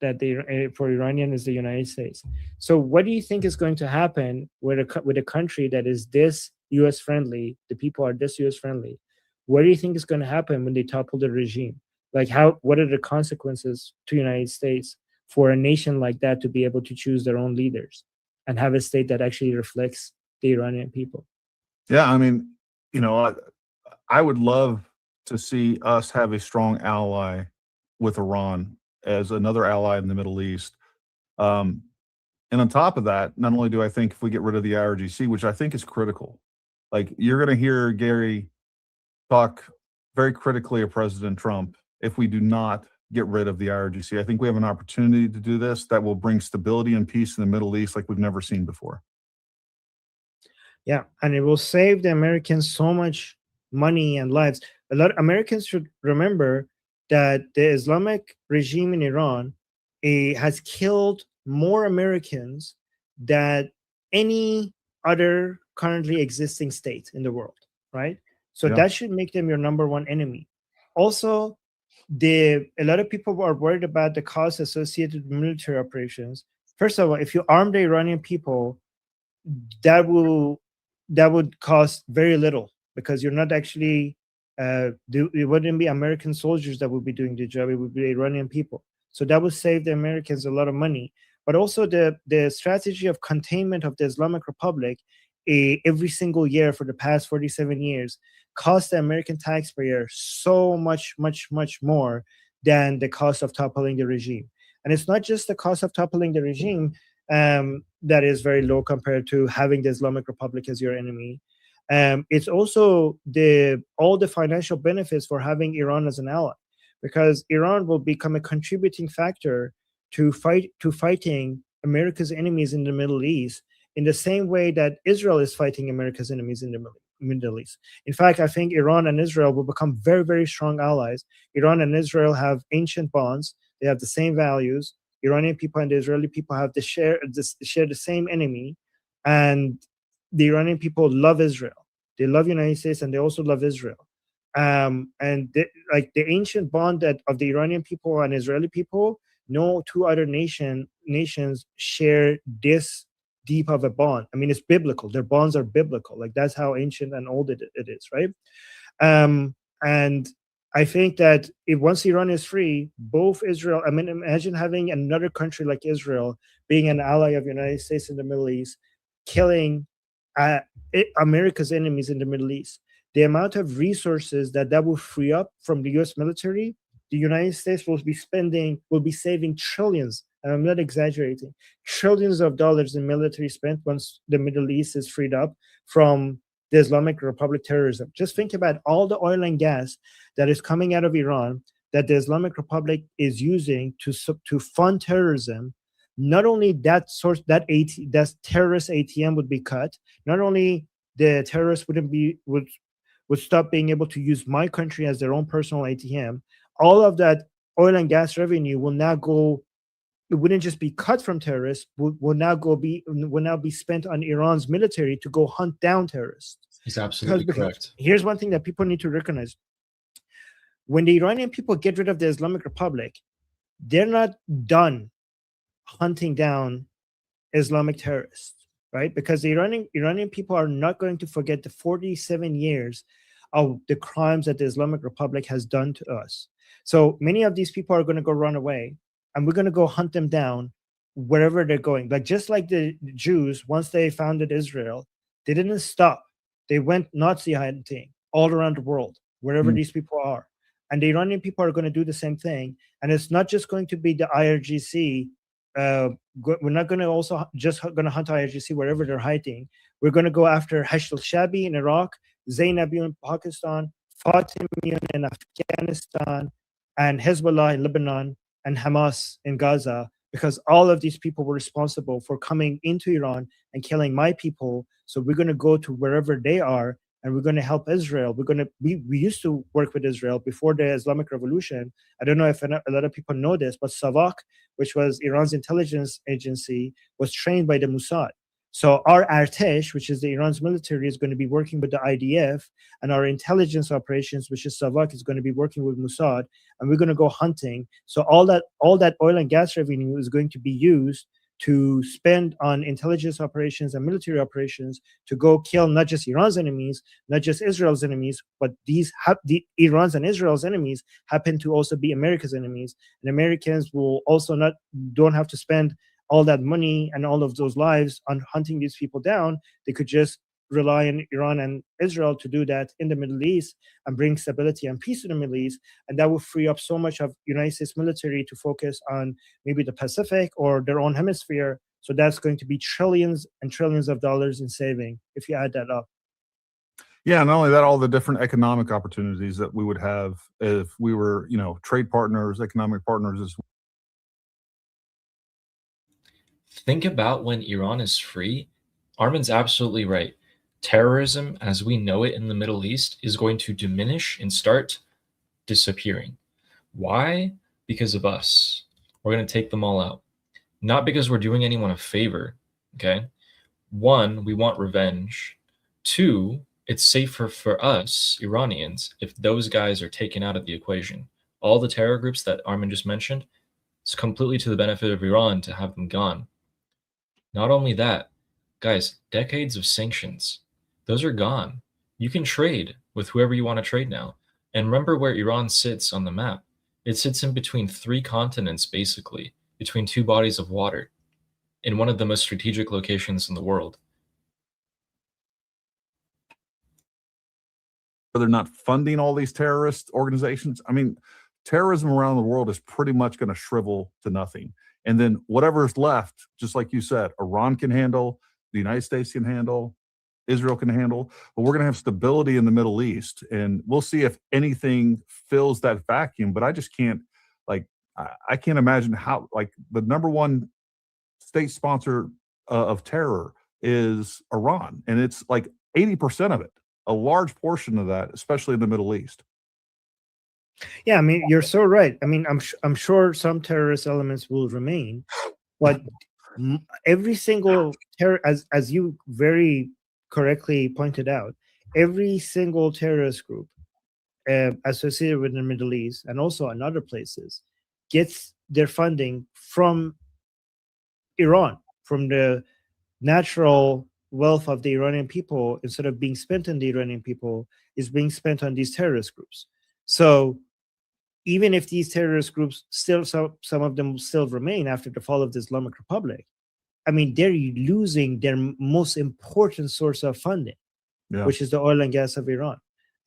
for Iranian is the United States. So what do you think is going to happen with a country that is this U.S. friendly? The people are this U.S. friendly. What do you think is going to happen when they topple the regime? Like, what are the consequences to the United States for a nation like that to be able to choose their own leaders and have a state that actually reflects the Iranian people? Yeah, I mean, I would love to see us have a strong ally with Iran as another ally in the Middle East. And on top of that, not only do I think if we get rid of the IRGC, which I think is critical, like, you're going to hear Gary talk very critically of President Trump if we do not get rid of the IRGC. I think we have an opportunity to do this that will bring stability and peace in the Middle East like we've never seen before. Yeah, and it will save the Americans so much money and lives. A lot of Americans should remember that the Islamic regime in Iran has killed more Americans than any other currently existing state in the world, right? So that should make them your number one enemy. Also, a lot of people are worried about the costs associated with military operations. First of all, if you arm the Iranian people, that would cost very little, because you're not actually it wouldn't be American soldiers that would be doing the job. It would be Iranian people. So that would save the Americans a lot of money. But also the strategy of containment of the Islamic Republic every single year for the past 47 years cost the American taxpayer so much, much, much more than the cost of toppling the regime. And it's not just the cost of toppling the regime that is very low compared to having the Islamic Republic as your enemy. It's also all the financial benefits for having Iran as an ally, because Iran will become a contributing factor to fighting America's enemies in the Middle East in the same way that Israel is fighting America's enemies in the Middle East. In fact, I think Iran and Israel will become very, very strong allies. Iran and Israel have ancient bonds. They have the same values. Iranian people and the Israeli people share the same enemy, and the Iranian people love Israel. They love United States and they also love Israel. And like the ancient bond that of the Iranian people and Israeli people, no two other nations share this deep of a bond. I mean, it's biblical. Their bonds are biblical. Like that's how ancient and old it is, right? And I think that if once Iran is free, both Israel, I mean, imagine having another country like Israel being an ally of the United States in the Middle East, killing America's enemies in the Middle East. The amount of resources that will free up from the US military, the United States will be saving trillions, and I'm not exaggerating, trillions of dollars in military spent once the Middle East is freed up from the Islamic Republic terrorism. Just think about all the oil and gas that is coming out of Iran that the Islamic Republic is using to fund terrorism. Not only that terrorist ATM would be cut, not only the terrorists would stop being able to use my country as their own personal ATM, all of that oil and gas revenue will now go. It wouldn't just be cut from terrorists, will now be spent on Iran's military to go hunt down terrorists. He's absolutely correct. Here's one thing that people need to recognize. When the Iranian people get rid of the Islamic Republic, they're not done hunting down Islamic terrorists, right? Because the Iranian people are not going to forget the 47 years of the crimes that the Islamic Republic has done to us. So many of these people are going to go run away, and we're going to go hunt them down wherever they're going. Like just like the Jews, once they founded Israel, they didn't stop. They went Nazi hunting all around the world, wherever these people are. And the Iranian people are going to do the same thing. And it's not just going to be the IRGC. We're not going to also just going to hunt IRGC wherever they're hiding. We're going to go after Hashd al-Shabi in Iraq, Zainabi in Pakistan, Fatimiyun in Afghanistan, and Hezbollah in Lebanon, and Hamas in Gaza, because all of these people were responsible for coming into Iran and killing my people. So we're going to go to wherever they are, and we're going to help Israel. We used to work with Israel before the Islamic Revolution. I don't know if a lot of people know this, but Savak, which was Iran's intelligence agency, was trained by the Mossad. So our Artesh, which is the Iran's military, is going to be working with the IDF, and our intelligence operations, which is Savak, is going to be working with Mossad, and we're going to go hunting. So all that oil and gas revenue is going to be used to spend on intelligence operations and military operations to go kill not just Iran's enemies, not just Israel's enemies, but the Iran's and Israel's enemies happen to also be America's enemies. And Americans will also don't have to spend all that money and all of those lives on hunting these people down. They could just rely on Iran and Israel to do that in the Middle East and bring stability and peace to the Middle East. And that will free up so much of United States military to focus on maybe the Pacific or their own hemisphere. So that's going to be trillions and trillions of dollars in saving if you add that up. Yeah, not only that, all the different economic opportunities that we would have if we were, trade partners, economic partners as well. Think about when Iran is free. Armin's absolutely right. Terrorism, as we know it in the Middle East, is going to diminish and start disappearing. Why? Because of us. We're going to take them all out. Not because we're doing anyone a favor, okay? One, we want revenge. Two, it's safer for us, Iranians, if those guys are taken out of the equation. All the terror groups that Armin just mentioned, it's completely to the benefit of Iran to have them gone. Not only that, guys, decades of sanctions, those are gone. You can trade with whoever you want to trade now. And remember where Iran sits on the map. It sits in between 3 continents, basically, between 2 bodies of water, in one of the most strategic locations in the world. They're not funding all these terrorist organizations. I mean, terrorism around the world is pretty much going to shrivel to nothing. And then whatever's left, just like you said, Iran can handle, the United States can handle, Israel can handle, but we're going to have stability in the Middle East. And we'll see if anything fills that vacuum. But I just can't, I can't imagine how, the number one state sponsor of terror is Iran. And it's 80% of it, a large portion of that, especially in the Middle East. Yeah, I mean, you're so right. I mean, I'm sure some terrorist elements will remain, but every single terror, as you very correctly pointed out, every single terrorist group associated with the Middle East and also in other places gets their funding from Iran, from the natural wealth of the Iranian people, instead of being spent on the Iranian people, is being spent on these terrorist groups. So even if these terrorist groups still, some of them still remain after the fall of the Islamic Republic, I mean, they're losing their most important source of funding, which is the oil and gas of Iran.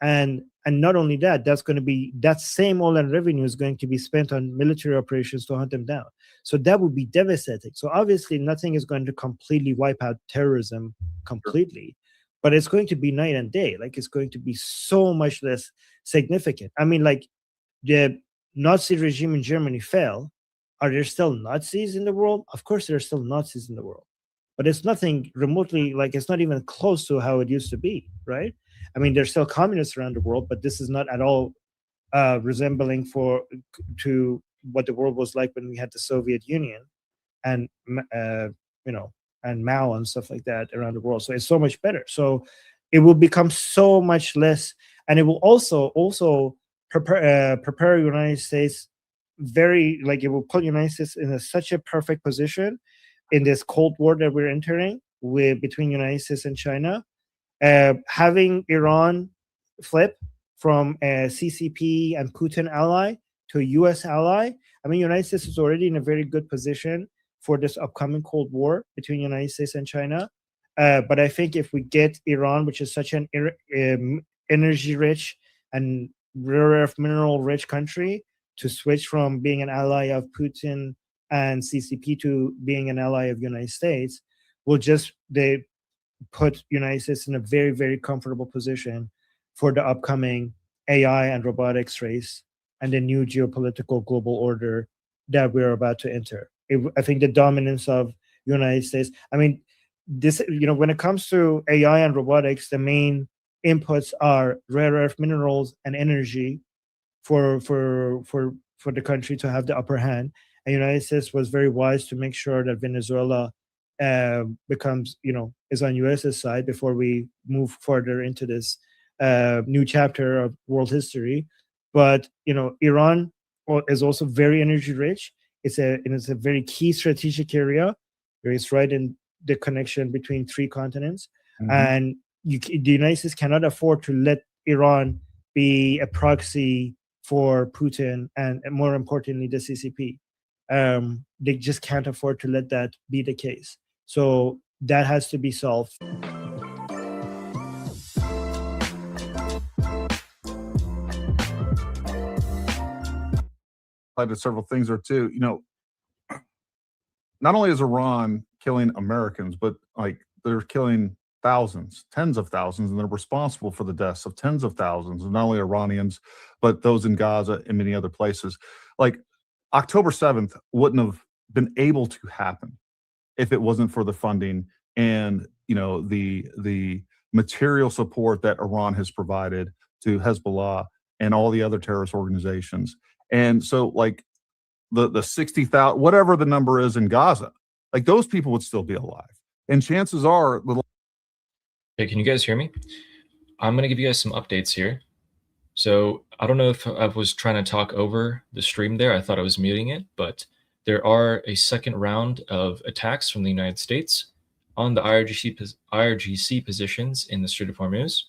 And not only that, that's going to be, that same oil and revenue is going to be spent on military operations to hunt them down. So that would be devastating. So obviously nothing is going to completely wipe out terrorism completely, but it's going to be night and day. Like, it's going to be so much less significant. I mean, like, the Nazi regime in Germany fell. Are there still Nazis in the world? Of course there are still Nazis in the world, but it's nothing remotely, like, it's not even close to how it used to be, right? I mean, there's still communists around the world, but this is not at all resembling to what the world was like when we had the Soviet Union and and Mao and stuff like that around the world. So it's so much better. So it will become so much less, and it will also prepare United States it will put United States in such a perfect position in this Cold War that we're entering between United States and China. Having Iran flip from a CCP and Putin ally to a US ally, I mean, United States is already in a very good position for this upcoming Cold War between United States and China. But I think if we get Iran, which is such an energy-rich and rare earth mineral-rich country, to switch from being an ally of Putin and CCP to being an ally of United States, they put United States in a very, very comfortable position for the upcoming AI and robotics race and the new geopolitical global order that we're about to enter. I think the dominance of United States, I mean, this, when it comes to AI and robotics, the main inputs are rare earth minerals and energy for the country to have the upper hand. And United States was very wise to make sure that Venezuela becomes, is on US's side before we move further into this new chapter of world history. But Iran is also very energy rich. It's a very key strategic area. It's right in the connection between 3 continents, and the United States cannot afford to let Iran be a proxy for Putin and more importantly the CCP. They just can't afford to let that be the case. So that has to be solved. Highlighted several things there too. Not only is Iran killing Americans, but like they're killing thousands, tens of thousands, and they're responsible for the deaths of tens of thousands of not only Iranians, but those in Gaza and many other places. Like October 7th wouldn't have been able to happen if it wasn't for the funding and the material support that Iran has provided to Hezbollah and all the other terrorist organizations. And so like the 60,000, whatever the number is in Gaza, like those people would still be alive. And chances are Hey, can you guys hear me? I'm going to give you guys some updates here. So I don't know if I was trying to talk over the stream there. I thought I was muting it, but there are a second round of attacks from the United States on the IRGC positions in the Strait of Hormuz.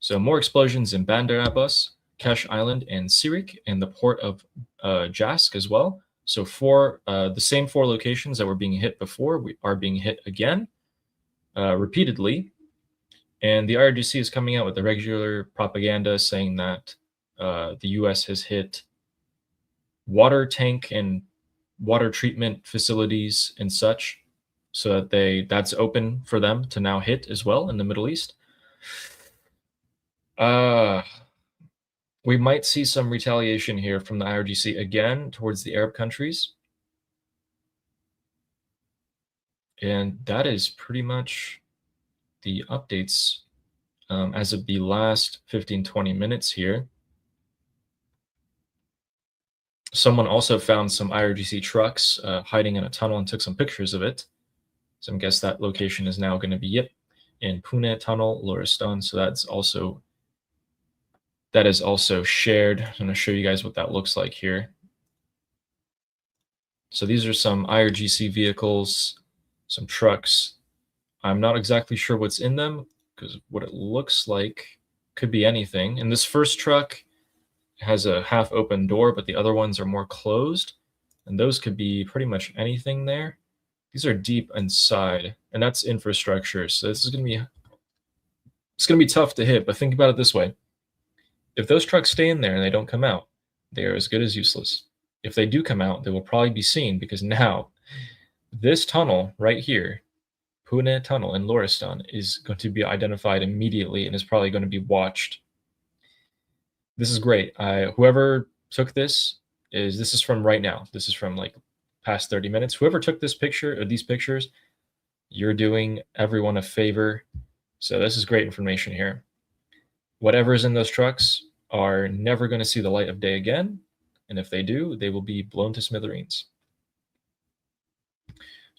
So more explosions in Bandar Abbas, Kesh Island, and Sirik, and the port of Jask as well. So the same 4 locations that were being hit before are being hit again repeatedly. And the IRGC is coming out with the regular propaganda saying that the U.S. has hit water tank and water treatment facilities and such, so that that's open for them to now hit as well in the Middle East. We might see some retaliation here from the IRGC again towards the Arab countries. And that is pretty much the updates as of the last 15-20 minutes here. Someone also found some IRGC trucks hiding in a tunnel and took some pictures of it. So I guess that location is now going to be in Pune Tunnel, Loristan. So that is also shared. I'm going to show you guys what that looks like here. So these are some IRGC vehicles, some trucks. I'm not exactly sure what's in them because what it looks like could be anything. And this first truck has a half open door, but the other ones are more closed. And those could be pretty much anything there. These are deep inside, and that's infrastructure. So this is going to be tough to hit, but think about it this way. If those trucks stay in there and they don't come out, they are as good as useless. If they do come out, they will probably be seen because now this tunnel right here, Pune Tunnel in Loristan, is going to be identified immediately and is probably going to be watched. This is great. Whoever took this is from right now. This is from like past 30 minutes. Whoever took this picture or these pictures, you're doing everyone a favor. So this is great information here. Whatever's in those trucks are never going to see the light of day again. And if they do, they will be blown to smithereens.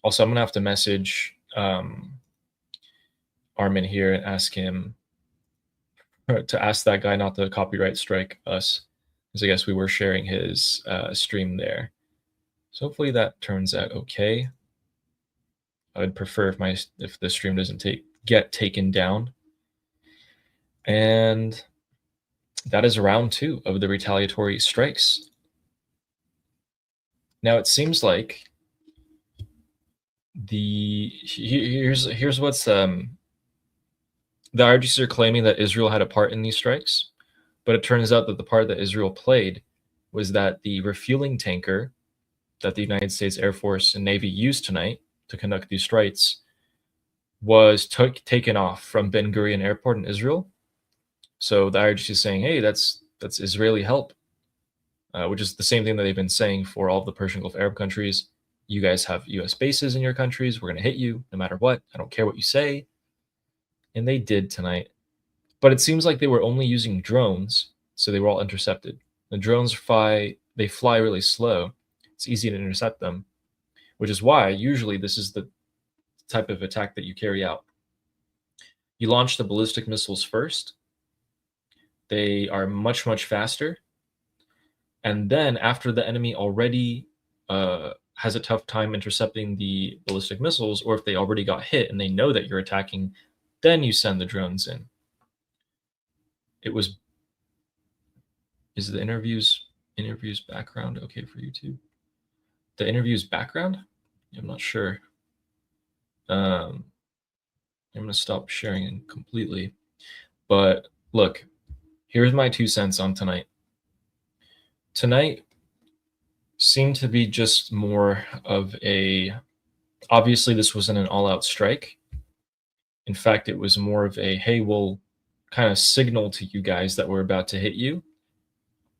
Also, I'm going to have to message Armin here and ask him to ask that guy not to copyright strike us, because I guess we were sharing his stream there. So hopefully that turns out okay. I would prefer if the stream doesn't get taken down. And that is round 2 of the retaliatory strikes. Now it seems like here's what's the IRGC are claiming that Israel had a part in these strikes, but it turns out that the part that Israel played was that the refueling tanker that the United States Air Force and Navy used tonight to conduct these strikes was taken off from Ben Gurion Airport in Israel. So the IRGC is saying, hey, that's Israeli help, which is the same thing that they've been saying for all of the Persian Gulf Arab countries. You guys have U.S. bases in your countries. We're going to hit you no matter what. I don't care what you say. And they did tonight. But it seems like they were only using drones, so they were all intercepted. The drones fly really slow. It's easy to intercept them, which is why usually this is the type of attack that you carry out. You launch the ballistic missiles first. They are much, much faster. And then after the enemy already has a tough time intercepting the ballistic missiles, or if they already got hit and they know that you're attacking, then you send the drones in. Is the interviews background okay for YouTube? The interviews background? I'm not sure. I'm going to stop sharing it completely. But look, here's my 2 cents on tonight. Tonight seemed to be just more of obviously this wasn't an all-out strike. In fact, it was more of hey, we'll kind of signal to you guys that we're about to hit you.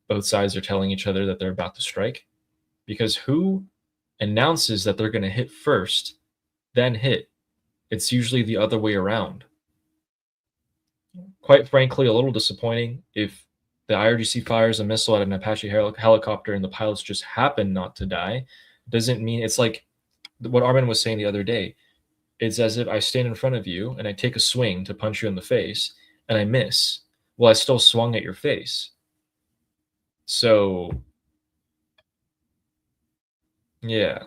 Both sides are telling each other that they're about to strike. Because who announces that they're going to hit first, then hit? It's usually the other way around. Quite frankly, a little disappointing if the IRGC fires a missile at an Apache helicopter and the pilots just happen not to die. Doesn't mean it's like what Armin was saying the other day. It's as if I stand in front of you and I take a swing to punch you in the face and I miss. Well, I still swung at your face. So, yeah.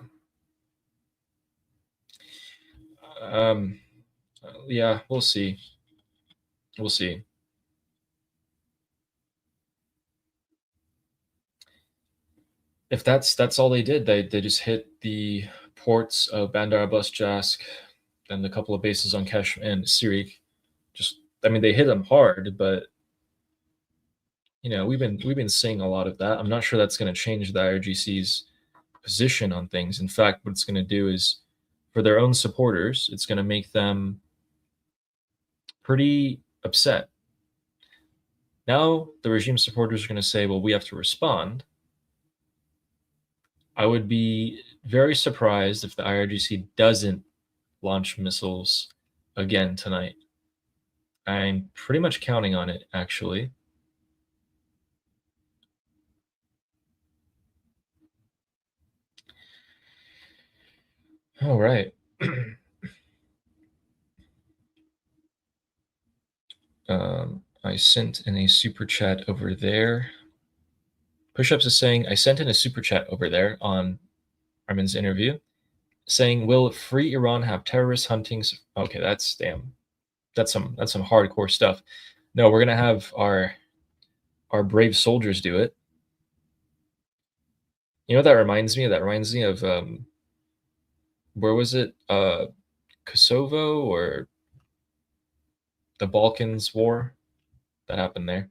Yeah, we'll see. We'll see. If that's all they did, they just hit the ports of Bandar Abbas Jask and a couple of bases on Kesh and Sirik. They hit them hard, but we've been seeing a lot of that. I'm not sure that's going to change the IRGC's position on things. In fact, what it's going to do is, for their own supporters, it's going to make them pretty upset. Now the regime supporters are going to say, well, we have to respond. I would be very surprised if the IRGC doesn't launch missiles again tonight. I'm pretty much counting on it, actually. All right. I sent in a super chat over there. Pushups is saying, I sent in a super chat over there on Armin's interview saying, will free Iran have terrorist huntings? Okay, that's some hardcore stuff. No, we're gonna have our brave soldiers do it. You know what that reminds me of? That reminds me of where was it? Kosovo or the Balkans War that happened there.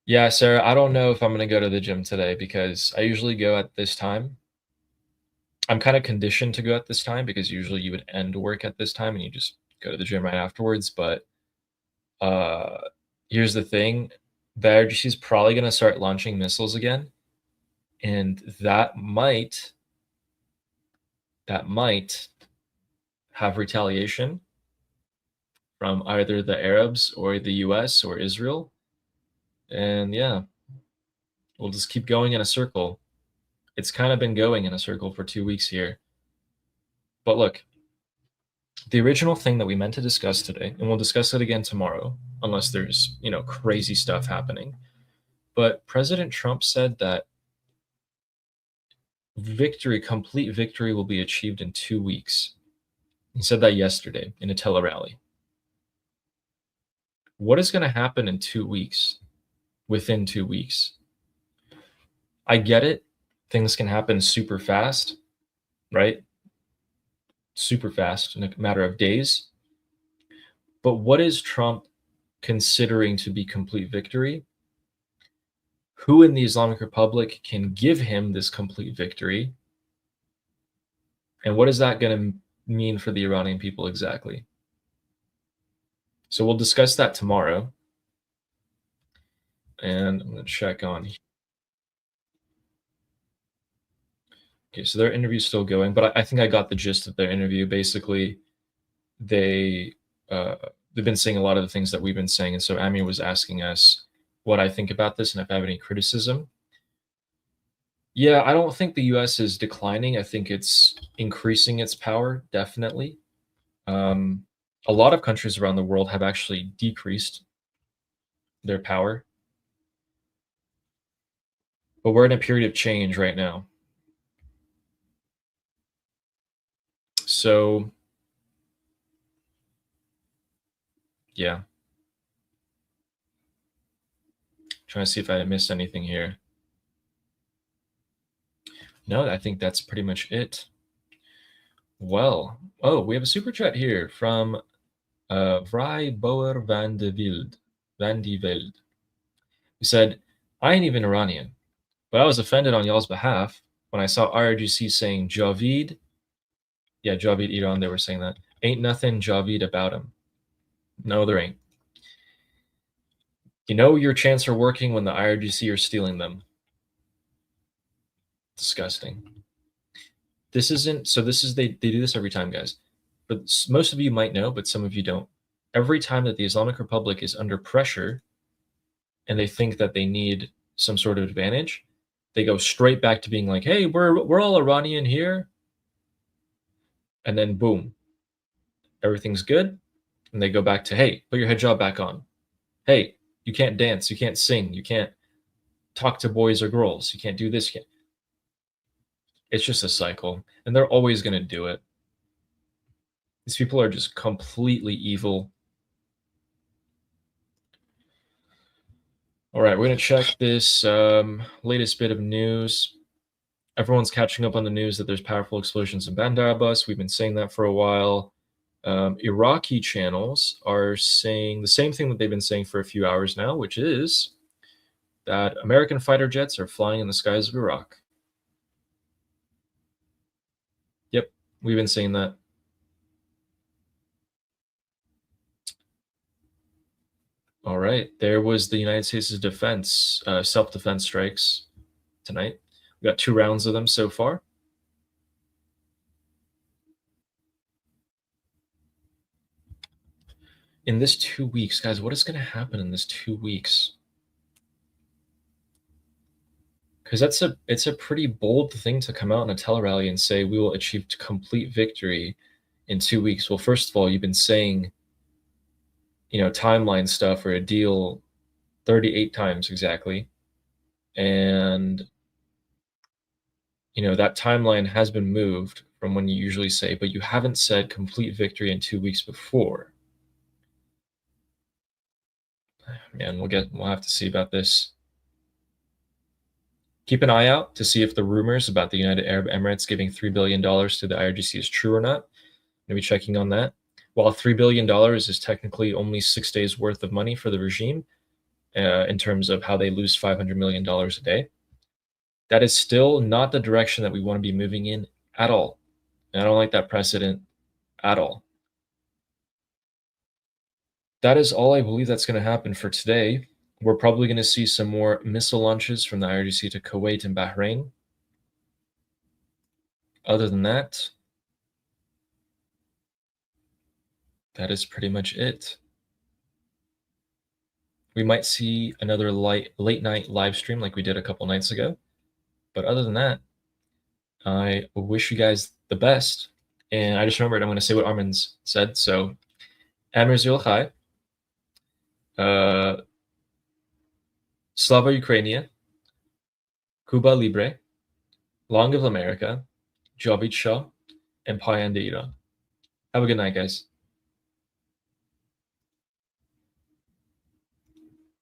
Yeah, Sarah, I don't know if I'm gonna go to the gym today because I usually go at this time. I'm kind of conditioned to go at this time because usually you would end work at this time and you just go to the gym right afterwards. But here's the thing: the IRGC is probably gonna start launching missiles again, and that might have retaliation from either the Arabs or the US or Israel. And yeah, we'll just keep going in a circle. It's kind of been going in a circle for 2 weeks here. But look, the original thing that we meant to discuss today, and we'll discuss it again tomorrow, unless there's, crazy stuff happening. But President Trump said that complete victory will be achieved in 2 weeks. He said that yesterday in a tele-rally. What is going to happen in 2 weeks? Within 2 weeks? I get it. Things can happen super fast, right? Super fast in a matter of days. But what is Trump considering to be complete victory? Who in the Islamic Republic can give him this complete victory? And what is that going to mean for the Iranian people exactly? So we'll discuss that tomorrow. And I'm going to check on. Okay, so their interview's still going, but I think I got the gist of their interview. Basically, they've been saying a lot of the things that we've been saying, and so Amir was asking us what I think about this and if I have any criticism. Yeah, I don't think the U.S. is declining. I think it's increasing its power, definitely. A lot of countries around the world have actually decreased their power. But we're in a period of change right now. So, yeah. Trying to see if I missed anything here. No, I think that's pretty much it. Well, we have a super chat here from Vrij Boer van de Velde. He said, I ain't even Iranian, but I was offended on y'all's behalf when I saw IRGC saying Javid. Yeah, Javid Iran, they were saying that. Ain't nothing Javid about him. No, there ain't. You know your chants are working when the IRGC are stealing them. Disgusting. They do this every time, guys. But most of you might know, but some of you don't. Every time that the Islamic Republic is under pressure and they think that they need some sort of advantage, they go straight back to being like, hey, we're all Iranian here. And then boom, everything's good. And they go back to, hey, put your hijab back on. Hey, you can't dance, you can't sing, you can't talk to boys or girls, you can't do this. It's just a cycle, and they're always going to do it. These people are just completely evil. All right, we're going to check this latest bit of news. Everyone's catching up on the news that there's powerful explosions in Bandar Abbas. We've been saying that for a while. Iraqi channels are saying the same thing that they've been saying for a few hours now, which is that American fighter jets are flying in the skies of Iraq. Yep, we've been saying that. All right, there was the United States' defense, self-defense strikes tonight. We got 2 rounds of them so far. In this 2 weeks, guys, what is going to happen in this 2 weeks? Because it's a pretty bold thing to come out in a tele-rally and say we will achieve complete victory in 2 weeks. Well, first of all, you've been saying timeline stuff for a deal 38 times exactly. And, that timeline has been moved from when you usually say, but you haven't said complete victory in 2 weeks before. Man, we'll have to see about this. Keep an eye out to see if the rumors about the United Arab Emirates giving $3 billion to the IRGC is true or not. I'm going to be checking on that. While $3 billion is technically only 6 days worth of money for the regime, in terms of how they lose $500 million a day, that is still not the direction that we want to be moving in at all. And I don't like that precedent at all. That is all I believe that's going to happen for today. We're probably going to see some more missile launches from the IRGC to Kuwait and Bahrain. Other than that, that is pretty much it. We might see another late night live stream like we did a couple nights ago. But other than that, I wish you guys the best. And I just remembered I'm going to say what Armin's said. So, Amir Zul Chai. Slava Ukrainia. Cuba Libre. Long of America. Jobbik Shaw. And Payan de Iran. Have a good night, guys.